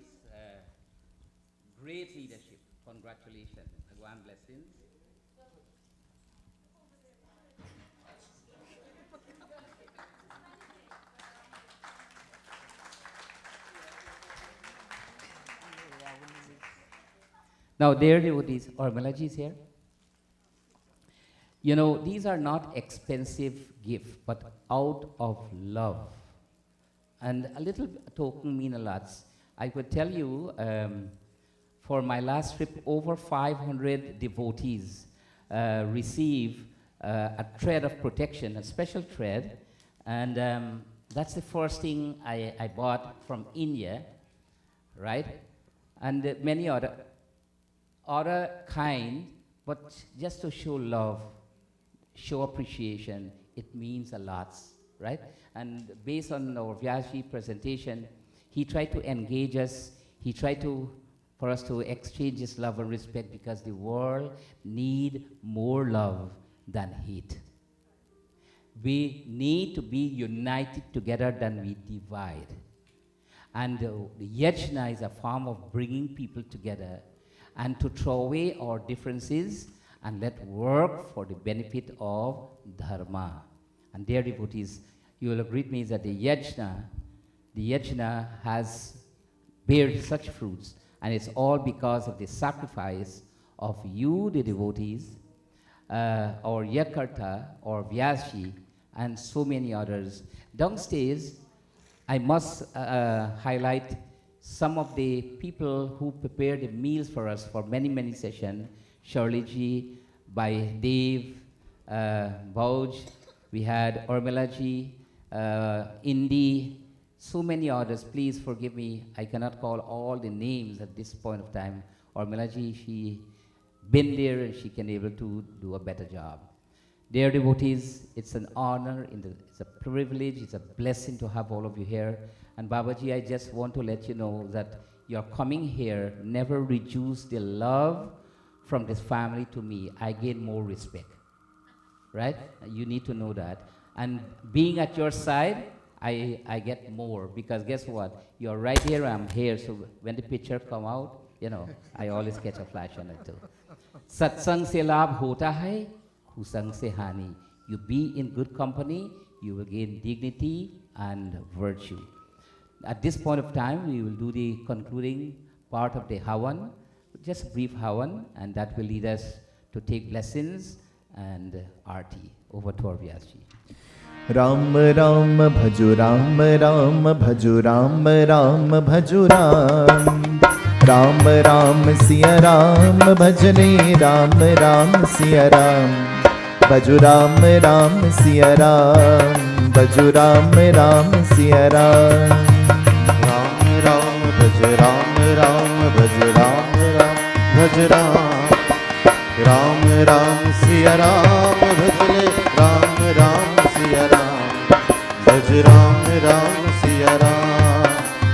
great leadership. Congratulations. Bhagwan blessings. Now, dear devotees, Ormalaji is here. You know, these are not expensive gifts, but out of love. And a little token mean a lot. I could tell you, for my last trip, over 500 devotees receive a thread of protection, a special thread. And that's the first thing I bought from India, right? And many other kind, but just to show love, show appreciation, it means a lot, right? And based on our Vyasji presentation, he tried to engage us, he tried for us to exchange his love and respect, because the world need more love than hate. We need to be united together than we divide. And the Yagna is a form of bringing people together and to throw away our differences and let work for the benefit of Dharma. And dear devotees, you will agree with me that the Yagna has beared such fruits, and it's all because of the sacrifice of you, the devotees, or Yakarta, or Vyasji, and so many others. Downstairs, I must highlight some of the people who prepared the meals for us for many, many sessions. Shirley Ji, by Dave, Bauj, we had Urmila Ji, Indy, so many others. Please forgive me, I cannot call all the names at this point of time. Urmila Ji, she been there and she can able to do a better job. Dear devotees, it's an honor, it's a privilege, it's a blessing to have all of you here. And Babaji, I just want to let you know that your coming here never reduced the love from this family to me. I gain more respect, right? You need to know that. And being at your side, I get more, because guess what? You're right here, I'm here, so when the picture come out, you know, I always catch a flash on it too. Satsang se labh hota hai, husang se hani. You be in good company, you will gain dignity and virtue. At this point of time, we will do the concluding part of the Havan, just brief Havan, and that will lead us to take blessings and arti. Over to our Vyasji. Ram Ram Bhaju Ram Ram Bhaju Ram Ram Bhaju Ram Ram Ram Siya Ram Bhajne Ram Ram Siya Ram Bhaju Ram Ram Siya Ram Bhaju Ram Ram Siya Ram Ram Ram Bhaj Ram Ram Bhaj Ram Ram Bhaj Ram Ram Ram Siya Ram Bhajle Ram Ram Siya Ram Bhaj Ram Ram Siya Ram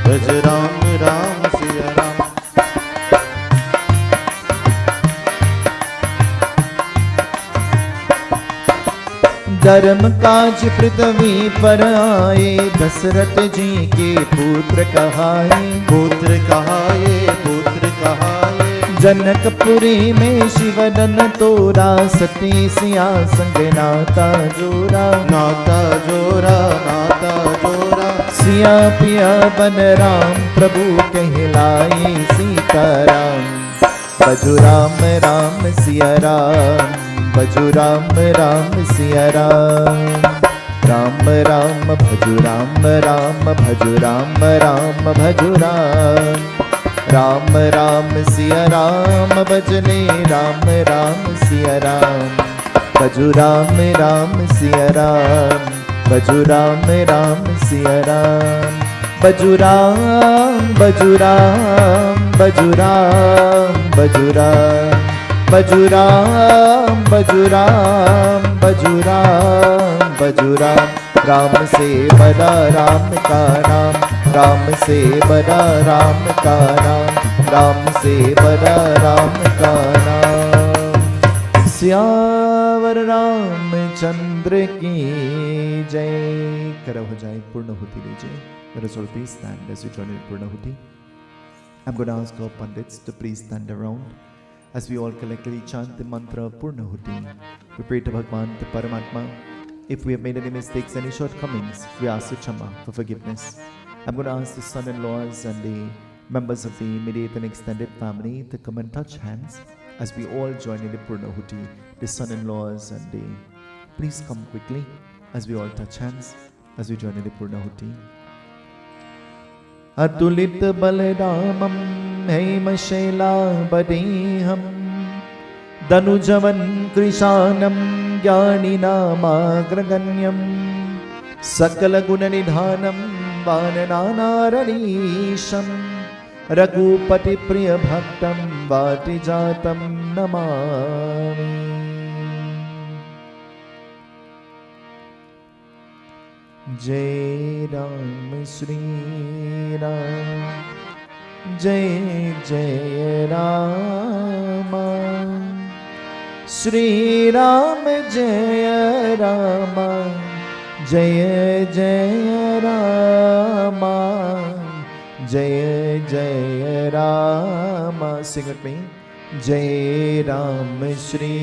Bhaj Ram Ram Siya Ram धर्म काज पृथ्वी पर आए दशरथ जी के पुत्र कहाए पुत्र कहाए पुत्र कहाए जनकपुरी में शिवदन तोरा सती सिया संग नाता जोरा नाता जोरा नाता जोरा सिया पिया बन राम प्रभु कहलाए सीताराम बजू राम राम सिया राम बजू राम राम सिया राम राम राम भजू राम राम भजू राम राम भजू राम राम राम सिया राम भजने राम राम सिया राम भजू राम राम सिया राम भजू राम राम सिया राम भजू राम भजू राम भजू राम भजू राम भजू राम भजू राम भजू राम भजू राम राम से बड़ा राम का नाम राम से बड़ा राम का नाम राम से बड़ा राम का नाम सियावर रामचंद्र की जय। खड़ा हो जाए, पूर्णाहुति लीजिए। Let us all please stand as we join in Purnahuti. I'm going to ask our Pandits to please stand around as we all collectively chant the mantra of Purnahuti. We pray to Bhagwan, to Paramatma. If we have made any mistakes, any shortcomings, we ask the Chama for forgiveness. I'm going to ask the son-in-laws and the members of the immediate and extended family to come and touch hands as we all join in the Purnahuti. The son-in-laws and the... Please come quickly as we all touch hands as we join in the Purnahuti. अतुलित बलरामं हेमशैलाबदेहं दनुजवन् कृशानं ज्ञानिनामाग्रगण्यं सकलगुणनिधानं वाननानारणीशं रघुपतिप्रियभक्तं वातिजातं नमामि। जय राम श्री राम जय जय राम श्री राम जय राम जय जय राम जय जय Ram. Sing with me. जय राम श्री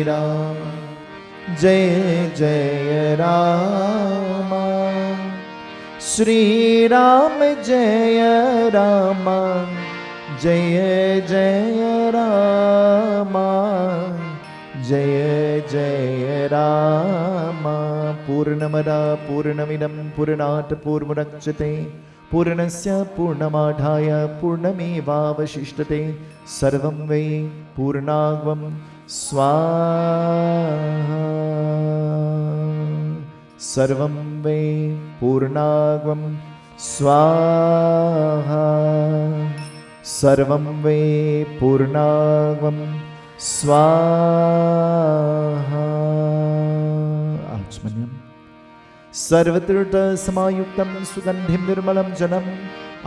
राम जय जय राम श्री राम जय राम जय जय राम जय जय राम। पूर्णमदा पूर्णमिदं पूर्णात् पूर्णमुदच्यते पूर्णस्य पूर्णमादाय पूर्णमेवावशिष्यते सर्वं वै पूर्णाग्वं स्वाहा सर्वं वै पूर्णाग्वं स्वाहा सर्वं वै पूर्णाग्वं स्वाहा। आचमनीयम्। सर्वतीर्थसमायुक्तं सुगन्धिं निर्मलं जलम्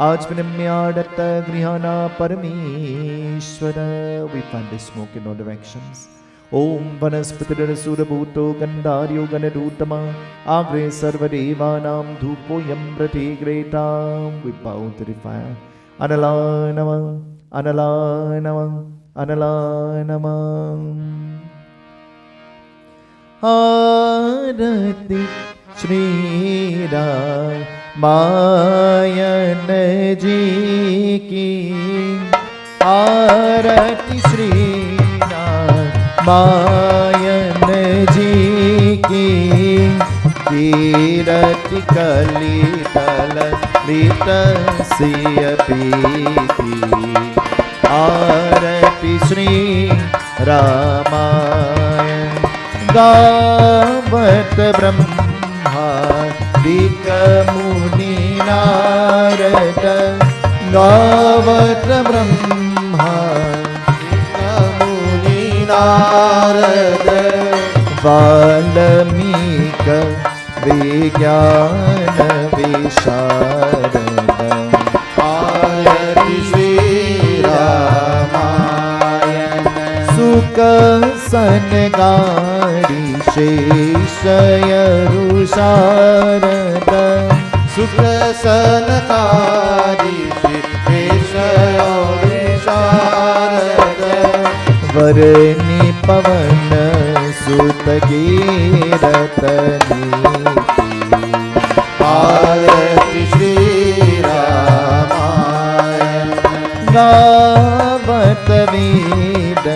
आचमनीयादत्त गृहाणा परमेश्वर। We find the smoke in all directions. Om Vanaspatiradasurabuto Gandharyo Ganadutama Agre Sarvadevanam Dhupoyam Prati Gretam. We bow to the fire. Analanama, Analanama, Analanama. Arati Shri Ram Mayan Ji Ki आरती श्री रामायण जी की कीरति कली तल सिय पीती आरती श्री रामायण गावत ब्रह्मादिक मुनि नारद गावत ब्रह्मादिक मुनि नारद वाल्मीक विज्ञान विशारद आरती श्री रामायण सुख सनगारी शेषयरुषारद सुख सनगारी शेषयरुषारद वरनि पवन सुत कीरत आरती श्री रामायण गावत वेद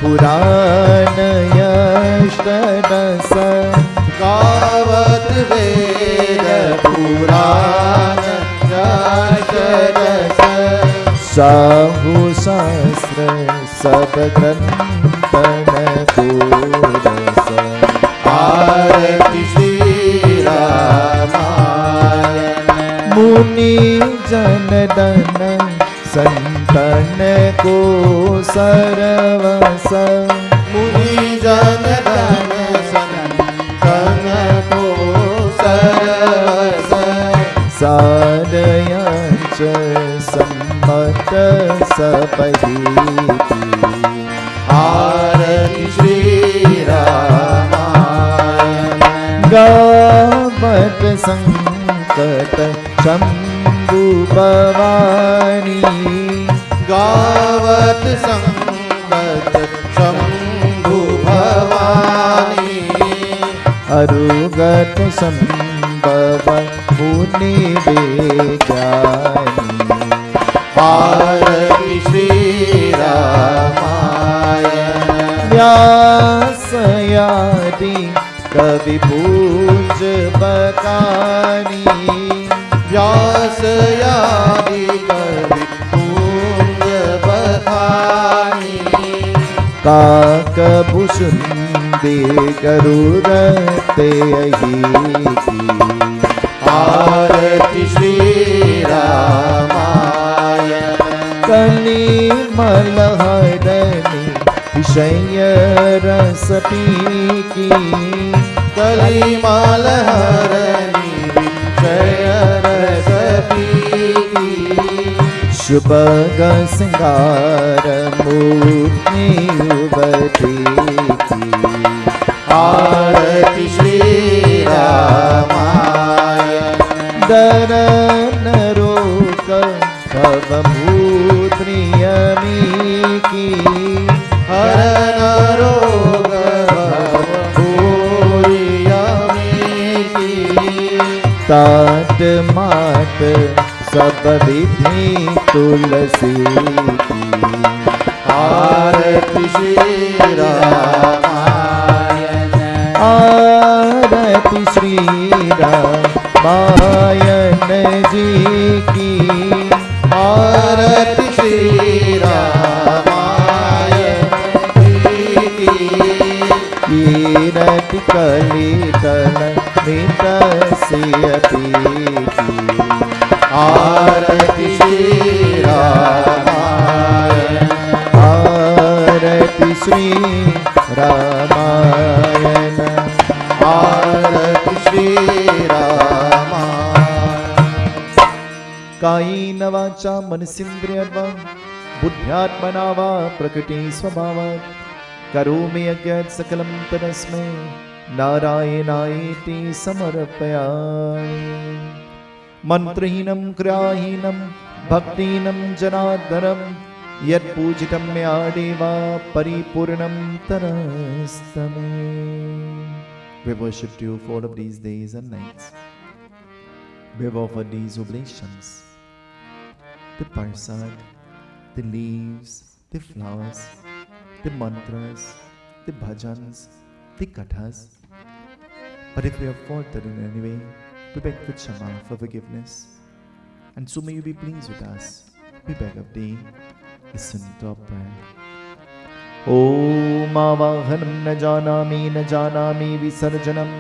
पुराण यष्टदश गावत वेद पुराण यष्टदश साहु शास्त्र सब ग्रंथन पूरस आरती श्री रामायण मुनि जनदन संतन को सरवस मुनि जनदन संतन को सरवस सारयांच सम्मत सपहीति आरती श्री रामायण गावत संकट शंभु भवानी गावत संकट शंभु भवानी अरुगत संभव मुनि विज्ञानी आरती श्री रामायण व्यासयादि कवि पूज बकानी व्यासयादि कवि पूज बकानी काकभूषुंडे गरुड़ते अहीति आरती श्री रामायण कली मलहरणी विषय रस पीकी कली मलहरणी विषय रस पीकी शुभग सिंगार मूर्ति युवती की आरती श्री रामायण दरन रोक भव भूत्रियमी की हरन रोग भव भूरियमी की तात मात सब विधि तुलसी की आरती श्री रामायण आरती श्री रामायण जी की आरती श्री रामायण जी की कीरति कली तल मृत सिय पीती आरती श्री रामायण आरती श्री रामायण आरती श्री रामायण कायेन वाचा मनसेन्द्रियर्वा बुद्ध्यात्मना वा प्रकृति स्वभावात् करोमि यज्ञात् सकलं तदस्मै नारायणायेति समर्पयामि मंत्रहीनं क्रियाहीनं भक्तिहीनं जनार्दनं यत्पूजितं मया देवा परिपूर्णं तरस्तमे. We worshipped you for all of these days and nights. We have offered these oblations, the parsad, the leaves, the flowers, the mantras, the bhajans, the kathas. But if we have faltered in any way, we beg for Kshama, for forgiveness. And so may you be pleased with us. We beg of thee, listen to our prayer. Om Avahanam na janami visarjanam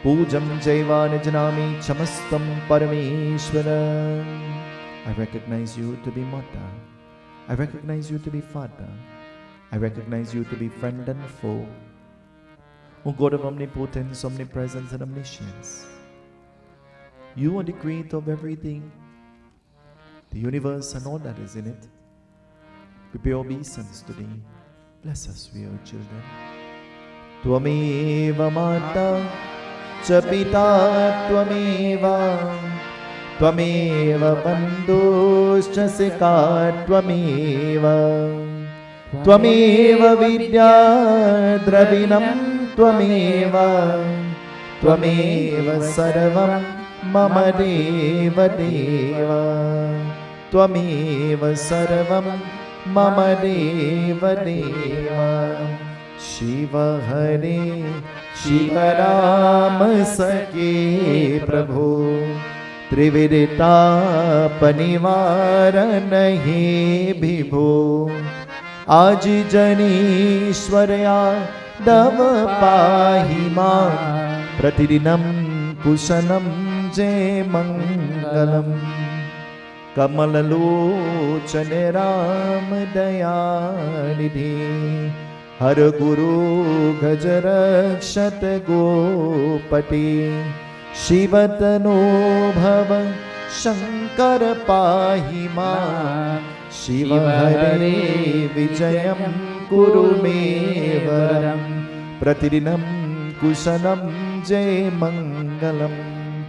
pujam jaiva janami chamastam parameshwara. I recognize you to be Mata. I recognize you to be Father. I recognize you to be friend and foe. O God of omnipotence, omnipresence and omniscience, you are the creator of everything, the universe and all that is in it. We pay obeisance to thee. Bless us, we are children. Tvameva Mata cha Pita Tvameva Tvameva Bandhuscha Sika Tvameva Tvameva Vidya Dravinam Tvameva Tvameva Sarvam Mama Deva Deva Tvameva Sarvam Mama Deva Deva Shiva Hare Shiva Ram Sake Prabhu Trividita Panivaran He Bhibho Aj Janishwarya Dava Pahima Pratidinam Kusanam Jai Mangalam Kamalalochane Ram Dayanidhi Har Guru Gajarakshat Gopati Shivatano Bhava Shankar Pahima Shiva Hare Vijayam Kuru Me Varam Pratidinam Kusanam Jai Mangalam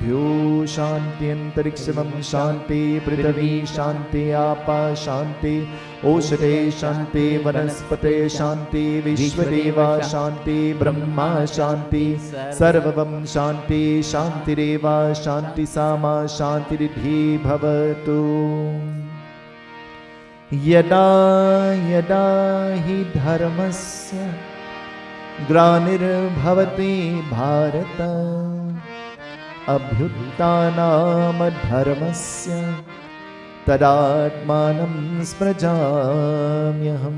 Bhyo Shanti Antariksham Shanti Prithvi Shanti Apa Shanti Oshate Shanti Vanaspate Shanti Vishwadeva Shanti Brahma Shanti Sarvavam Shanti Shanti Deva Shanti Sama Shanti Riddhi Bhavatu Yada Yada Hi Dharmasya Granir Bhavati Bharata Abhyuttanam dharmasya tadatmanam sprajamyaham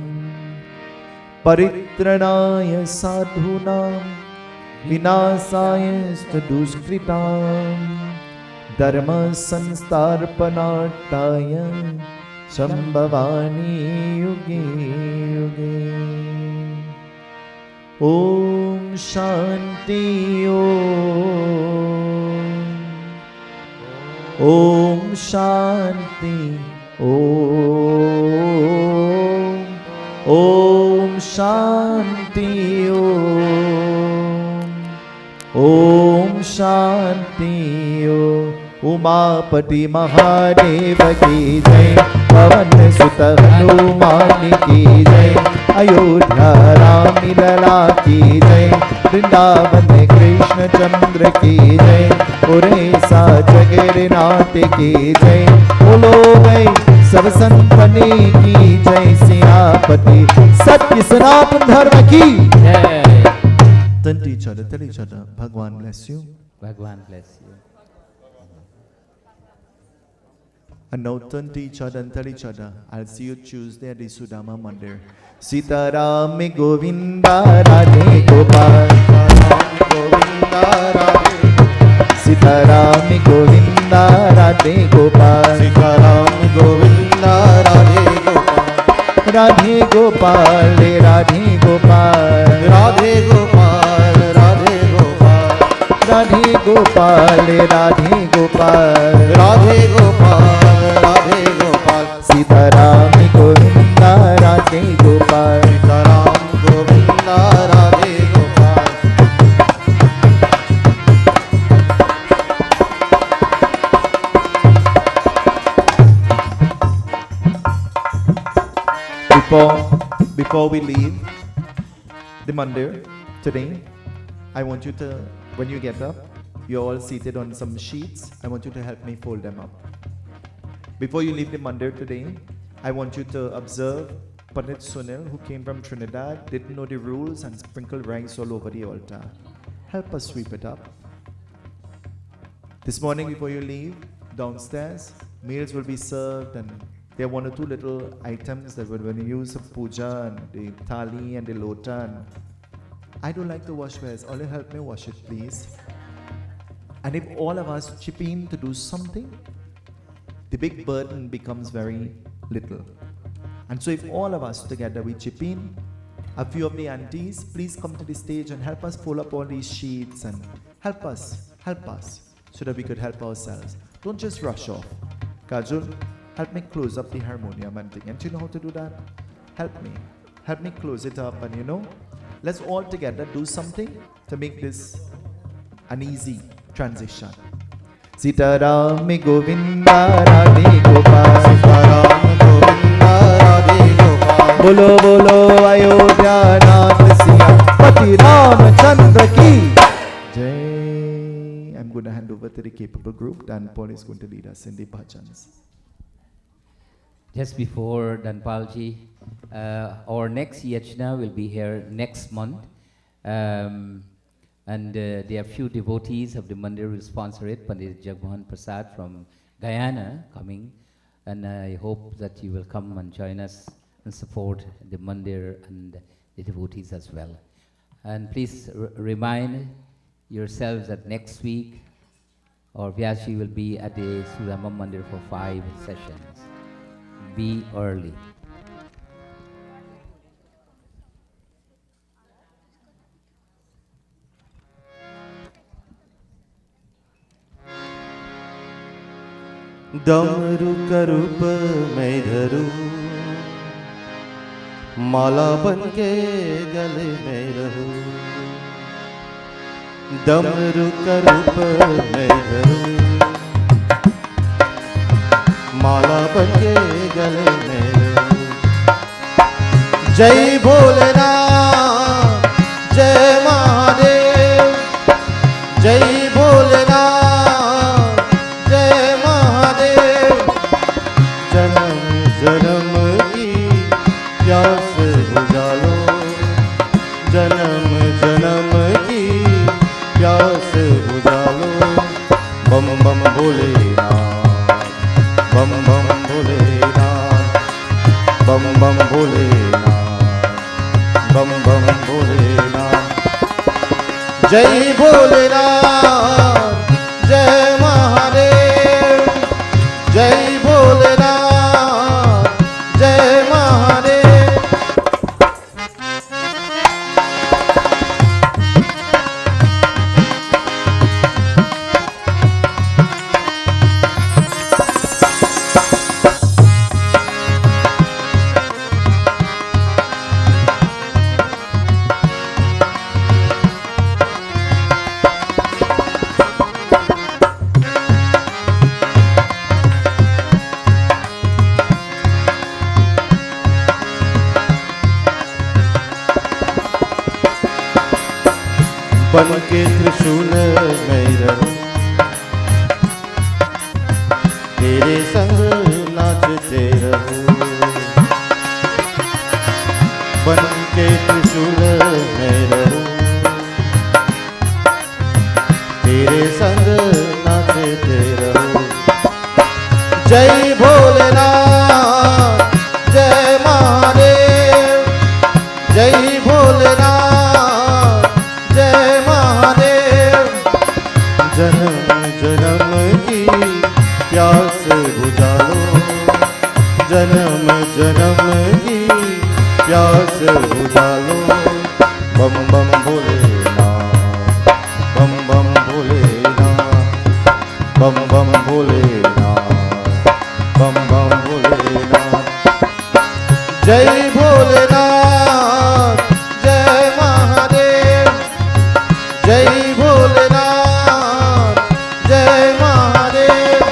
paritranaya sadhunam vinasaya duskritam dharma sanstarpanataya sambhavani yuge yuge. Om Shanti Om Shanti Om Shanti Om Shanti Umapati Mahadeva ki jai Pavan Sutta Hanuman ki jai Ayodhya Rami Lala ki jai Vrindavan Krishna Chandra ki jai Oresa Jagannath ki jai Bolo bhai Sab Santani ki jai Siyapati Satya Sanatan Dharma ki jai. Turn to each other, tell each other, Bhagwan bless you. Bhagwan bless you. And now turn to each other and tell each other, I'll see you Tuesday at the Sudama Mandir. Sitaram Govinda Radhe Gopal Sitaram Govinda Radhe Gopal Sitaram Govinda Radhe Gopal Radhe Gopal Radhe Gopal Radhe Gopal Radhe Gopal Radhe Gopal Radhe Gopal Radhe Gopal Radhe Gopal Sitaram Govinda Radhe Gopal Sitaram Govinda Radhe Gopal. Before we leave the mandir today, I want you to, when you get up, you're all seated on some sheets. I want you to help me fold them up. Before you leave the mandir today, I want you to observe Pandit Sunil, who came from Trinidad, didn't know the rules and sprinkled rice all over the altar. Help us sweep it up. This morning before you leave, downstairs, meals will be served, and there are one or two little items that we're going to use for puja, and the thali and the lota. And I don't like to wash wares. Only help me wash it, please. And if all of us chip in to do something, the big burden becomes very little. And so if all of us together we chip in, a few of the aunties, please come to the stage and help us fold up all these sheets and help us, so that we could help ourselves. Don't just rush off. Kajul, help me close up the harmonium and thing. And you know how to do that? Help me close it up, and let's all together do something to make this an easy transition. Sitaram Govinda Radhe Gopal, Sitaram Govinda Radhe Gopal, Bolo Bolo Ayodhya Nath Siya Pati Ramchandra Ki Jai. I'm going to hand over to the capable group. Dan Paul is going to lead us in the bhajans. Just before Danpalji, our next Yagna will be here next month. And there are few devotees of the mandir who sponsor it. Pandit Jagmohan Prasad from Guyana coming. And I hope that you will come and join us and support the mandir and the devotees as well. And please remind yourselves that next week our Vyasji will be at the Sudama Mandir for 5 sessions. Be early. डमरू का रूप मैं धरूं, माला बन के गले में रहूं। डमरू का रूप मैं धरूं, माला बन के गले में रहूं। जय भोलेनाथ, जय महादेव, जय भोलेनाथ, जन्म की प्यास बुझा लो, जन्म जन्म की प्यास बुझा लो। बम बम भोलेनाथ, बम बम भोलेनाथ, बम बम भोलेनाथ, बम बम भोलेनाथ। जय भोलेनाथ, जय महादेव, जय भोलेनाथ, जय महादेव। बन के त्रिशूल में रहूं, तेरे संग नाचते रहूं। बन के त्रिशूल में रहूं, तेरे संग नाचते रहूं। जय भोलेनाथ, जय महादेव, जय भोलेनाथ, जन्म जन्म की प्यास बुझा लो, जन्म जन्म की प्यास बुझा लो। बम बम भोलेनाथ, बम बम भोलेनाथ, बम बम भोलेनाथ, बम बम भोलेनाथ। जय भोलेनाथ, जय महादेव, जय भोलेनाथ, जय महादेव।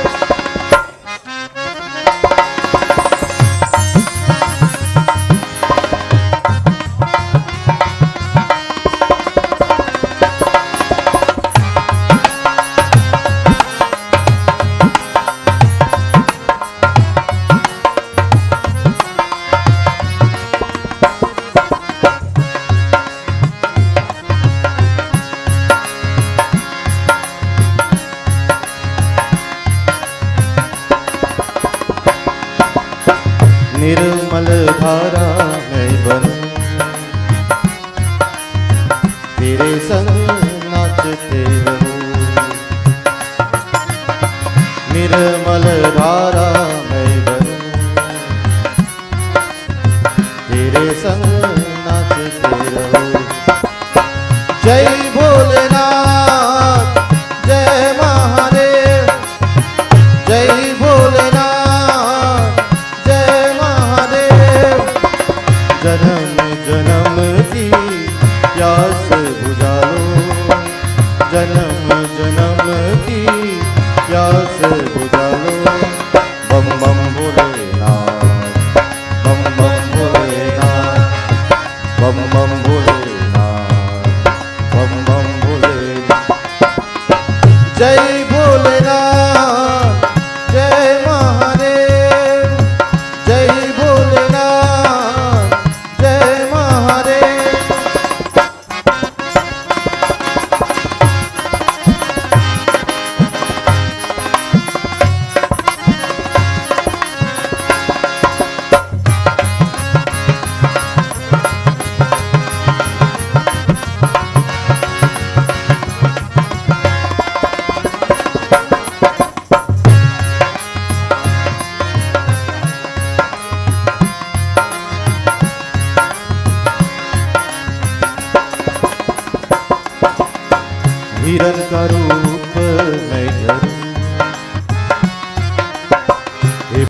संग नाचते रहो। जय भोलेनाथ जय महादेव, जय भोलेनाथ जय महादेव। जन्म जन्म की प्यास बुझा लो, जन्म जन्म की प्यास बुझा लो। बम बम भोलेनाथ, बम बम भोलेनाथ, बम बम भोलेनाथ, बम बम भोलेनाथ। जय भोलेनाथ जय महादेव, जय भोलेनाथ जय महादेव। हिरण का रूप मैं धरूं,